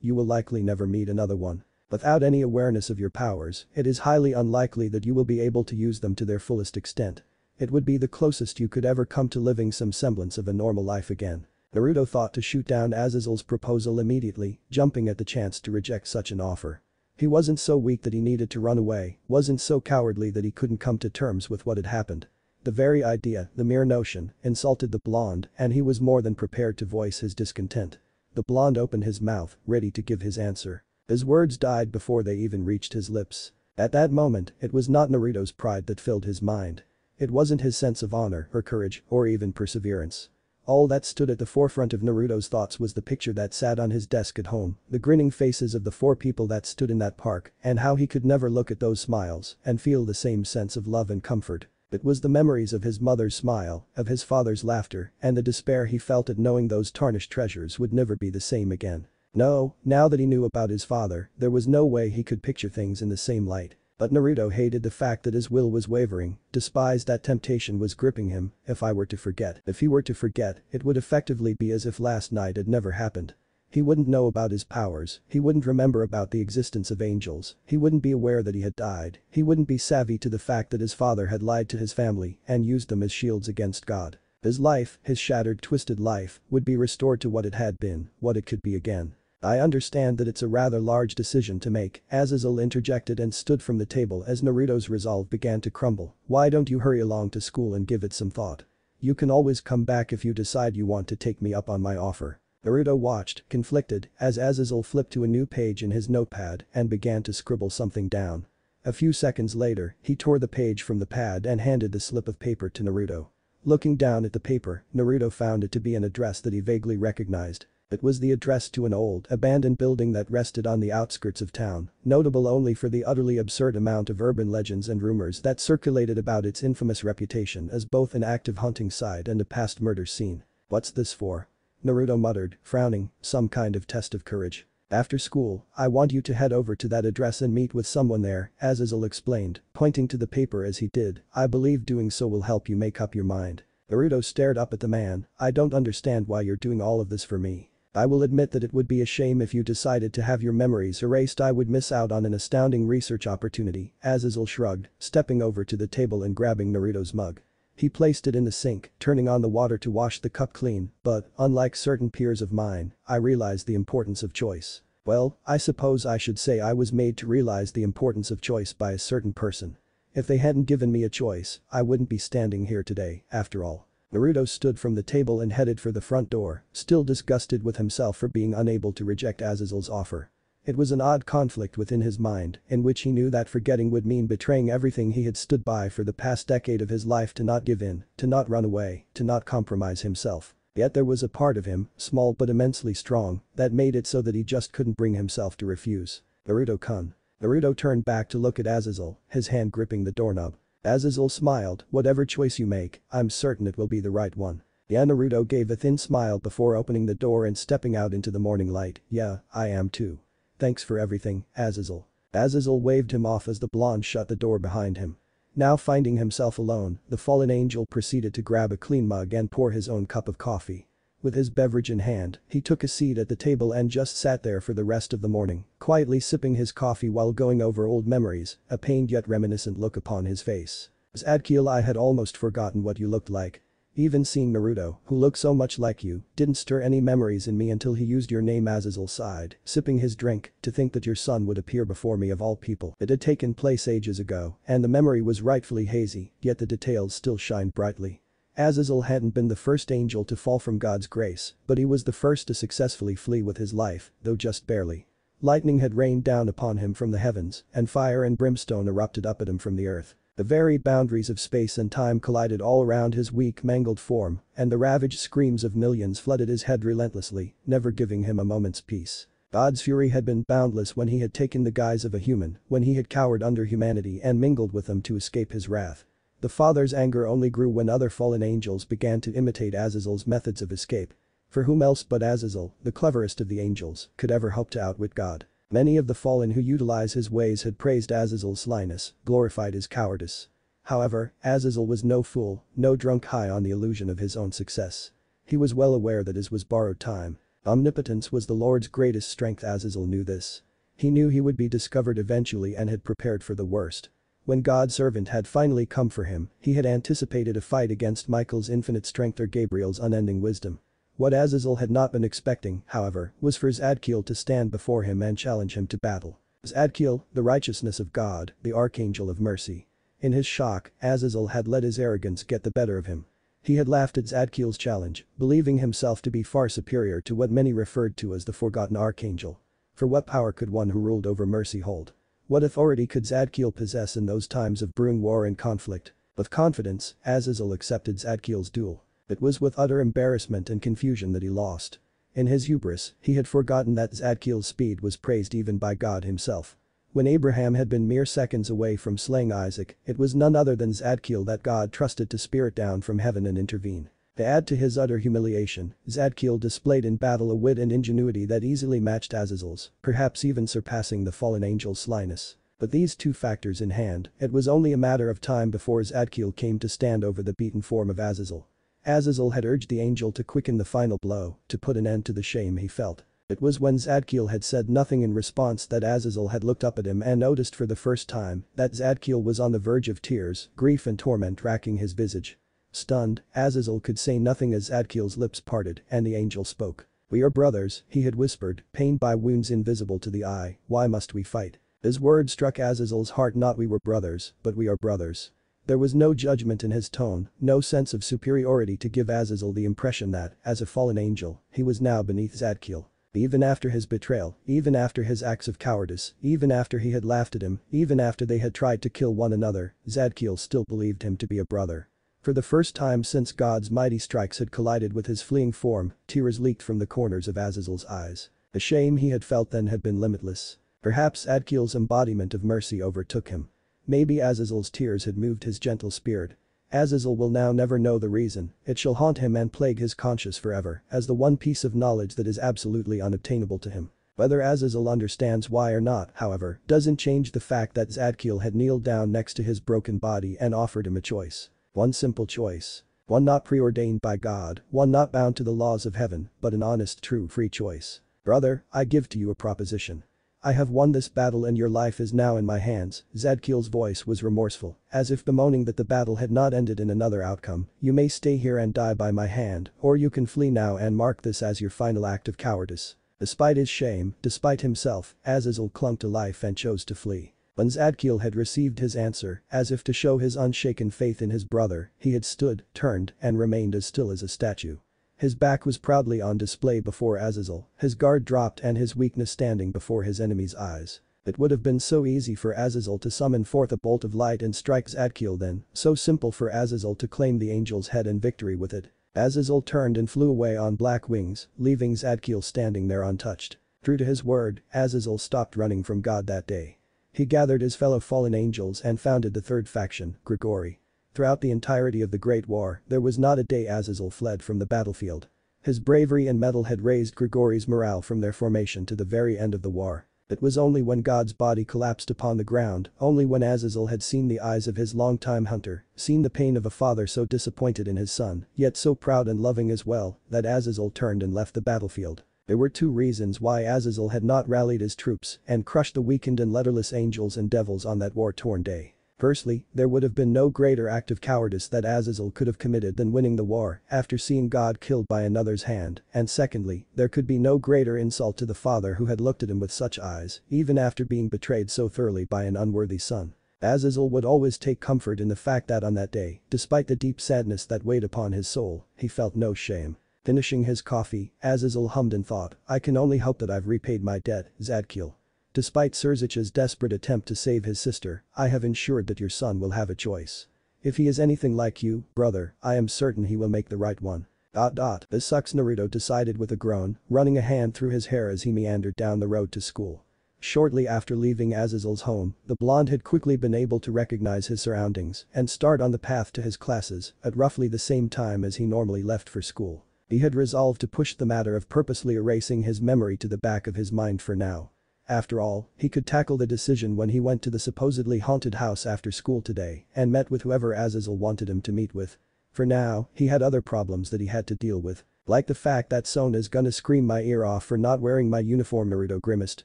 you will likely never meet another one. Without any awareness of your powers, it is highly unlikely that you will be able to use them to their fullest extent. It would be the closest you could ever come to living some semblance of a normal life again. Naruto thought to shoot down Azazel's proposal immediately, jumping at the chance to reject such an offer. He wasn't so weak that he needed to run away, wasn't so cowardly that he couldn't come to terms with what had happened. The very idea, the mere notion, insulted the blonde, and he was more than prepared to voice his discontent. The blonde opened his mouth, ready to give his answer. His words died before they even reached his lips. At that moment, it was not Naruto's pride that filled his mind. It wasn't his sense of honor, or courage, or even perseverance. All that stood at the forefront of Naruto's thoughts was the picture that sat on his desk at home, the grinning faces of the 4 people that stood in that park, and how he could never look at those smiles and feel the same sense of love and comfort. It was the memories of his mother's smile, of his father's laughter, and the despair he felt at knowing those tarnished treasures would never be the same again. No, now that he knew about his father, there was no way he could picture things in the same light. But Naruto hated the fact that his will was wavering, despised that temptation was gripping him. If I were to forget. If he were to forget, it would effectively be as if last night had never happened. He wouldn't know about his powers, he wouldn't remember about the existence of angels, he wouldn't be aware that he had died, he wouldn't be savvy to the fact that his father had lied to his family and used them as shields against God. His life, his shattered twisted life, would be restored to what it had been, what it could be again. I understand that it's a rather large decision to make, Azazel interjected and stood from the table as Naruto's resolve began to crumble. Why don't you hurry along to school and give it some thought? You can always come back if you decide you want to take me up on my offer. Naruto watched, conflicted, as Azazel flipped to a new page in his notepad and began to scribble something down. A few seconds later, he tore the page from the pad and handed the slip of paper to Naruto. Looking down at the paper, Naruto found it to be an address that he vaguely recognized. It was the address to an old, abandoned building that rested on the outskirts of town, notable only for the utterly absurd amount of urban legends and rumors that circulated about its infamous reputation as both an active hunting site and a past murder scene. What's this for? Naruto muttered, frowning, some kind of test of courage. After school, I want you to head over to that address and meet with someone there, Azazel explained, pointing to the paper as he did. I believe doing so will help you make up your mind. Naruto stared up at the man. I don't understand why you're doing all of this for me. I will admit that it would be a shame if you decided to have your memories erased. I would miss out on an astounding research opportunity, Azazel shrugged, stepping over to the table and grabbing Naruto's mug. He placed it in the sink, turning on the water to wash the cup clean, but, unlike certain peers of mine, I realized the importance of choice. Well, I suppose I should say I was made to realize the importance of choice by a certain person. If they hadn't given me a choice, I wouldn't be standing here today, after all. Naruto stood from the table and headed for the front door, still disgusted with himself for being unable to reject Azazel's offer. It was an odd conflict within his mind, in which he knew that forgetting would mean betraying everything he had stood by for the past decade of his life, to not give in, to not run away, to not compromise himself. Yet there was a part of him, small but immensely strong, that made it so that he just couldn't bring himself to refuse. Naruto-kun. Naruto turned back to look at Azazel, his hand gripping the doorknob. Azazel smiled, whatever choice you make, I'm certain it will be the right one. Yeah, Naruto gave a thin smile before opening the door and stepping out into the morning light. Yeah, I am too. Thanks for everything, Azazel. Azazel waved him off as the blonde shut the door behind him. Now finding himself alone, the fallen angel proceeded to grab a clean mug and pour his own cup of coffee. With his beverage in hand, he took a seat at the table and just sat there for the rest of the morning, quietly sipping his coffee while going over old memories, a pained yet reminiscent look upon his face. Zadkiel, I had almost forgotten what you looked like. Even seeing Naruto, who looked so much like you, didn't stir any memories in me until he used your name. Azazel sighed, sipping his drink, to think that your son would appear before me of all people. It had taken place ages ago, and the memory was rightfully hazy, yet the details still shined brightly. Azazel hadn't been the first angel to fall from God's grace, but he was the first to successfully flee with his life, though just barely. Lightning had rained down upon him from the heavens, and fire and brimstone erupted up at him from the earth. The very boundaries of space and time collided all around his weak, mangled form, and the ravaged screams of millions flooded his head relentlessly, never giving him a moment's peace. God's fury had been boundless when he had taken the guise of a human, when he had cowered under humanity and mingled with them to escape his wrath. The Father's anger only grew when other fallen angels began to imitate Azazel's methods of escape. For whom else but Azazel, the cleverest of the angels, could ever hope to outwit God? Many of the fallen who utilize his ways had praised Azazel's slyness, glorified his cowardice. However, Azazel was no fool, no drunk high on the illusion of his own success. He was well aware that his was borrowed time. Omnipotence was the Lord's greatest strength. Azazel knew this. He knew he would be discovered eventually and had prepared for the worst. When God's servant had finally come for him, he had anticipated a fight against Michael's infinite strength or Gabriel's unending wisdom. What Azazel had not been expecting, however, was for Zadkiel to stand before him and challenge him to battle. Zadkiel, the righteousness of God, the archangel of mercy. In his shock, Azazel had let his arrogance get the better of him. He had laughed at Zadkiel's challenge, believing himself to be far superior to what many referred to as the forgotten archangel. For what power could one who ruled over mercy hold? What authority could Zadkiel possess in those times of brewing war and conflict? With confidence, Azazel accepted Zadkiel's duel. It was with utter embarrassment and confusion that he lost. In his hubris, he had forgotten that Zadkiel's speed was praised even by God himself. When Abraham had been mere seconds away from slaying Isaac, it was none other than Zadkiel that God trusted to spirit down from heaven and intervene. To add to his utter humiliation, Zadkiel displayed in battle a wit and ingenuity that easily matched Azazel's, perhaps even surpassing the fallen angel's slyness. But these two factors in hand, it was only a matter of time before Zadkiel came to stand over the beaten form of Azazel. Azazel had urged the angel to quicken the final blow, to put an end to the shame he felt. It was when Zadkiel had said nothing in response that Azazel had looked up at him and noticed for the first time that Zadkiel was on the verge of tears, grief and torment racking his visage. Stunned, Azazel could say nothing as Zadkiel's lips parted and the angel spoke. "We are brothers," he had whispered, pained by wounds invisible to the eye, "why must we fight?" His words struck Azazel's heart. Not we were brothers, but we are brothers. There was no judgment in his tone, no sense of superiority to give Azazel the impression that, as a fallen angel, he was now beneath Zadkiel. Even after his betrayal, even after his acts of cowardice, even after he had laughed at him, even after they had tried to kill one another, Zadkiel still believed him to be a brother. For the first time since God's mighty strikes had collided with his fleeing form, tears leaked from the corners of Azazel's eyes. The shame he had felt then had been limitless. Perhaps Zadkiel's embodiment of mercy overtook him. Maybe Azazel's tears had moved his gentle spirit. Azazel will now never know the reason, it shall haunt him and plague his conscience forever as the one piece of knowledge that is absolutely unobtainable to him. Whether Azazel understands why or not, however, doesn't change the fact that Zadkiel had kneeled down next to his broken body and offered him a choice. One simple choice. One not preordained by God, one not bound to the laws of heaven, but an honest, true, free choice. "Brother, I give to you a proposition. I have won this battle and your life is now in my hands." Zadkiel's voice was remorseful, as if bemoaning that the battle had not ended in another outcome. "You may stay here and die by my hand, or you can flee now and mark this as your final act of cowardice." Despite his shame, despite himself, Azazel clung to life and chose to flee. When Zadkiel had received his answer, as if to show his unshaken faith in his brother, he had stood, turned, and remained as still as a statue. His back was proudly on display before Azazel, his guard dropped and his weakness standing before his enemy's eyes. It would have been so easy for Azazel to summon forth a bolt of light and strike Zadkiel then, so simple for Azazel to claim the angel's head and victory with it. Azazel turned and flew away on black wings, leaving Zadkiel standing there untouched. True to his word, Azazel stopped running from God that day. He gathered his fellow fallen angels and founded the third faction, Grigori. Throughout the entirety of the Great War, there was not a day Azazel fled from the battlefield. His bravery and mettle had raised Grigori's morale from their formation to the very end of the war. It was only when God's body collapsed upon the ground, only when Azazel had seen the eyes of his longtime hunter, seen the pain of a father so disappointed in his son, yet so proud and loving as well, that Azazel turned and left the battlefield. There were two reasons why Azazel had not rallied his troops and crushed the weakened and leaderless angels and devils on that war-torn day. Firstly, there would have been no greater act of cowardice that Azazel could have committed than winning the war after seeing God killed by another's hand, and secondly, there could be no greater insult to the father who had looked at him with such eyes, even after being betrayed so thoroughly by an unworthy son. Azazel would always take comfort in the fact that on that day, despite the deep sadness that weighed upon his soul, he felt no shame. Finishing his coffee, Azazel hummed and thought, "I can only hope that I've repaid my debt, Zadkiel. Despite Sirzich's desperate attempt to save his sister, I have ensured that your son will have a choice. If he is anything like you, brother, I am certain he will make the right one." This sucks, Naruto decided with a groan, running a hand through his hair as he meandered down the road to school. Shortly after leaving Azazel's home, the blonde had quickly been able to recognize his surroundings and start on the path to his classes at roughly the same time as he normally left for school. He had resolved to push the matter of purposely erasing his memory to the back of his mind for now. After all, he could tackle the decision when he went to the supposedly haunted house after school today and met with whoever Azazel wanted him to meet with. For now, he had other problems that he had to deal with. Like the fact that Son is gonna scream my ear off for not wearing my uniform, Naruto grimaced,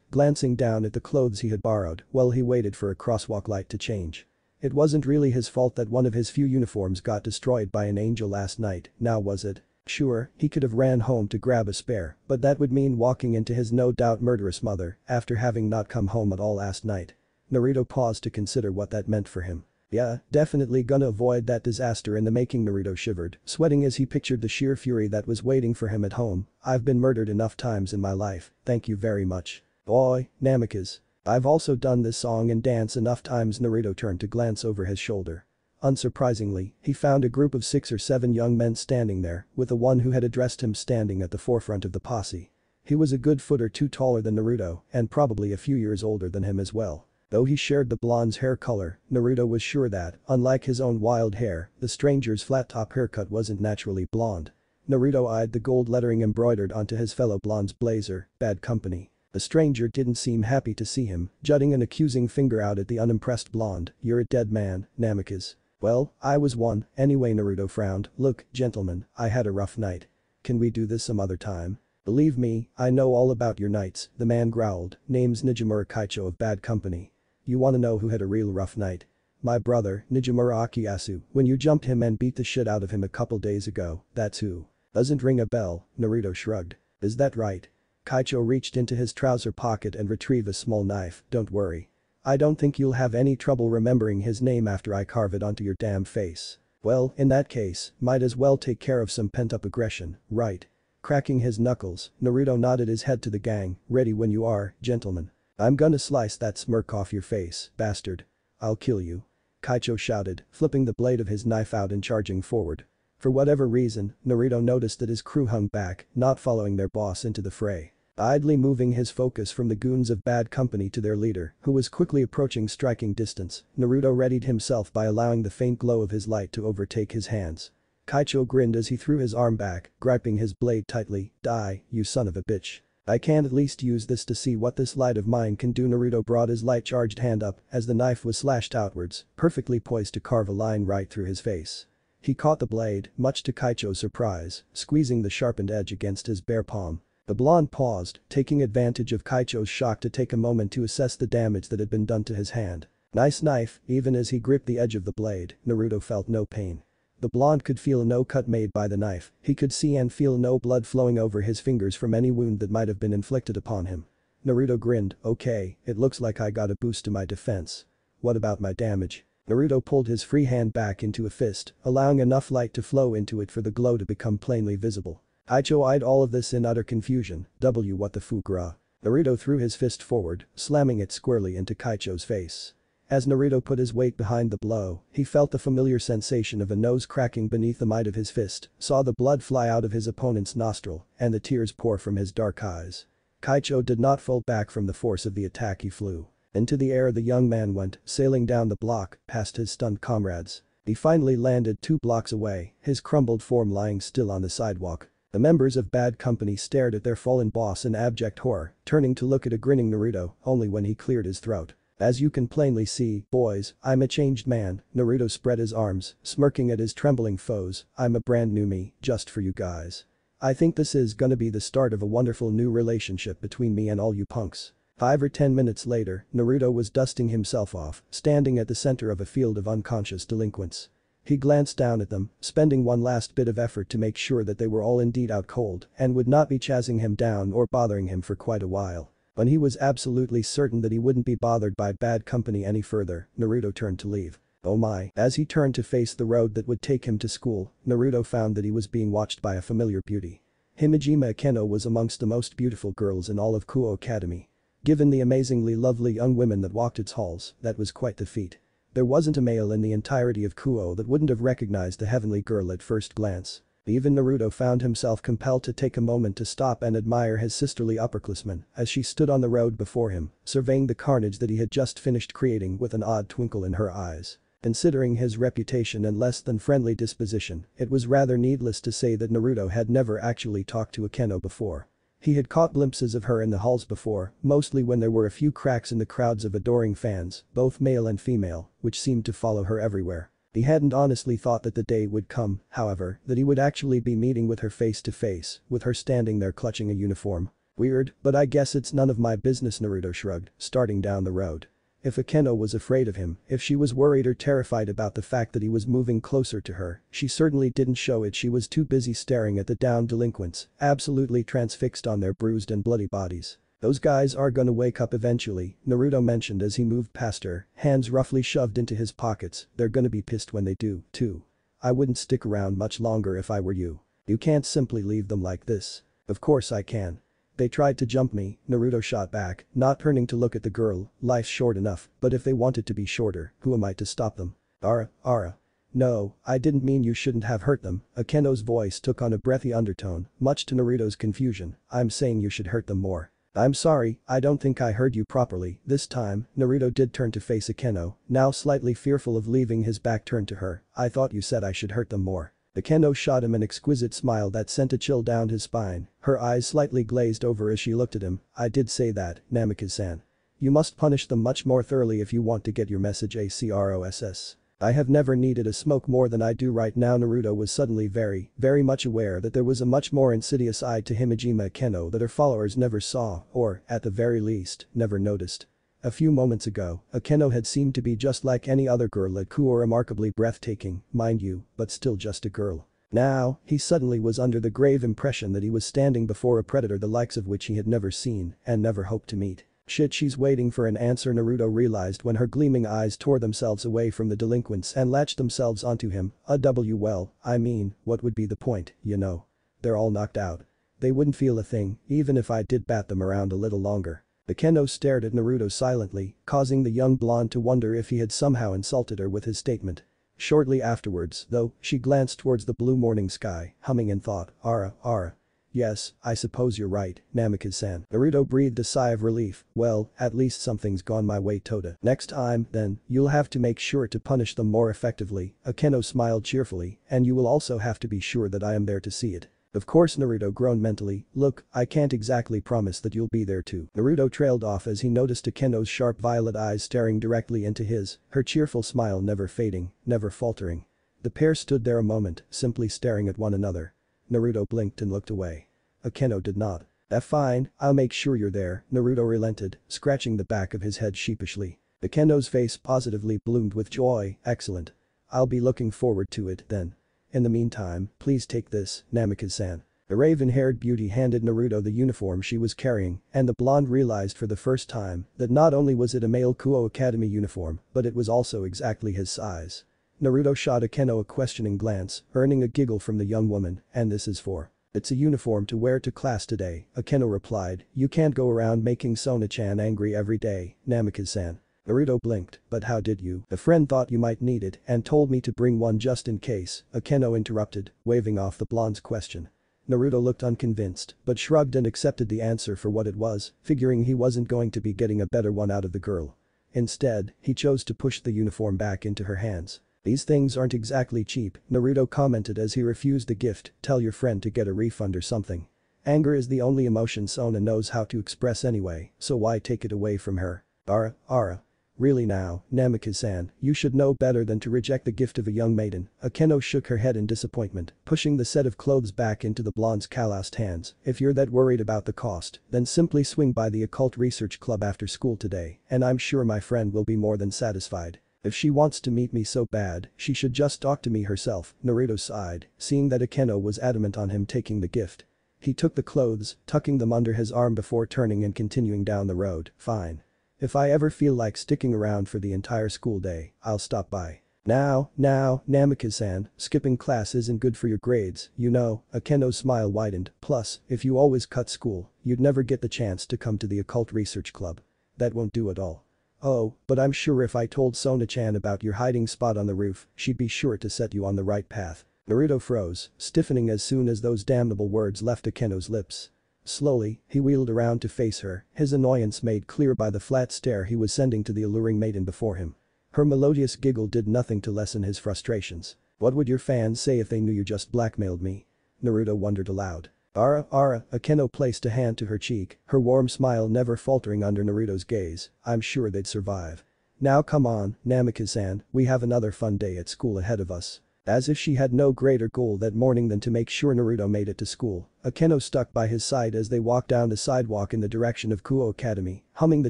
glancing down at the clothes he had borrowed while he waited for a crosswalk light to change. It wasn't really his fault that one of his few uniforms got destroyed by an angel last night, now was it? Sure, he could have ran home to grab a spare, but that would mean walking into his no doubt murderous mother after having not come home at all last night. Naruto paused to consider what that meant for him. Yeah, definitely gonna avoid that disaster in the making. Naruto shivered, sweating as he pictured the sheer fury that was waiting for him at home. I've been murdered enough times in my life, thank you very much. Boy, Namikaze. I've also done this song and dance enough times. Naruto turned to glance over his shoulder. Unsurprisingly, he found a group of 6 or 7 young men standing there, with the one who had addressed him standing at the forefront of the posse. He was a good foot or two taller than Naruto and probably a few years older than him as well. Though he shared the blonde's hair color, Naruto was sure that, unlike his own wild hair, the stranger's flat-top haircut wasn't naturally blonde. Naruto eyed the gold lettering embroidered onto his fellow blonde's blazer, Bad Company. The stranger didn't seem happy to see him, jutting an accusing finger out at the unimpressed blonde. You're a dead man, Namikaze. Well, I was one, anyway. Naruto frowned. Look, gentlemen, I had a rough night. Can we do this some other time? Believe me, I know all about your nights, the man growled. Name's Nijimura Kaicho of Bad Company. You wanna know who had a real rough night? My brother, Nijimura Akiyasu, when you jumped him and beat the shit out of him a couple days ago, that's who. Doesn't ring a bell, Naruto shrugged. Is that right? Kaicho reached into his trouser pocket and retrieved a small knife. Don't worry. I don't think you'll have any trouble remembering his name after I carve it onto your damn face. Well, in that case, might as well take care of some pent-up aggression, right? Cracking his knuckles, Naruto nodded his head to the gang. Ready when you are, gentlemen. I'm gonna slice that smirk off your face, bastard. I'll kill you. Kaicho shouted, flipping the blade of his knife out and charging forward. For whatever reason, Naruto noticed that his crew hung back, not following their boss into the fray. Idly moving his focus from the goons of Bad Company to their leader, who was quickly approaching striking distance, Naruto readied himself by allowing the faint glow of his light to overtake his hands. Kaicho grinned as he threw his arm back, gripping his blade tightly. Die, you son of a bitch. I can at least use this to see what this light of mine can do. Naruto brought his light-charged hand up as the knife was slashed outwards, perfectly poised to carve a line right through his face. He caught the blade, much to Kaicho's surprise, squeezing the sharpened edge against his bare palm. The blonde paused, taking advantage of Kaicho's shock to take a moment to assess the damage that had been done to his hand. Nice knife. Even as he gripped the edge of the blade, Naruto felt no pain. The blonde could feel no cut made by the knife, he could see and feel no blood flowing over his fingers from any wound that might have been inflicted upon him. Naruto grinned. Okay, it looks like I got a boost to my defense. What about my damage? Naruto pulled his free hand back into a fist, allowing enough light to flow into it for the glow to become plainly visible. Kaicho eyed all of this in utter confusion. What the fuck? Naruto threw his fist forward, slamming it squarely into Kaicho's face. As Naruto put his weight behind the blow, he felt the familiar sensation of a nose cracking beneath the might of his fist, saw the blood fly out of his opponent's nostril, and the tears pour from his dark eyes. Kaicho did not fall back from the force of the attack. He flew. Into the air the young man went, sailing down the block, past his stunned comrades. He finally landed 2 blocks away, his crumbled form lying still on the sidewalk. The members of Bad Company stared at their fallen boss in abject horror, turning to look at a grinning Naruto only when he cleared his throat. As you can plainly see, boys, I'm a changed man. Naruto spread his arms, smirking at his trembling foes. I'm a brand new me, just for you guys. I think this is gonna be the start of a wonderful new relationship between me and all you punks. 5 or 10 minutes later, Naruto was dusting himself off, standing at the center of a field of unconscious delinquents. He glanced down at them, spending one last bit of effort to make sure that they were all indeed out cold and would not be chasing him down or bothering him for quite a while. When he was absolutely certain that he wouldn't be bothered by Bad Company any further, Naruto turned to leave. Oh my. As he turned to face the road that would take him to school, Naruto found that he was being watched by a familiar beauty. Himejima Akeno was amongst the most beautiful girls in all of Kuo Academy. Given the amazingly lovely young women that walked its halls, that was quite the feat. There wasn't a male in the entirety of Kuo that wouldn't have recognized the heavenly girl at first glance. Even Naruto found himself compelled to take a moment to stop and admire his sisterly upperclassman as she stood on the road before him, surveying the carnage that he had just finished creating with an odd twinkle in her eyes. Considering his reputation and less than friendly disposition, it was rather needless to say that Naruto had never actually talked to Akeno before. He had caught glimpses of her in the halls before, mostly when there were a few cracks in the crowds of adoring fans, both male and female, which seemed to follow her everywhere. He hadn't honestly thought that the day would come, however, that he would actually be meeting with her face to face, with her standing there clutching a uniform. Weird, but I guess it's none of my business, Naruto shrugged, starting down the road. If Akeno was afraid of him, if she was worried or terrified about the fact that he was moving closer to her, she certainly didn't show it. She was too busy staring at the downed delinquents, absolutely transfixed on their bruised and bloody bodies. Those guys are gonna wake up eventually, Naruto mentioned as he moved past her, hands roughly shoved into his pockets. They're gonna be pissed when they do, too. I wouldn't stick around much longer if I were you. You can't simply leave them like this. Of course I can. They tried to jump me, Naruto shot back, not turning to look at the girl. Life's short enough, but if they wanted to be shorter, who am I to stop them? Ara. No, I didn't mean you shouldn't have hurt them. Akeno's voice took on a breathy undertone, much to Naruto's confusion. I'm saying you should hurt them more. I'm sorry, I don't think I heard you properly. This time, Naruto did turn to face Akeno, now slightly fearful of leaving his back turned to her. I thought you said I should hurt them more. Akeno shot him an exquisite smile that sent a chill down his spine, her eyes slightly glazed over as she looked at him. I did say that, Namikaze-san. You must punish them much more thoroughly if you want to get your message across. I have never needed a smoke more than I do right now. Naruto was suddenly very much aware that there was a much more insidious side to Himejima Akeno that her followers never saw or, at the very least, never noticed. A few moments ago, Akeno had seemed to be just like any other girl at Kuo, remarkably breathtaking, mind you, but still just a girl. Now, he suddenly was under the grave impression that he was standing before a predator the likes of which he had never seen and never hoped to meet. Shit, she's waiting for an answer, Naruto realized when her gleaming eyes tore themselves away from the delinquents and latched themselves onto him. Well, I mean, what would be the point, you know? They're all knocked out. They wouldn't feel a thing, even if I did bat them around a little longer. Akeno stared at Naruto silently, causing the young blonde to wonder if he had somehow insulted her with his statement. Shortly afterwards, though, she glanced towards the blue morning sky, humming in thought, Ara. Yes, I suppose you're right, Namikaze-san. Naruto breathed a sigh of relief. Well, at least something's gone my way, Toda. Next time, then, you'll have to make sure to punish them more effectively. Akeno smiled cheerfully, and you will also have to be sure that I am there to see it. Of course, Naruto groaned mentally. Look, I can't exactly promise that you'll be there too. Naruto trailed off as he noticed Akeno's sharp violet eyes staring directly into his, her cheerful smile never fading, never faltering. The pair stood there a moment, simply staring at one another. Naruto blinked and looked away. Akeno did not. Fine, I'll make sure you're there, Naruto relented, scratching the back of his head sheepishly. Akeno's face positively bloomed with joy. Excellent. I'll be looking forward to it then. In the meantime, please take this, Namikaze-san. The raven-haired beauty handed Naruto the uniform she was carrying, and the blonde realized for the first time that not only was it a male Kuo Academy uniform, but it was also exactly his size. Naruto shot Akeno a questioning glance, earning a giggle from the young woman, and this is for. It's a uniform to wear to class today, Akeno replied. You can't go around making Sona-chan angry every day, Namikaze-san. Naruto blinked, but how did you? A friend thought you might need it and told me to bring one just in case, Akeno interrupted, waving off the blonde's question. Naruto looked unconvinced, but shrugged and accepted the answer for what it was, figuring he wasn't going to be getting a better one out of the girl. Instead, he chose to push the uniform back into her hands. These things aren't exactly cheap, Naruto commented as he refused the gift. Tell your friend to get a refund or something. Anger is the only emotion Sona knows how to express anyway, so why take it away from her? Ara. Really now, Namikaze-san, you should know better than to reject the gift of a young maiden. Akeno shook her head in disappointment, pushing the set of clothes back into the blonde's calloused hands. If you're that worried about the cost, then simply swing by the Occult Research Club after school today, and I'm sure my friend will be more than satisfied. If she wants to meet me so bad, she should just talk to me herself, Naruto sighed, seeing that Akeno was adamant on him taking the gift. He took the clothes, tucking them under his arm before turning and continuing down the road. Fine. If I ever feel like sticking around for the entire school day, I'll stop by. Now, Namikaze-san, skipping class isn't good for your grades, you know, Akeno's smile widened. Plus, if you always cut school, you'd never get the chance to come to the Occult Research Club. That won't do at all. Oh, but I'm sure if I told Sona-chan about your hiding spot on the roof, she'd be sure to set you on the right path. Naruto froze, stiffening as soon as those damnable words left Akeno's lips. Slowly, he wheeled around to face her, his annoyance made clear by the flat stare he was sending to the alluring maiden before him. Her melodious giggle did nothing to lessen his frustrations. "What would your fans say if they knew you just blackmailed me?" Naruto wondered aloud. Ara, Akeno placed a hand to her cheek, her warm smile never faltering under Naruto's gaze. "I'm sure they'd survive. Now come on, Namikaze-san, we have another fun day at school ahead of us." As if she had no greater goal that morning than to make sure Naruto made it to school, Akeno stuck by his side as they walked down the sidewalk in the direction of Kuo Academy, humming the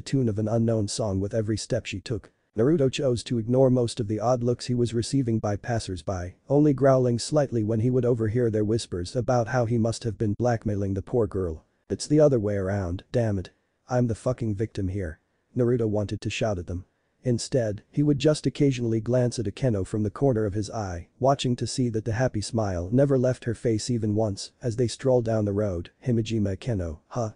tune of an unknown song with every step she took. Naruto chose to ignore most of the odd looks he was receiving by passers-by, only growling slightly when he would overhear their whispers about how he must have been blackmailing the poor girl. "It's the other way around, damn it. I'm the fucking victim here." Naruto wanted to shout at them. Instead, he would just occasionally glance at Akeno from the corner of his eye, watching to see that the happy smile never left her face even once as they strolled down the road. Himejima Akeno, huh?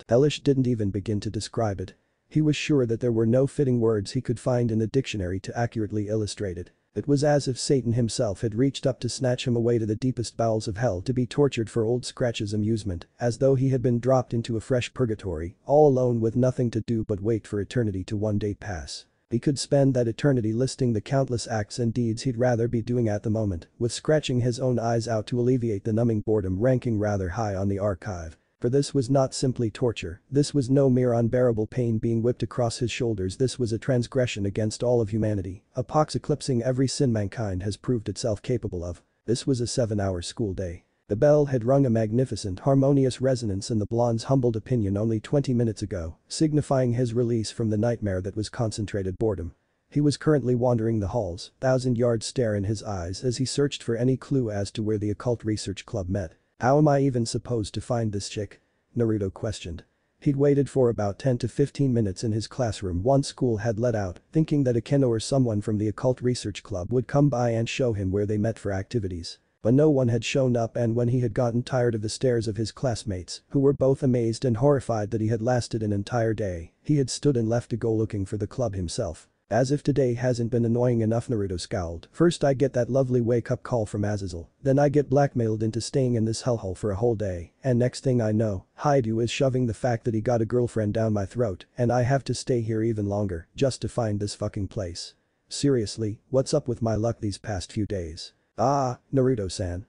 Hellish didn't even begin to describe it. He was sure that there were no fitting words he could find in the dictionary to accurately illustrate it. It was as if Satan himself had reached up to snatch him away to the deepest bowels of hell to be tortured for Old Scratch's amusement, as though he had been dropped into a fresh purgatory, all alone with nothing to do but wait for eternity to one day pass. He could spend that eternity listing the countless acts and deeds he'd rather be doing at the moment, with scratching his own eyes out to alleviate the numbing boredom ranking rather high on the archive. For this was not simply torture, this was no mere unbearable pain being whipped across his shoulders, this was a transgression against all of humanity, a pox eclipsing every sin mankind has proved itself capable of. This was a 7-hour school day. The bell had rung a magnificent harmonious resonance in the blonde's humbled opinion only 20 minutes ago, signifying his release from the nightmare that was concentrated boredom. He was currently wandering the halls, 1,000-yard stare in his eyes as he searched for any clue as to where the occult research club met. "How am I even supposed to find this chick?" Naruto questioned. He'd waited for about 10 to 15 minutes in his classroom once school had let out, thinking that Akeno or someone from the occult research club would come by and show him where they met for activities. But no one had shown up, and when he had gotten tired of the stares of his classmates, who were both amazed and horrified that he had lasted an entire day, he had stood and left to go looking for the club himself. "As if today hasn't been annoying enough," Naruto scowled. "First I get that lovely wake-up call from Azazel, then I get blackmailed into staying in this hellhole for a whole day, and next thing I know, Haidu is shoving the fact that he got a girlfriend down my throat, and I have to stay here even longer just to find this fucking place. Seriously, what's up with my luck these past few days?" Naruto-san.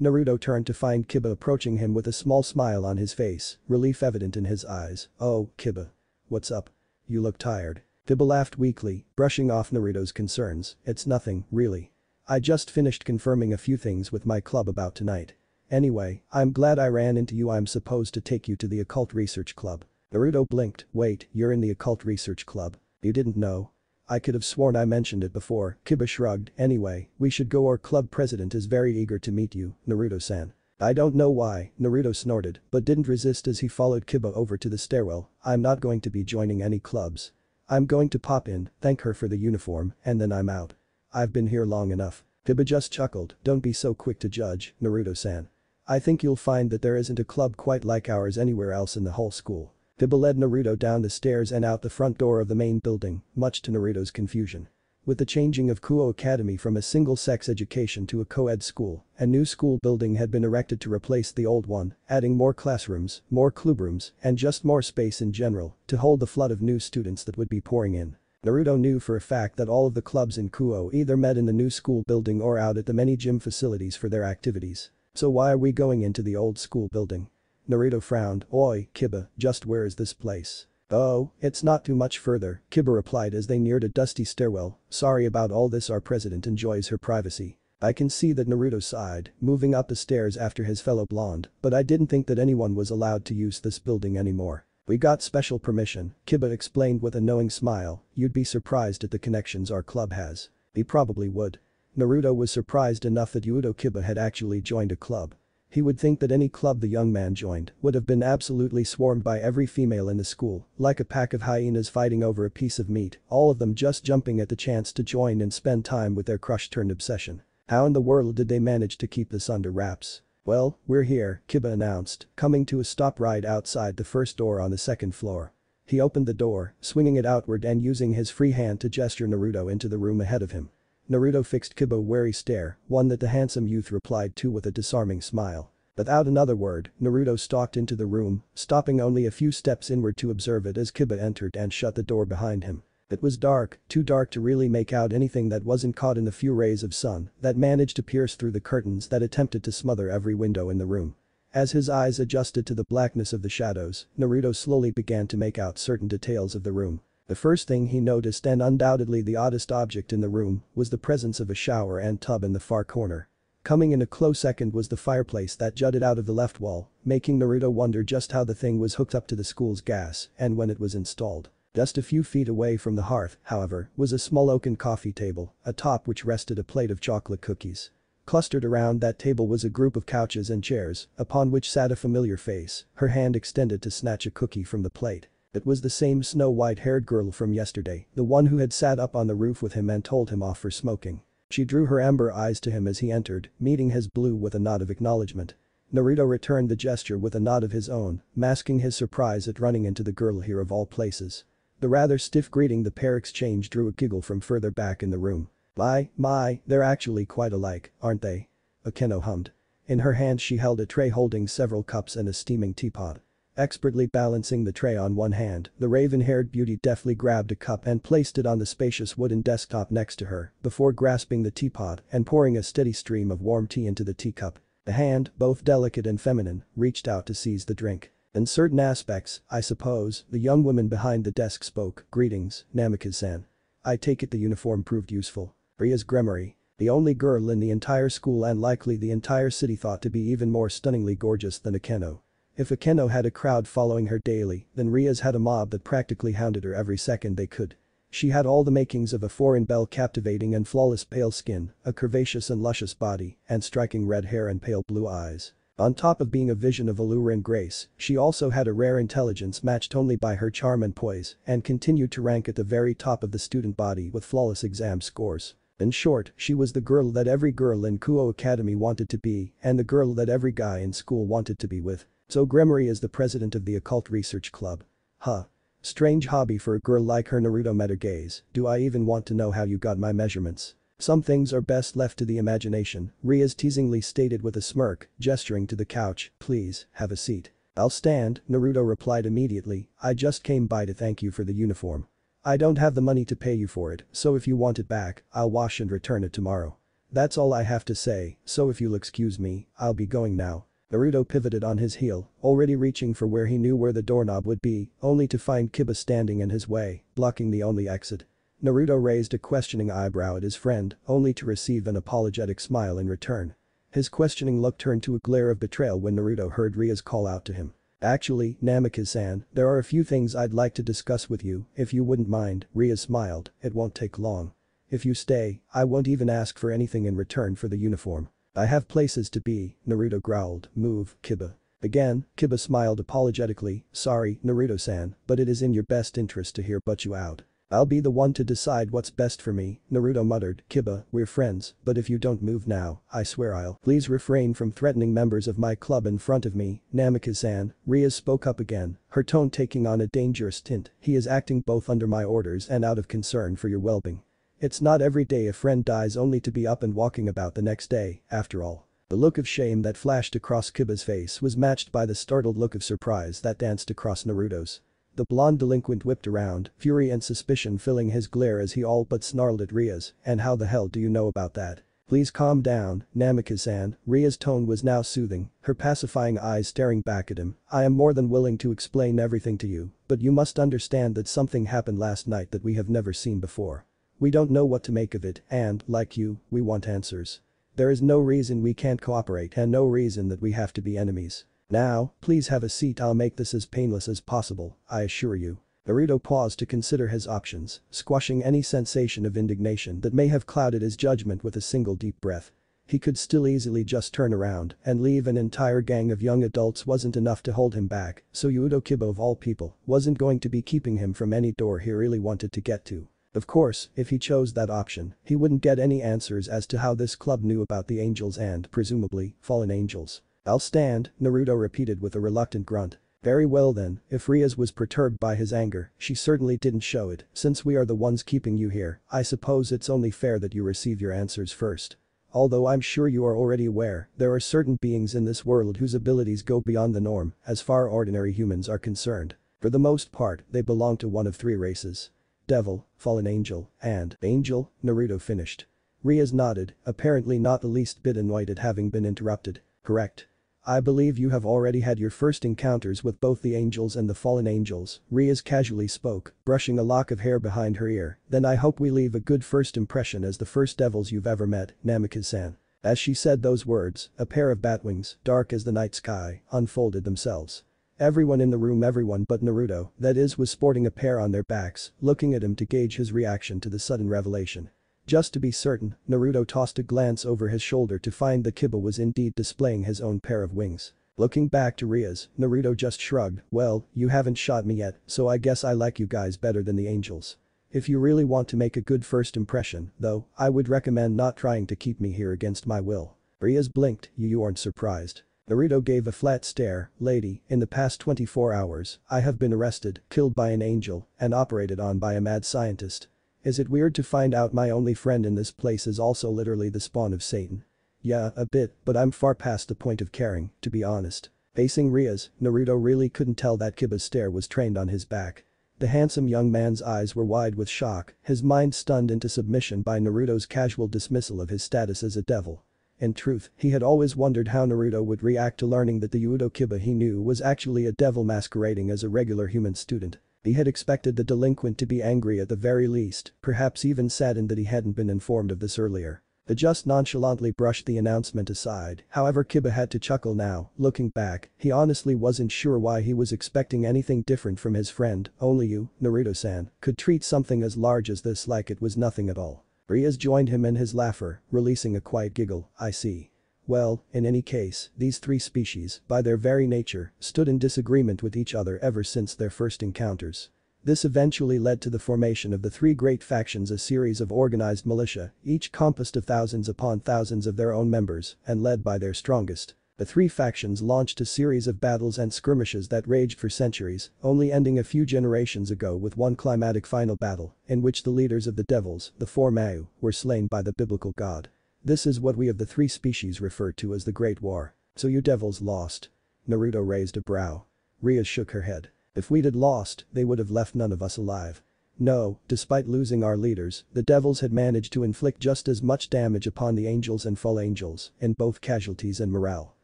Naruto turned to find Kiba approaching him with a small smile on his face, relief evident in his eyes. "Oh, Kiba. What's up? You look tired." Kiba laughed weakly, brushing off Naruto's concerns. "It's nothing, really. I just finished confirming a few things with my club about tonight. Anyway, I'm glad I ran into you. I'm supposed to take you to the occult research club." Naruto blinked. "Wait, you're in the occult research club? You didn't know? I could have sworn I mentioned it before." Kiba shrugged. "Anyway, we should go. Our club president is very eager to meet you, Naruto-san." "I don't know why," Naruto snorted, but didn't resist as he followed Kiba over to the stairwell. "I'm not going to be joining any clubs. I'm going to pop in, thank her for the uniform, and then I'm out. I've been here long enough." Kiba just chuckled. "Don't be so quick to judge, Naruto-san. I think you'll find that there isn't a club quite like ours anywhere else in the whole school." Kiba led Naruto down the stairs and out the front door of the main building, much to Naruto's confusion. With the changing of Kuo Academy from a single-sex education to a co-ed school, a new school building had been erected to replace the old one, adding more classrooms, more clubrooms, and just more space in general to hold the flood of new students that would be pouring in. Naruto knew for a fact that all of the clubs in Kuo either met in the new school building or out at the many gym facilities for their activities. "So why are we going into the old school building?" Naruto frowned. "Oi, Kiba, just where is this place?" "Oh, it's not too much further," Kiba replied as they neared a dusty stairwell. "Sorry about all this, our president enjoys her privacy." I can see that Naruto sighed, moving up the stairs after his fellow blonde, "but I didn't think that anyone was allowed to use this building anymore. We got special permission," Kiba explained with a knowing smile. "You'd be surprised at the connections our club has." He probably would. Naruto was surprised enough that Yuto Kiba had actually joined a club. He would think that any club the young man joined would have been absolutely swarmed by every female in the school, like a pack of hyenas fighting over a piece of meat, all of them just jumping at the chance to join and spend time with their crush-turned-obsession. How in the world did they manage to keep this under wraps? "Well, we're here," Kiba announced, coming to a stop right outside the first door on the second floor. He opened the door, swinging it outward and using his free hand to gesture Naruto into the room ahead of him. Naruto fixed Kiba wary stare, one that the handsome youth replied to with a disarming smile. Without another word, Naruto stalked into the room, stopping only a few steps inward to observe it as Kiba entered and shut the door behind him. It was dark, too dark to really make out anything that wasn't caught in the few rays of sun that managed to pierce through the curtains that attempted to smother every window in the room. As his eyes adjusted to the blackness of the shadows, Naruto slowly began to make out certain details of the room. The first thing he noticed, and undoubtedly the oddest object in the room, was the presence of a shower and tub in the far corner. Coming in a close second was the fireplace that jutted out of the left wall, making Naruto wonder just how the thing was hooked up to the school's gas and when it was installed. Just a few feet away from the hearth, however, was a small oaken coffee table, atop which rested a plate of chocolate cookies. Clustered around that table was a group of couches and chairs, upon which sat a familiar face, her hand extended to snatch a cookie from the plate. It was the same snow-white-haired girl from yesterday, the one who had sat up on the roof with him and told him off for smoking. She drew her amber eyes to him as he entered, meeting his blue with a nod of acknowledgement. Naruto returned the gesture with a nod of his own, masking his surprise at running into the girl here of all places. The rather stiff greeting the pair exchanged drew a giggle from further back in the room. My, they're actually quite alike, aren't they? Akeno hummed. In her hand she held a tray holding several cups and a steaming teapot. Expertly balancing the tray on one hand, the raven-haired beauty deftly grabbed a cup and placed it on the spacious wooden desktop next to her, before grasping the teapot and pouring a steady stream of warm tea into the teacup. A hand, both delicate and feminine, reached out to seize the drink. In certain aspects, I suppose, the young woman behind the desk spoke. Greetings, Namikaze-san. I take it the uniform proved useful. Ria's Gremory. The only girl in the entire school and likely the entire city thought to be even more stunningly gorgeous than Akeno. If Akeno had a crowd following her daily, then Ria's had a mob that practically hounded her every second they could. She had all the makings of a foreign belle, captivating and flawless pale skin, a curvaceous and luscious body, and striking red hair and pale blue eyes. On top of being a vision of allure and grace, she also had a rare intelligence matched only by her charm and poise, and continued to rank at the very top of the student body with flawless exam scores. In short, she was the girl that every girl in Kuo Academy wanted to be, and the girl that every guy in school wanted to be with. So Gremory is the president of the Occult Research Club. Huh. Strange hobby for a girl like her. Naruto met her gaze. Do I even want to know how you got my measurements? Some things are best left to the imagination, Rias teasingly stated with a smirk, gesturing to the couch. Please, have a seat. I'll stand, Naruto replied immediately. I just came by to thank you for the uniform. I don't have the money to pay you for it, so if you want it back, I'll wash and return it tomorrow. That's all I have to say, so if you'll excuse me, I'll be going now. Naruto pivoted on his heel, already reaching for where he knew where the doorknob would be, only to find Kiba standing in his way, blocking the only exit. Naruto raised a questioning eyebrow at his friend, only to receive an apologetic smile in return. His questioning look turned to a glare of betrayal when Naruto heard Ria's call out to him. Actually, Namikaze-san, there are a few things I'd like to discuss with you, if you wouldn't mind. Ria smiled. It won't take long. If you stay, I won't even ask for anything in return for the uniform. I have places to be, Naruto growled. Move, Kiba. Again, Kiba smiled apologetically. Sorry, Naruto-san, but it is in your best interest to hear but you out. I'll be the one to decide what's best for me, Naruto muttered. Kiba, we're friends, but if you don't move now, I swear I'll. Please refrain from threatening members of my club in front of me, Namikaze-san. Ria spoke up again, her tone taking on a dangerous tint. He is acting both under my orders and out of concern for your well-being. It's not every day a friend dies only to be up and walking about the next day, after all. The look of shame that flashed across Kiba's face was matched by the startled look of surprise that danced across Naruto's. The blonde delinquent whipped around, fury and suspicion filling his glare as he all but snarled at Rias. And how the hell do you know about that? Please calm down, Namikaze-san. Ria's tone was now soothing, her pacifying eyes staring back at him. I am more than willing to explain everything to you, but you must understand that something happened last night that we have never seen before. We don't know what to make of it and, like you, we want answers. There is no reason we can't cooperate and no reason that we have to be enemies. Now, please have a seat. I'll make this as painless as possible, I assure you. Naruto paused to consider his options, squashing any sensation of indignation that may have clouded his judgment with a single deep breath. He could still easily just turn around and leave. An entire gang of young adults wasn't enough to hold him back, so Yudo Kiba of all people wasn't going to be keeping him from any door he really wanted to get to. Of course, if he chose that option, he wouldn't get any answers as to how this club knew about the angels and, presumably, fallen angels. I'll stand, Naruto repeated with a reluctant grunt. Very well then, if Riaz was perturbed by his anger, she certainly didn't show it, since we are the ones keeping you here, I suppose it's only fair that you receive your answers first. Although I'm sure you are already aware, there are certain beings in this world whose abilities go beyond the norm, as far ordinary humans are concerned. For the most part, they belong to one of three races. Devil, fallen angel, and angel, Naruto finished. Riaz nodded, apparently not the least bit annoyed at having been interrupted. Correct. I believe you have already had your first encounters with both the angels and the fallen angels, Riaz casually spoke, brushing a lock of hair behind her ear. Then I hope we leave a good first impression as the first devils you've ever met, Namikaze-san. As she said those words, a pair of bat wings, dark as the night sky, unfolded themselves. Everyone in the room, everyone but Naruto, that is, was sporting a pair on their backs, looking at him to gauge his reaction to the sudden revelation. Just to be certain, Naruto tossed a glance over his shoulder to find that Kiba was indeed displaying his own pair of wings. Looking back to Riaz, Naruto just shrugged, well, you haven't shot me yet, so I guess I like you guys better than the angels. If you really want to make a good first impression, though, I would recommend not trying to keep me here against my will. Riaz blinked, you aren't surprised. Naruto gave a flat stare, lady, in the past 24 hours, I have been arrested, killed by an angel, and operated on by a mad scientist. Is it weird to find out my only friend in this place is also literally the spawn of Satan? Yeah, a bit, but I'm far past the point of caring, to be honest. Facing Riaz, Naruto really couldn't tell that Kiba's stare was trained on his back. The handsome young man's eyes were wide with shock, his mind stunned into submission by Naruto's casual dismissal of his status as a devil. In truth, he had always wondered how Naruto would react to learning that the Udo Kiba he knew was actually a devil masquerading as a regular human student. He had expected the delinquent to be angry at the very least, perhaps even saddened that he hadn't been informed of this earlier. They just nonchalantly brushed the announcement aside, however Kiba had to chuckle now, looking back, he honestly wasn't sure why he was expecting anything different from his friend, only you, Naruto-san, could treat something as large as this like it was nothing at all. Riaz joined him in his laugher, releasing a quiet giggle, I see. Well, in any case, these three species, by their very nature, stood in disagreement with each other ever since their first encounters. This eventually led to the formation of the three great factions, a series of organized militia, each composed of thousands upon thousands of their own members, and led by their strongest. The three factions launched a series of battles and skirmishes that raged for centuries, only ending a few generations ago with one climatic final battle, in which the leaders of the devils, the four Mau, were slain by the biblical god. This is what we of the three species refer to as the Great War. So you devils lost? Naruto raised a brow. Riaz shook her head. If we'd lost, they would have left none of us alive. No, despite losing our leaders, the devils had managed to inflict just as much damage upon the angels and fallen angels, in both casualties and morale.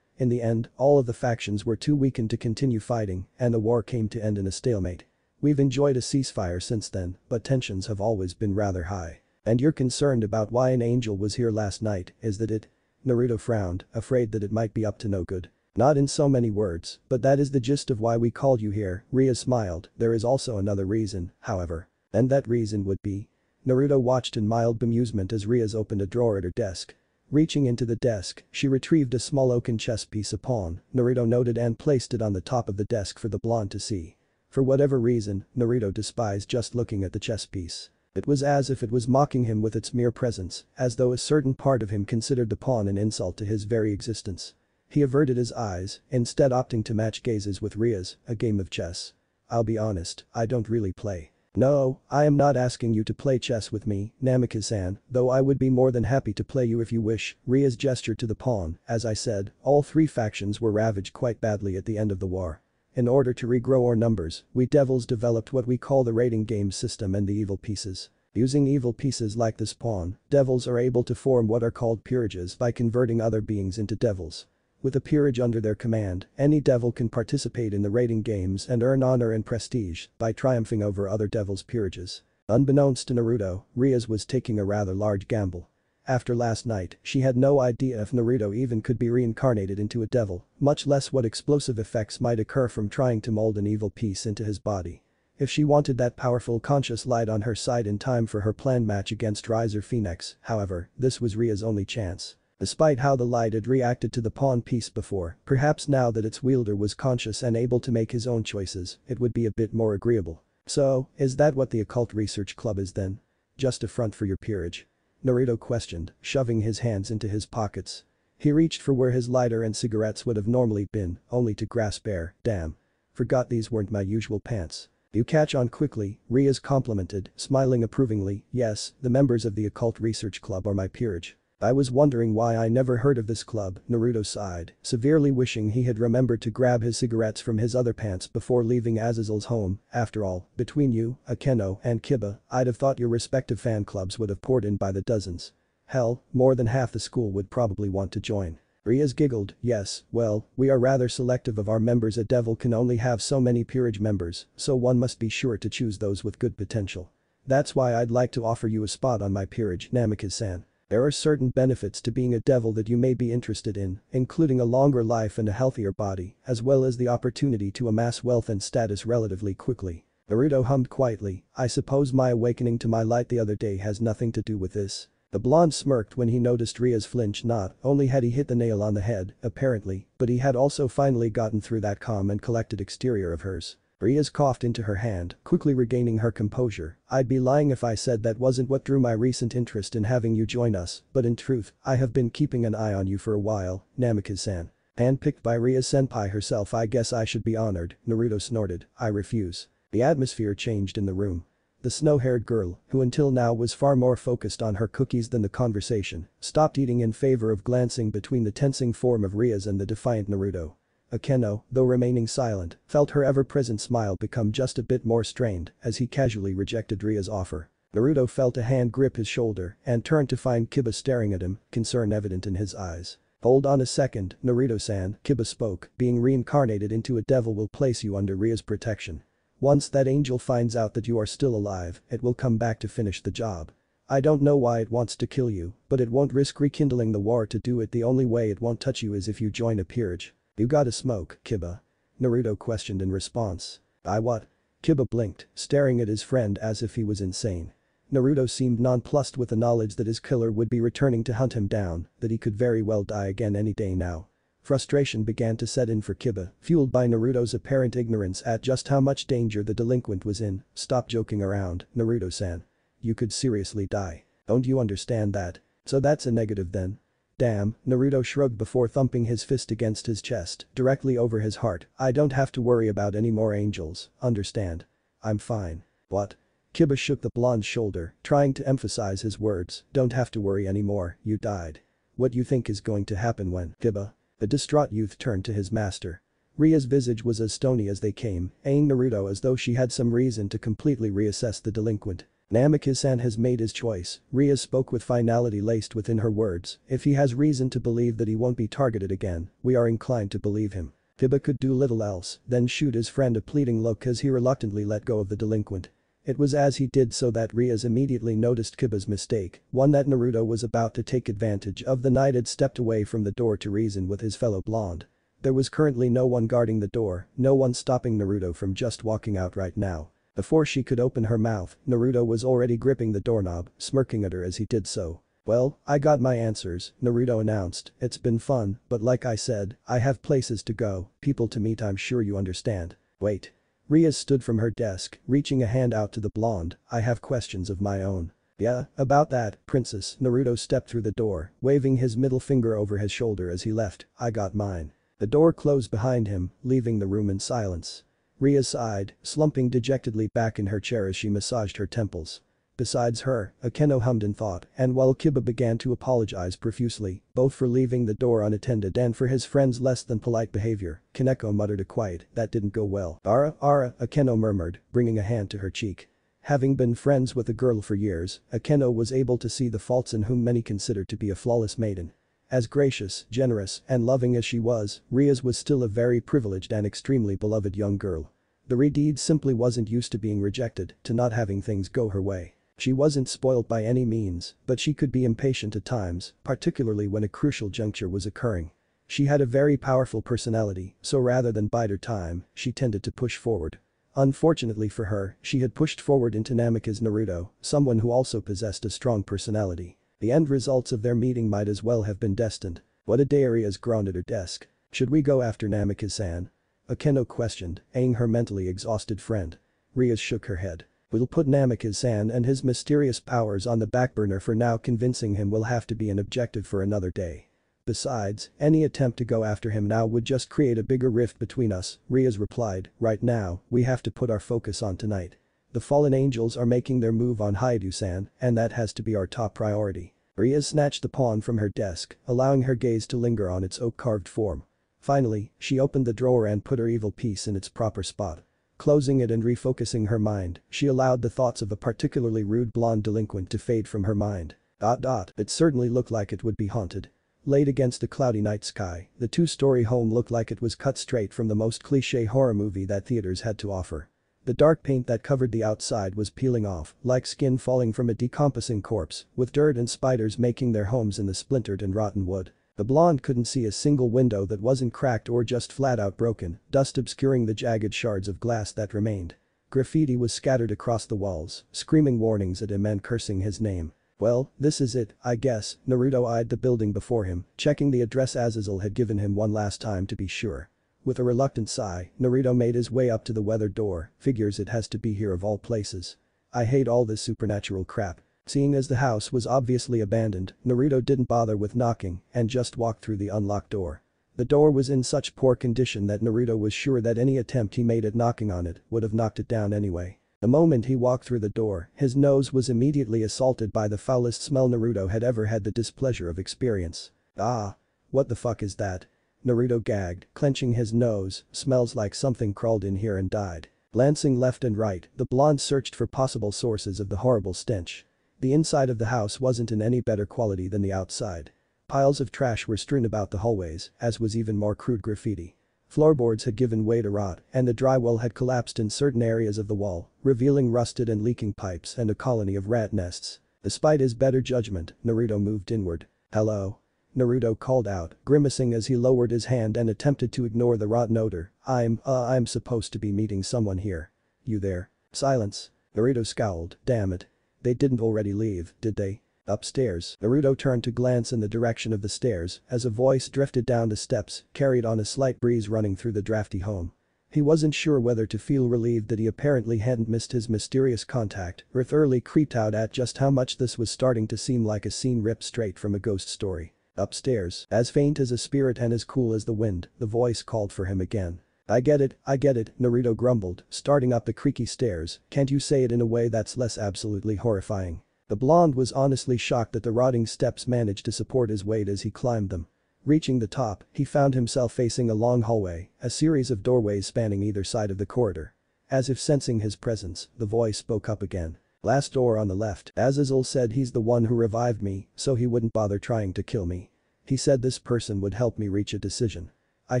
In the end, all of the factions were too weakened to continue fighting, and the war came to end in a stalemate. We've enjoyed a ceasefire since then, but tensions have always been rather high. And you're concerned about why an angel was here last night, is that it? Naruto frowned, afraid that it might be up to no good. Not in so many words, but that is the gist of why we called you here, Riaz smiled, there is also another reason, however. And that reason would be? Naruto watched in mild bemusement as Riaz opened a drawer at her desk. Reaching into the desk, she retrieved a small oaken chess piece, a pawn, Naruto noted, and placed it on the top of the desk for the blonde to see. For whatever reason, Naruto despised just looking at the chess piece. It was as if it was mocking him with its mere presence, as though a certain part of him considered the pawn an insult to his very existence. He averted his eyes, instead opting to match gazes with Riaz, a game of chess. I'll be honest, I don't really play. No, I am not asking you to play chess with me, Namikaze-san, though I would be more than happy to play you if you wish. Riaz gestured to the pawn, as I said, all three factions were ravaged quite badly at the end of the war. In order to regrow our numbers, we devils developed what we call the rating game system and the evil pieces. Using evil pieces like this pawn, devils are able to form what are called peerages by converting other beings into devils. With a peerage under their command, any devil can participate in the rating games and earn honor and prestige by triumphing over other devils' peerages. Unbeknownst to Naruto, Riaz was taking a rather large gamble. After last night, she had no idea if Naruto even could be reincarnated into a devil, much less what explosive effects might occur from trying to mold an evil piece into his body. If she wanted that powerful conscious light on her side in time for her planned match against Riser Phoenix, however, this was Ria's only chance. Despite how the light had reacted to the pawn piece before, perhaps now that its wielder was conscious and able to make his own choices, it would be a bit more agreeable. So, is that what the Occult Research Club is then? Just a front for your peerage? Naruto questioned, shoving his hands into his pockets. He reached for where his lighter and cigarettes would have normally been, only to grasp air, damn. Forgot these weren't my usual pants. You catch on quickly, Riaz complimented, smiling approvingly. Yes, the members of the Occult Research Club are my peerage. I was wondering why I never heard of this club, Naruto sighed, severely wishing he had remembered to grab his cigarettes from his other pants before leaving Azazel's home. After all, between you, Akeno, and Kiba, I'd have thought your respective fan clubs would have poured in by the dozens. Hell, more than half the school would probably want to join. Riaz giggled, yes, well, we are rather selective of our members. A devil can only have so many peerage members, so one must be sure to choose those with good potential. That's why I'd like to offer you a spot on my peerage, Namikaze-san. There are certain benefits to being a devil that you may be interested in, including a longer life and a healthier body, as well as the opportunity to amass wealth and status relatively quickly. Naruto hummed quietly, I suppose my awakening to my light the other day has nothing to do with this. The blonde smirked when he noticed Riaz flinch. Not only had he hit the nail on the head, apparently, but he had also finally gotten through that calm and collected exterior of hers. Riaz coughed into her hand, quickly regaining her composure. I'd be lying if I said that wasn't what drew my recent interest in having you join us, but in truth, I have been keeping an eye on you for a while, Namikaze-san. Handpicked by Riaz-senpai herself. I guess I should be honored, Naruto snorted. I refuse. The atmosphere changed in the room. The snow-haired girl, who until now was far more focused on her cookies than the conversation, stopped eating in favor of glancing between the tensing form of Riaz and the defiant Naruto. Akeno, though remaining silent, felt her ever-present smile become just a bit more strained as he casually rejected Riaz's offer. Naruto felt a hand grip his shoulder and turned to find Kiba staring at him, concern evident in his eyes. Hold on a second, Naruto-san, Kiba spoke, being reincarnated into a devil will place you under Riaz's protection. Once that angel finds out that you are still alive, it will come back to finish the job. I don't know why it wants to kill you, but it won't risk rekindling the war to do it. The only way it won't touch you is if you join a peerage. You gotta smoke, Kiba? Naruto questioned in response. I what? Kiba blinked, staring at his friend as if he was insane. Naruto seemed nonplussed with the knowledge that his killer would be returning to hunt him down, that he could very well die again any day now. Frustration began to set in for Kiba, fueled by Naruto's apparent ignorance at just how much danger the delinquent was in. Stop joking around, Naruto-san. You could seriously die. Don't you understand that? So that's a negative then? Damn, Naruto shrugged before thumping his fist against his chest, directly over his heart. I don't have to worry about any more angels, understand? I'm fine. What? Kiba shook the blonde's shoulder, trying to emphasize his words. Don't have to worry anymore, you died. What you think is going to happen when, Kiba? The distraught youth turned to his master. Ria's visage was as stony as they came, eyeing Naruto as though she had some reason to completely reassess the delinquent. Namikaze-san has made his choice, Riaz spoke with finality laced within her words. If he has reason to believe that he won't be targeted again, we are inclined to believe him. Kiba could do little else than shoot his friend a pleading look as he reluctantly let go of the delinquent. It was as he did so that Riaz immediately noticed Kiba's mistake, one that Naruto was about to take advantage of. The knight had stepped away from the door to reason with his fellow blonde. There was currently no one guarding the door, no one stopping Naruto from just walking out right now. Before she could open her mouth, Naruto was already gripping the doorknob, smirking at her as he did so. Well, I got my answers, Naruto announced. It's been fun, but like I said, I have places to go, people to meet. I'm sure you understand. Wait. Riaz stood from her desk, reaching a hand out to the blonde. I have questions of my own. Yeah, about that, princess. Naruto stepped through the door, waving his middle finger over his shoulder as he left. I got mine. The door closed behind him, leaving the room in silence. Riaz sighed, slumping dejectedly back in her chair as she massaged her temples. Besides her, Akeno hummed in thought, and while Kiba began to apologize profusely, both for leaving the door unattended and for his friend's less than polite behavior, Kaneko muttered a quiet, that didn't go well. Ara, Akeno murmured, bringing a hand to her cheek. Having been friends with the girl for years, Akeno was able to see the faults in whom many considered to be a flawless maiden. As gracious, generous, and loving as she was, Riaz was still a very privileged and extremely beloved young girl. The Redeed simply wasn't used to being rejected, to not having things go her way. She wasn't spoiled by any means, but she could be impatient at times, particularly when a crucial juncture was occurring. She had a very powerful personality, so rather than bide her time, she tended to push forward. Unfortunately for her, she had pushed forward into Namikaze Naruto, someone who also possessed a strong personality. The end results of their meeting might as well have been destined. What a day. Riaz groaned at her desk. Should we go after Namikaze-san? Akeno questioned, eyeing her mentally exhausted friend. Riaz shook her head. We'll put Namikaze-san and his mysterious powers on the back burner for now. Convincing him will have to be an objective for another day. Besides, any attempt to go after him now would just create a bigger rift between us, Riaz replied. Right now, we have to put our focus on tonight. The fallen angels are making their move on Haidu-san, and that has to be our top priority. Riaz snatched the pawn from her desk, allowing her gaze to linger on its oak-carved form. Finally, she opened the drawer and put her evil piece in its proper spot. Closing it and refocusing her mind, she allowed the thoughts of a particularly rude blonde delinquent to fade from her mind. It certainly looked like it would be haunted. Laid against the cloudy night sky, the two-story home looked like it was cut straight from the most cliché horror movie that theaters had to offer. The dark paint that covered the outside was peeling off, like skin falling from a decomposing corpse, with dirt and spiders making their homes in the splintered and rotten wood. The blonde couldn't see a single window that wasn't cracked or just flat out broken, dust obscuring the jagged shards of glass that remained. Graffiti was scattered across the walls, screaming warnings at him and cursing his name. Well, this is it, I guess. Naruto eyed the building before him, checking the address Azazel had given him one last time to be sure. With a reluctant sigh, Naruto made his way up to the weathered door, figures it has to be here of all places. I hate all this supernatural crap. Seeing as the house was obviously abandoned, Naruto didn't bother with knocking and just walked through the unlocked door. The door was in such poor condition that Naruto was sure that any attempt he made at knocking on it would have knocked it down anyway. The moment he walked through the door, his nose was immediately assaulted by the foulest smell Naruto had ever had the displeasure of experience. Ah. What the fuck is that? Naruto gagged, clenching his nose. Smells like something crawled in here and died. Glancing left and right, the blonde searched for possible sources of the horrible stench. The inside of the house wasn't in any better quality than the outside. Piles of trash were strewn about the hallways, as was even more crude graffiti. Floorboards had given way to rot, and the drywall had collapsed in certain areas of the wall, revealing rusted and leaking pipes and a colony of rat nests. Despite his better judgment, Naruto moved inward. Hello? Naruto called out, grimacing as he lowered his hand and attempted to ignore the rotten odor. I'm supposed to be meeting someone here. You there? Silence. Naruto scowled. Damn it. They didn't already leave, did they? Upstairs, Naruto turned to glance in the direction of the stairs as a voice drifted down the steps, carried on a slight breeze running through the drafty home. He wasn't sure whether to feel relieved that he apparently hadn't missed his mysterious contact or thoroughly creeped out at just how much this was starting to seem like a scene ripped straight from a ghost story. Upstairs, as faint as a spirit and as cool as the wind, the voice called for him again. I get it, Naruto grumbled, starting up the creaky stairs. Can't you say it in a way that's less absolutely horrifying? The blonde was honestly shocked that the rotting steps managed to support his weight as he climbed them. Reaching the top, he found himself facing a long hallway, a series of doorways spanning either side of the corridor. As if sensing his presence, the voice spoke up again. Last door on the left. Azazel said he's the one who revived me, so he wouldn't bother trying to kill me. He said this person would help me reach a decision. I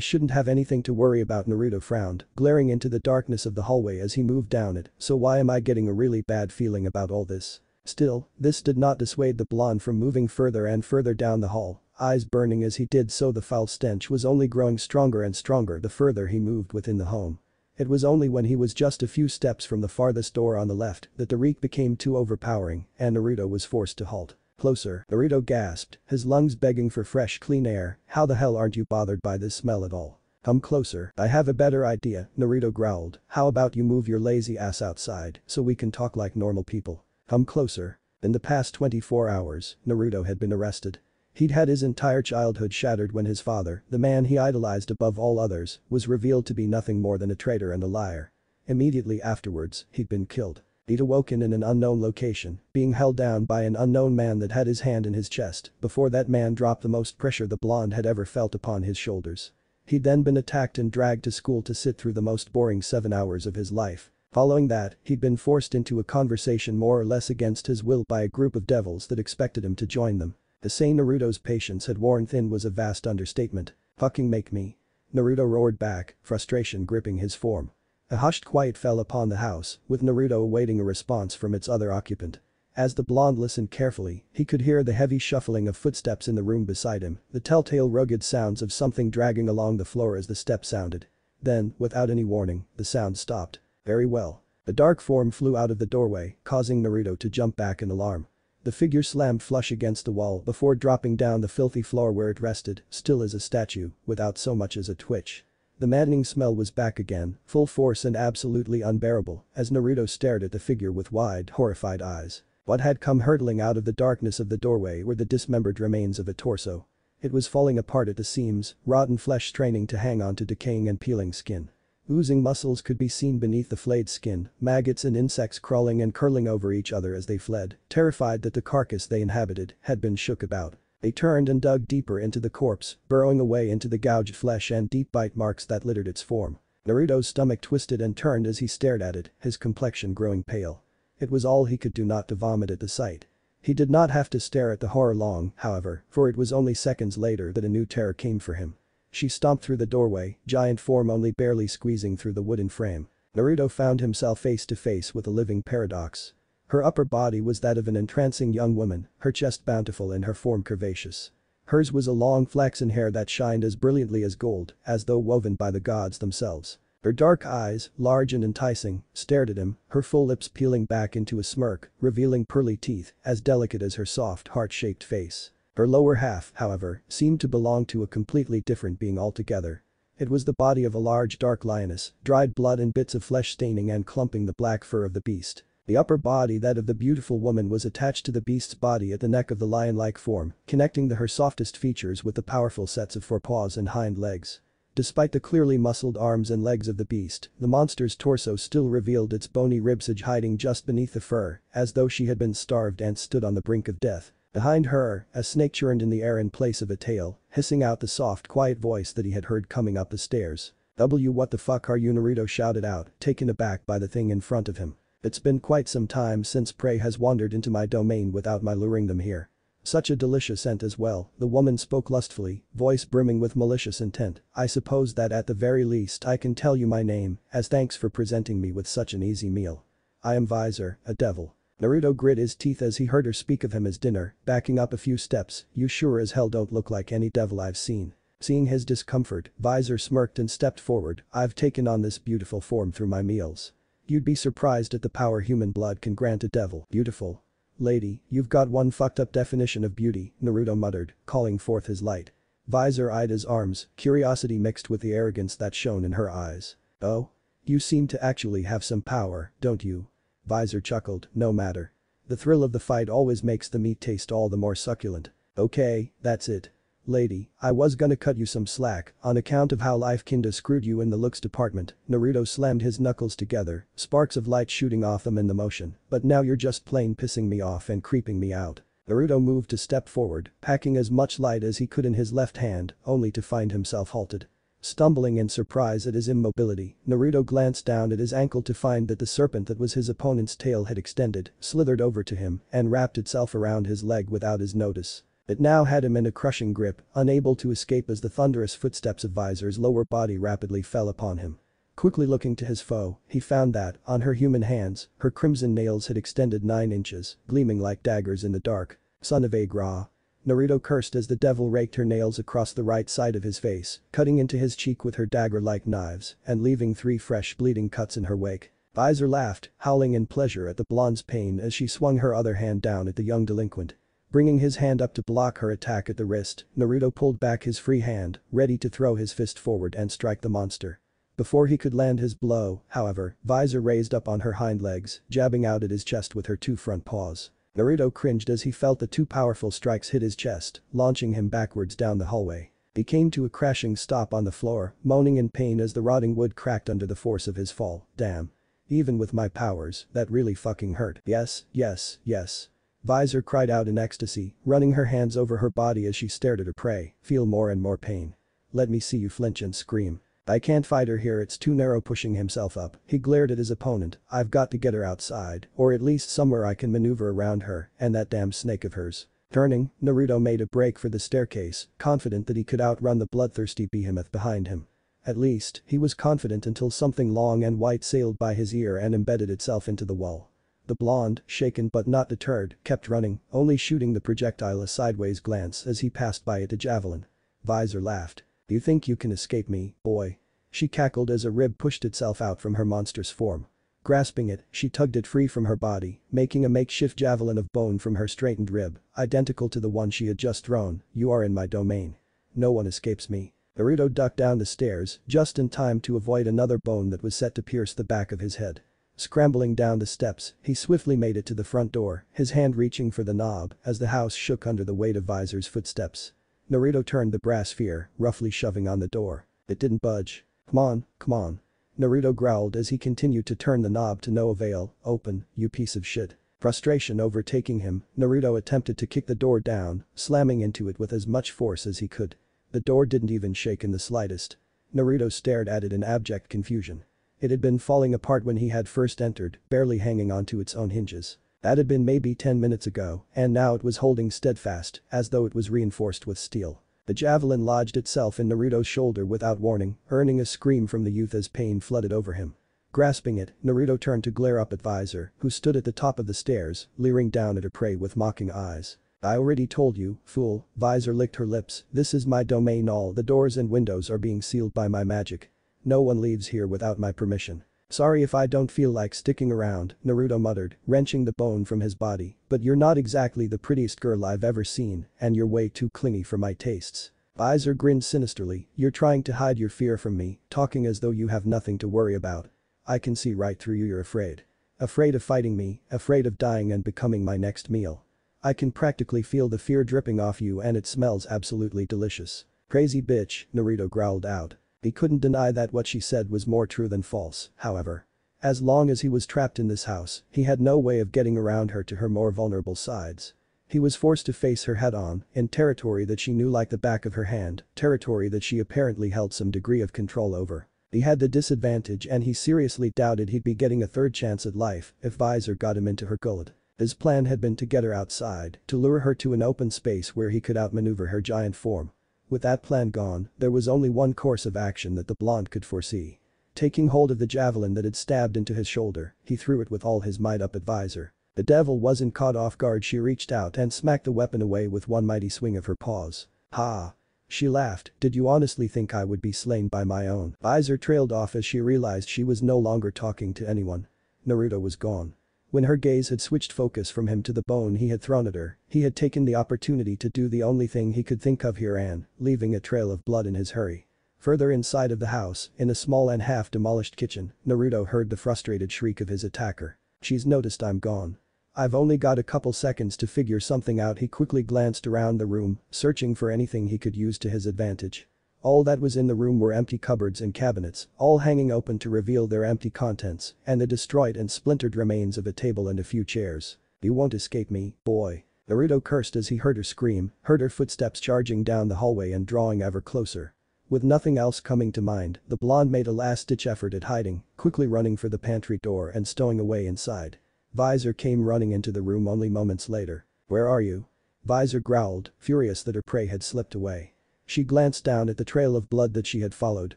shouldn't have anything to worry about. Naruto frowned, glaring into the darkness of the hallway as he moved down it. So why am I getting a really bad feeling about all this? Still, this did not dissuade the blonde from moving further and further down the hall, eyes burning as he did so. The foul stench was only growing stronger and stronger the further he moved within the home. It was only when he was just a few steps from the farthest door on the left that the reek became too overpowering and Naruto was forced to halt. Closer, Naruto gasped, his lungs begging for fresh clean air. How the hell aren't you bothered by this smell at all? Come closer. I have a better idea, Naruto growled. How about you move your lazy ass outside so we can talk like normal people? Come closer. In the past 24 hours, Naruto had been arrested. He'd had his entire childhood shattered when his father, the man he idolized above all others, was revealed to be nothing more than a traitor and a liar. Immediately afterwards, he'd been killed. He'd awoken in an unknown location, being held down by an unknown man that had his hand in his chest before that man dropped the most pressure the blonde had ever felt upon his shoulders. He'd then been attacked and dragged to school to sit through the most boring 7 hours of his life. Following that, he'd been forced into a conversation more or less against his will by a group of devils that expected him to join them. To say Naruto's patience had worn thin was a vast understatement. Fucking make me. Naruto roared back, frustration gripping his form. A hushed quiet fell upon the house, with Naruto awaiting a response from its other occupant. As the blonde listened carefully, he could hear the heavy shuffling of footsteps in the room beside him, the telltale rugged sounds of something dragging along the floor as the steps sounded. Then, without any warning, the sound stopped. Very well. A dark form flew out of the doorway, causing Naruto to jump back in alarm. The figure slammed flush against the wall before dropping down the filthy floor where it rested, still as a statue, without so much as a twitch. The maddening smell was back again, full force and absolutely unbearable, as Naruto stared at the figure with wide, horrified eyes. What had come hurtling out of the darkness of the doorway were the dismembered remains of a torso. It was falling apart at the seams, rotten flesh straining to hang on to decaying and peeling skin. Oozing muscles could be seen beneath the flayed skin, maggots and insects crawling and curling over each other as they fled, terrified that the carcass they inhabited had been shook about. They turned and dug deeper into the corpse, burrowing away into the gouged flesh and deep bite marks that littered its form. Naruto's stomach twisted and turned as he stared at it, his complexion growing pale. It was all he could do not to vomit at the sight. He did not have to stare at the horror long, however, for it was only seconds later that a new terror came for him. She stomped through the doorway, giant form only barely squeezing through the wooden frame. Naruto found himself face to face with a living paradox. Her upper body was that of an entrancing young woman, her chest bountiful and her form curvaceous. Hers was a long flaxen hair that shined as brilliantly as gold, as though woven by the gods themselves. Her dark eyes, large and enticing, stared at him, her full lips peeling back into a smirk, revealing pearly teeth, as delicate as her soft heart-shaped face. Her lower half, however, seemed to belong to a completely different being altogether. It was the body of a large dark lioness, dried blood and bits of flesh staining and clumping the black fur of the beast. The upper body, that of the beautiful woman, was attached to the beast's body at the neck of the lion-like form, connecting her softest features with the powerful sets of forepaws and hind legs. Despite the clearly muscled arms and legs of the beast, the monster's torso still revealed its bony ribsage hiding just beneath the fur, as though she had been starved and stood on the brink of death. Behind her, a snake churned in the air in place of a tail, hissing out the soft, quiet voice that he had heard coming up the stairs. What the fuck are you?" Naruto shouted out, taken aback by the thing in front of him. "It's been quite some time since prey has wandered into my domain without my luring them here. Such a delicious scent as well," the woman spoke lustfully, voice brimming with malicious intent. "I suppose that at the very least I can tell you my name, as thanks for presenting me with such an easy meal. I am Visor, a devil." Naruto grit his teeth as he heard her speak of him as dinner, backing up a few steps. "You sure as hell don't look like any devil I've seen." Seeing his discomfort, Visor smirked and stepped forward. "I've taken on this beautiful form through my meals. You'd be surprised at the power human blood can grant a devil." "Beautiful? Lady, you've got one fucked up definition of beauty," Naruto muttered, calling forth his light. Visor eyed his arms, curiosity mixed with the arrogance that shone in her eyes. "Oh? You seem to actually have some power, don't you?" Visor chuckled. "No matter. The thrill of the fight always makes the meat taste all the more succulent." "Okay, that's it. Lady, I was gonna cut you some slack on account of how life kinda screwed you in the looks department." Naruto slammed his knuckles together, sparks of light shooting off them in the motion. "But now you're just plain pissing me off and creeping me out." Naruto moved a step forward, packing as much light as he could in his left hand, only to find himself halted. Stumbling in surprise at his immobility, Naruto glanced down at his ankle to find that the serpent that was his opponent's tail had extended, slithered over to him, and wrapped itself around his leg without his notice. It now had him in a crushing grip, unable to escape as the thunderous footsteps of Visor's lower body rapidly fell upon him. Quickly looking to his foe, he found that, on her human hands, her crimson nails had extended 9 inches, gleaming like daggers in the dark. "Son of a Gra." Naruto cursed as the devil raked her nails across the right side of his face, cutting into his cheek with her dagger-like knives, and leaving 3 fresh bleeding cuts in her wake. Visor laughed, howling in pleasure at the blonde's pain as she swung her other hand down at the young delinquent. Bringing his hand up to block her attack at the wrist, Naruto pulled back his free hand, ready to throw his fist forward and strike the monster. Before he could land his blow, however, Visor raised up on her hind legs, jabbing out at his chest with her 2 front paws. Naruto cringed as he felt the 2 powerful strikes hit his chest, launching him backwards down the hallway. He came to a crashing stop on the floor, moaning in pain as the rotting wood cracked under the force of his fall. "Damn. Even with my powers, that really fucking hurt." "Yes, yes, yes." Visor cried out in ecstasy, running her hands over her body as she stared at her prey, "Feel more and more pain. Let me see you flinch and scream." "I can't fight her here, it's too narrow." Pushing himself up, he glared at his opponent. "I've got to get her outside, or at least somewhere I can maneuver around her and that damn snake of hers." Turning, Naruto made a break for the staircase, confident that he could outrun the bloodthirsty behemoth behind him. At least, he was confident until something long and white sailed by his ear and embedded itself into the wall. The blonde, shaken but not deterred, kept running, only shooting the projectile a sideways glance as he passed by it a javelin. Visor laughed. "You think you can escape me, boy?" She cackled as a rib pushed itself out from her monstrous form. Grasping it, she tugged it free from her body, making a makeshift javelin of bone from her straightened rib, identical to the one she had just thrown. "You are in my domain. No one escapes me." Naruto ducked down the stairs, just in time to avoid another bone that was set to pierce the back of his head. Scrambling down the steps, he swiftly made it to the front door, his hand reaching for the knob as the house shook under the weight of Visor's footsteps. Naruto turned the brass sphere, roughly shoving on the door. It didn't budge. Come on, come on. Naruto growled as he continued to turn the knob to no avail. Open, you piece of shit. Frustration overtaking him, Naruto attempted to kick the door down, slamming into it with as much force as he could. The door didn't even shake in the slightest. Naruto stared at it in abject confusion. It had been falling apart when he had first entered, barely hanging onto its own hinges. That had been maybe 10 minutes ago, and now it was holding steadfast, as though it was reinforced with steel. The javelin lodged itself in Naruto's shoulder without warning, earning a scream from the youth as pain flooded over him. Grasping it, Naruto turned to glare up at Visor, who stood at the top of the stairs, leering down at her prey with mocking eyes. I already told you, fool, Visor licked her lips, this is my domain, all the doors and windows are being sealed by my magic. No one leaves here without my permission. Sorry if I don't feel like sticking around, Naruto muttered, wrenching the bone from his body, but you're not exactly the prettiest girl I've ever seen, and you're way too clingy for my tastes. Visor grinned sinisterly, you're trying to hide your fear from me, talking as though you have nothing to worry about. I can see right through you, you're afraid. Afraid of fighting me, afraid of dying and becoming my next meal. I can practically feel the fear dripping off you and it smells absolutely delicious. Crazy bitch, Naruto growled out. He couldn't deny that what she said was more true than false, however. As long as he was trapped in this house, he had no way of getting around her to her more vulnerable sides. He was forced to face her head-on, in territory that she knew like the back of her hand, territory that she apparently held some degree of control over. He had the disadvantage and he seriously doubted he'd be getting a third chance at life if Visor got him into her gullet. His plan had been to get her outside, to lure her to an open space where he could outmaneuver her giant form. With that plan gone, there was only one course of action that the blonde could foresee. Taking hold of the javelin that had stabbed into his shoulder, he threw it with all his might up at Visor. The devil wasn't caught off guard, she reached out and smacked the weapon away with one mighty swing of her paws. Ha! She laughed, did you honestly think I would be slain by my own? Visor trailed off as she realized she was no longer talking to anyone. Naruto was gone. When her gaze had switched focus from him to the bone he had thrown at her, he had taken the opportunity to do the only thing he could think of here and, leaving a trail of blood in his hurry. Further inside of the house, in a small and half-demolished kitchen, Naruto heard the frustrated shriek of his attacker. She's noticed I'm gone. I've only got a couple seconds to figure something out. He quickly glanced around the room, searching for anything he could use to his advantage. All that was in the room were empty cupboards and cabinets, all hanging open to reveal their empty contents, and the destroyed and splintered remains of a table and a few chairs. You won't escape me, boy. Naruto cursed as he heard her scream, heard her footsteps charging down the hallway and drawing ever closer. With nothing else coming to mind, the blonde made a last-ditch effort at hiding, quickly running for the pantry door and stowing away inside. Visor came running into the room only moments later. Where are you? Visor growled, furious that her prey had slipped away. She glanced down at the trail of blood that she had followed,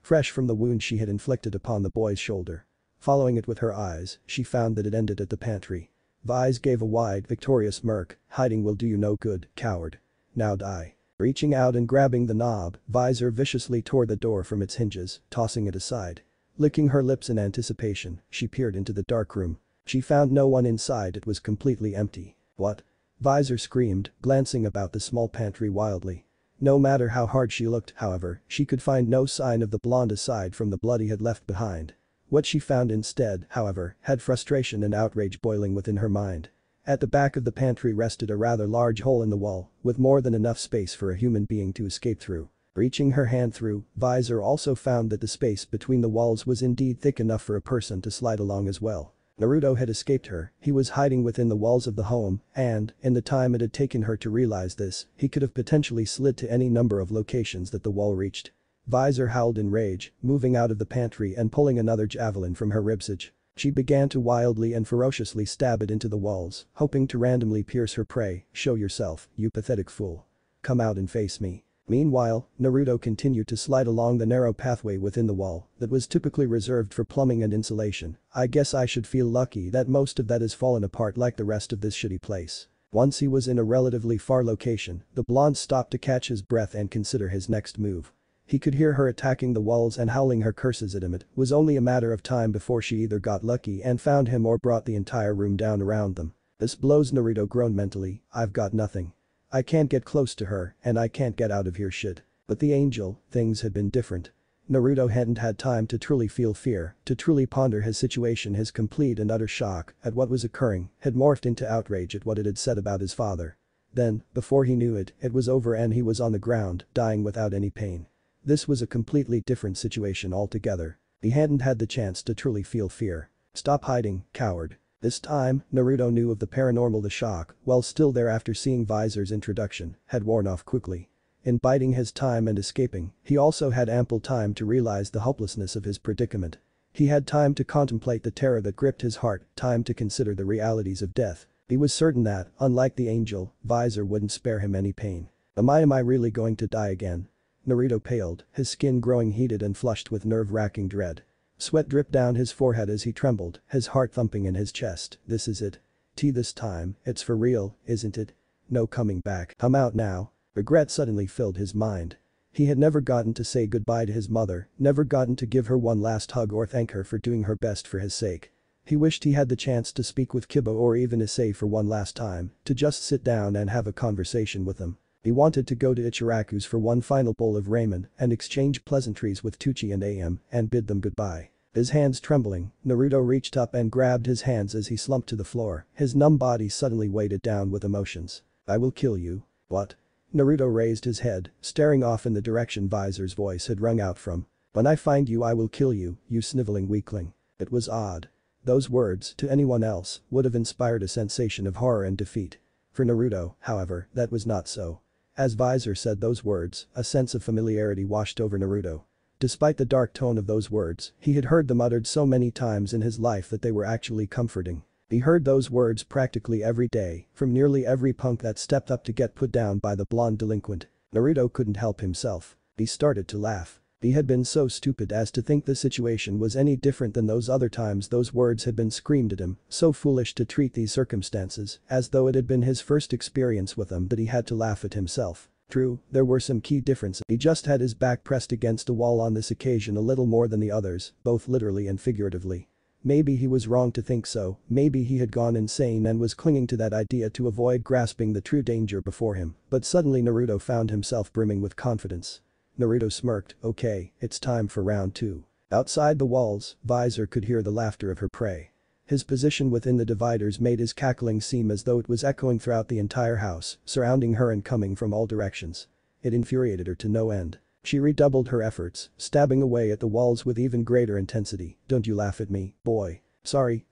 fresh from the wound she had inflicted upon the boy's shoulder. Following it with her eyes, she found that it ended at the pantry. Vise gave a wide, victorious smirk, hiding will do you no good, coward. Now die. Reaching out and grabbing the knob, Visor viciously tore the door from its hinges, tossing it aside. Licking her lips in anticipation, she peered into the dark room. She found no one inside, it was completely empty. What? Visor screamed, glancing about the small pantry wildly. No matter how hard she looked, however, she could find no sign of the blonde aside from the blood he had left behind. What she found instead, however, had frustration and outrage boiling within her mind. At the back of the pantry rested a rather large hole in the wall, with more than enough space for a human being to escape through. Reaching her hand through, Visor also found that the space between the walls was indeed thick enough for a person to slide along as well. Naruto had escaped her, he was hiding within the walls of the home, and, in the time it had taken her to realize this, he could have potentially slid to any number of locations that the wall reached. Visor howled in rage, moving out of the pantry and pulling another javelin from her ribsage. She began to wildly and ferociously stab it into the walls, hoping to randomly pierce her prey. Show yourself, you pathetic fool. Come out and face me. Meanwhile, Naruto continued to slide along the narrow pathway within the wall that was typically reserved for plumbing and insulation. I guess I should feel lucky that most of that has fallen apart like the rest of this shitty place. Once he was in a relatively far location, the blonde stopped to catch his breath and consider his next move. He could hear her attacking the walls and howling her curses at him. It was only a matter of time before she either got lucky and found him or brought the entire room down around them. This blows, Naruto groaned mentally, I've got nothing. I can't get close to her, and I can't get out of here shit. But the angel, things had been different. Naruto hadn't had time to truly feel fear, to truly ponder his situation. His complete and utter shock at what was occurring had morphed into outrage at what it had said about his father. Then, before he knew it, it was over and he was on the ground, dying without any pain. This was a completely different situation altogether. He hadn't had the chance to truly feel fear. Stop hiding, coward. This time, Naruto knew of the paranormal. The shock, while still there after seeing Vizor's introduction, had worn off quickly. In biding his time and escaping, he also had ample time to realize the hopelessness of his predicament. He had time to contemplate the terror that gripped his heart, time to consider the realities of death. He was certain that, unlike the angel, Vizor wouldn't spare him any pain. Am I really going to die again? Naruto paled, his skin growing heated and flushed with nerve-wracking dread. Sweat dripped down his forehead as he trembled, his heart thumping in his chest. This is it. This time, it's for real, isn't it? No coming back. Come out now. Regret suddenly filled his mind. He had never gotten to say goodbye to his mother, never gotten to give her one last hug or thank her for doing her best for his sake. He wished he had the chance to speak with Kiba or even Issei for one last time, to just sit down and have a conversation with them. He wanted to go to Ichiraku's for one final bowl of ramen and exchange pleasantries with Tucci and AM and bid them goodbye. His hands trembling, Naruto reached up and grabbed his hands as he slumped to the floor, his numb body suddenly weighted down with emotions. I will kill you. What? Naruto raised his head, staring off in the direction Vizor's voice had rung out from. When I find you I will kill you, you sniveling weakling. It was odd. Those words, to anyone else, would have inspired a sensation of horror and defeat. For Naruto, however, that was not so. As Vizor said those words, a sense of familiarity washed over Naruto. Despite the dark tone of those words, he had heard them uttered so many times in his life that they were actually comforting. He heard those words practically every day, from nearly every punk that stepped up to get put down by the blonde delinquent. Naruto couldn't help himself. He started to laugh. He had been so stupid as to think the situation was any different than those other times those words had been screamed at him, so foolish to treat these circumstances as though it had been his first experience with them that he had to laugh at himself. True, there were some key differences. He just had his back pressed against a wall on this occasion a little more than the others, both literally and figuratively. Maybe he was wrong to think so, maybe he had gone insane and was clinging to that idea to avoid grasping the true danger before him, but suddenly Naruto found himself brimming with confidence. Naruto smirked, okay, it's time for round 2. Outside the walls, Vizor could hear the laughter of her prey. His position within the dividers made his cackling seem as though it was echoing throughout the entire house, surrounding her and coming from all directions. It infuriated her to no end. She redoubled her efforts, stabbing away at the walls with even greater intensity. Don't you laugh at me, boy. Sorry.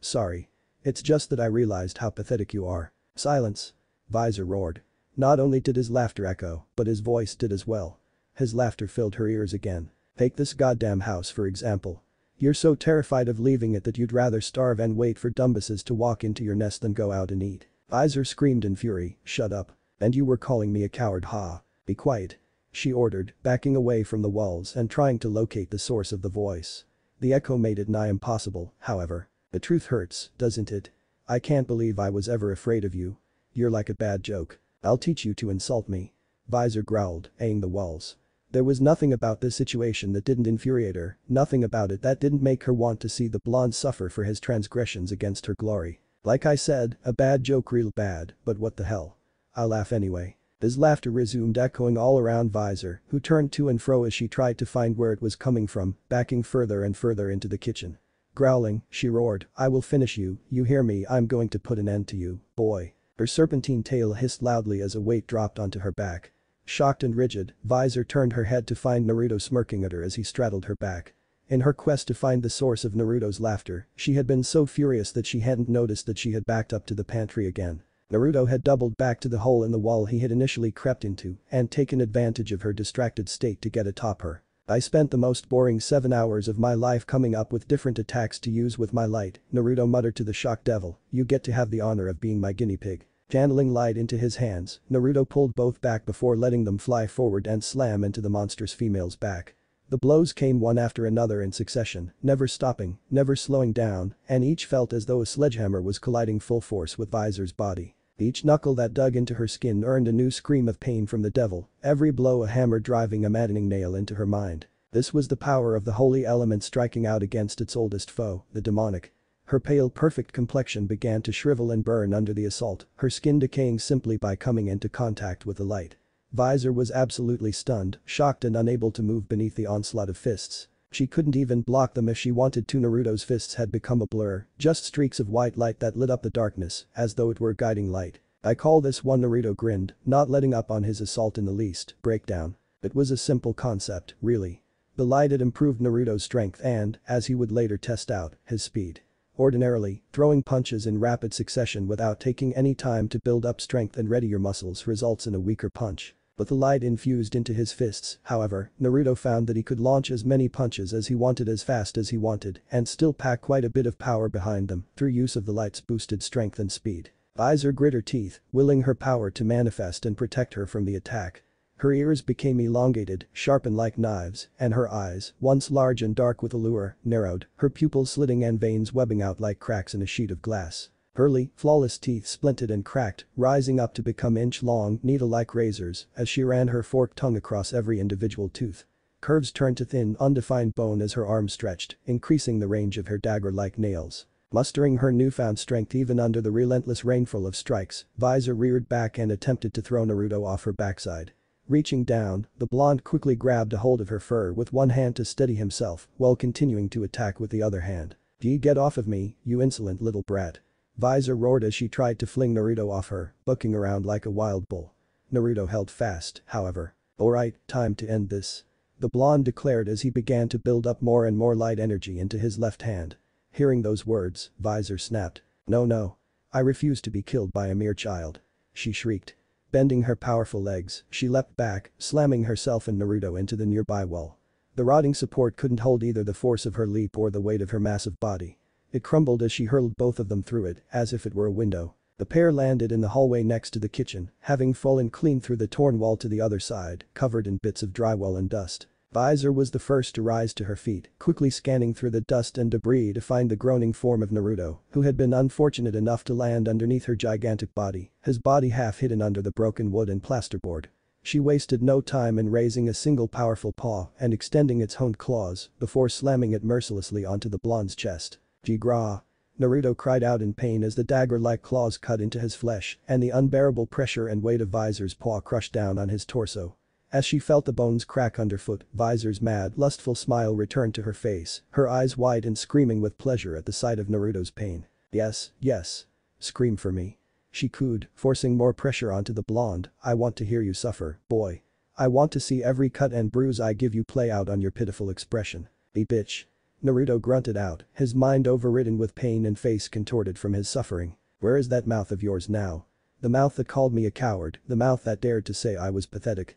It's just that I realized how pathetic you are. Silence. Vizor roared. Not only did his laughter echo, but his voice did as well. His laughter filled her ears again. Take this goddamn house for example. You're so terrified of leaving it that you'd rather starve and wait for dumbuses to walk into your nest than go out and eat. Vizor screamed in fury, shut up. And you were calling me a coward, ha? Be quiet. She ordered, backing away from the walls and trying to locate the source of the voice. The echo made it nigh impossible, however. The truth hurts, doesn't it? I can't believe I was ever afraid of you. You're like a bad joke. I'll teach you to insult me. Vizor growled, eyeing the walls. There was nothing about this situation that didn't infuriate her, nothing about it that didn't make her want to see the blonde suffer for his transgressions against her glory. Like I said, a bad joke, real bad, but what the hell. I'll laugh anyway. His laughter resumed, echoing all around Vizor, who turned to and fro as she tried to find where it was coming from, backing further and further into the kitchen. Growling, she roared, I will finish you, you hear me, I'm going to put an end to you, boy. Her serpentine tail hissed loudly as a weight dropped onto her back. Shocked and rigid, Vizor turned her head to find Naruto smirking at her as he straddled her back. In her quest to find the source of Naruto's laughter, she had been so furious that she hadn't noticed that she had backed up to the pantry again. Naruto had doubled back to the hole in the wall he had initially crept into and taken advantage of her distracted state to get atop her. I spent the most boring 7 hours of my life coming up with different attacks to use with my light, Naruto muttered to the shocked devil, you get to have the honor of being my guinea pig. Channeling light into his hands, Naruto pulled both back before letting them fly forward and slam into the monstrous female's back. The blows came one after another in succession, never stopping, never slowing down, and each felt as though a sledgehammer was colliding full force with Vizor's body. Each knuckle that dug into her skin earned a new scream of pain from the devil, every blow a hammer driving a maddening nail into her mind. This was the power of the holy element striking out against its oldest foe, the demonic. Her pale perfect complexion began to shrivel and burn under the assault, her skin decaying simply by coming into contact with the light. Vizor was absolutely stunned, shocked and unable to move beneath the onslaught of fists. She couldn't even block them if she wanted to. Naruto's fists had become a blur, just streaks of white light that lit up the darkness, as though it were guiding light. I call this one, Naruto grinned, not letting up on his assault in the least. Breakdown. It was a simple concept, really. The light had improved Naruto's strength and, as he would later test out, his speed. Ordinarily, throwing punches in rapid succession without taking any time to build up strength and ready your muscles results in a weaker punch. But the light infused into his fists, however, Naruto found that he could launch as many punches as he wanted as fast as he wanted and still pack quite a bit of power behind them through use of the light's boosted strength and speed. Visor grit her teeth, willing her power to manifest and protect her from the attack. Her ears became elongated, sharpened like knives, and her eyes, once large and dark with allure, narrowed, her pupils slitting and veins webbing out like cracks in a sheet of glass. Her flawless teeth splinted and cracked, rising up to become inch-long, needle-like razors as she ran her forked tongue across every individual tooth. Curves turned to thin, undefined bone as her arms stretched, increasing the range of her dagger-like nails. Mustering her newfound strength even under the relentless rainfall of strikes, Visor reared back and attempted to throw Naruto off her backside. Reaching down, the blonde quickly grabbed a hold of her fur with one hand to steady himself while continuing to attack with the other hand. Get off of me, you insolent little brat. Visor roared as she tried to fling Naruto off her, bucking around like a wild bull. Naruto held fast, however. Alright, time to end this. The blonde declared as he began to build up more and more light energy into his left hand. Hearing those words, Visor snapped. No. I refuse to be killed by a mere child. She shrieked. Bending her powerful legs, she leapt back, slamming herself and Naruto into the nearby wall. The rotting support couldn't hold either the force of her leap or the weight of her massive body. It crumbled as she hurled both of them through it, as if it were a window. The pair landed in the hallway next to the kitchen, having fallen clean through the torn wall to the other side, covered in bits of drywall and dust. Visor was the first to rise to her feet, quickly scanning through the dust and debris to find the groaning form of Naruto, who had been unfortunate enough to land underneath her gigantic body, his body half hidden under the broken wood and plasterboard. She wasted no time in raising a single powerful paw and extending its honed claws before slamming it mercilessly onto the blonde's chest. Gra! Naruto cried out in pain as the dagger-like claws cut into his flesh and the unbearable pressure and weight of Visor's paw crushed down on his torso. As she felt the bones crack underfoot, Visor's mad, lustful smile returned to her face, her eyes wide and screaming with pleasure at the sight of Naruto's pain. Yes. Scream for me. She cooed, forcing more pressure onto the blonde. I want to hear you suffer, boy. I want to see every cut and bruise I give you play out on your pitiful expression. Bitch. Naruto grunted out, his mind overridden with pain and face contorted from his suffering. Where is that mouth of yours now? The mouth that called me a coward, the mouth that dared to say I was pathetic.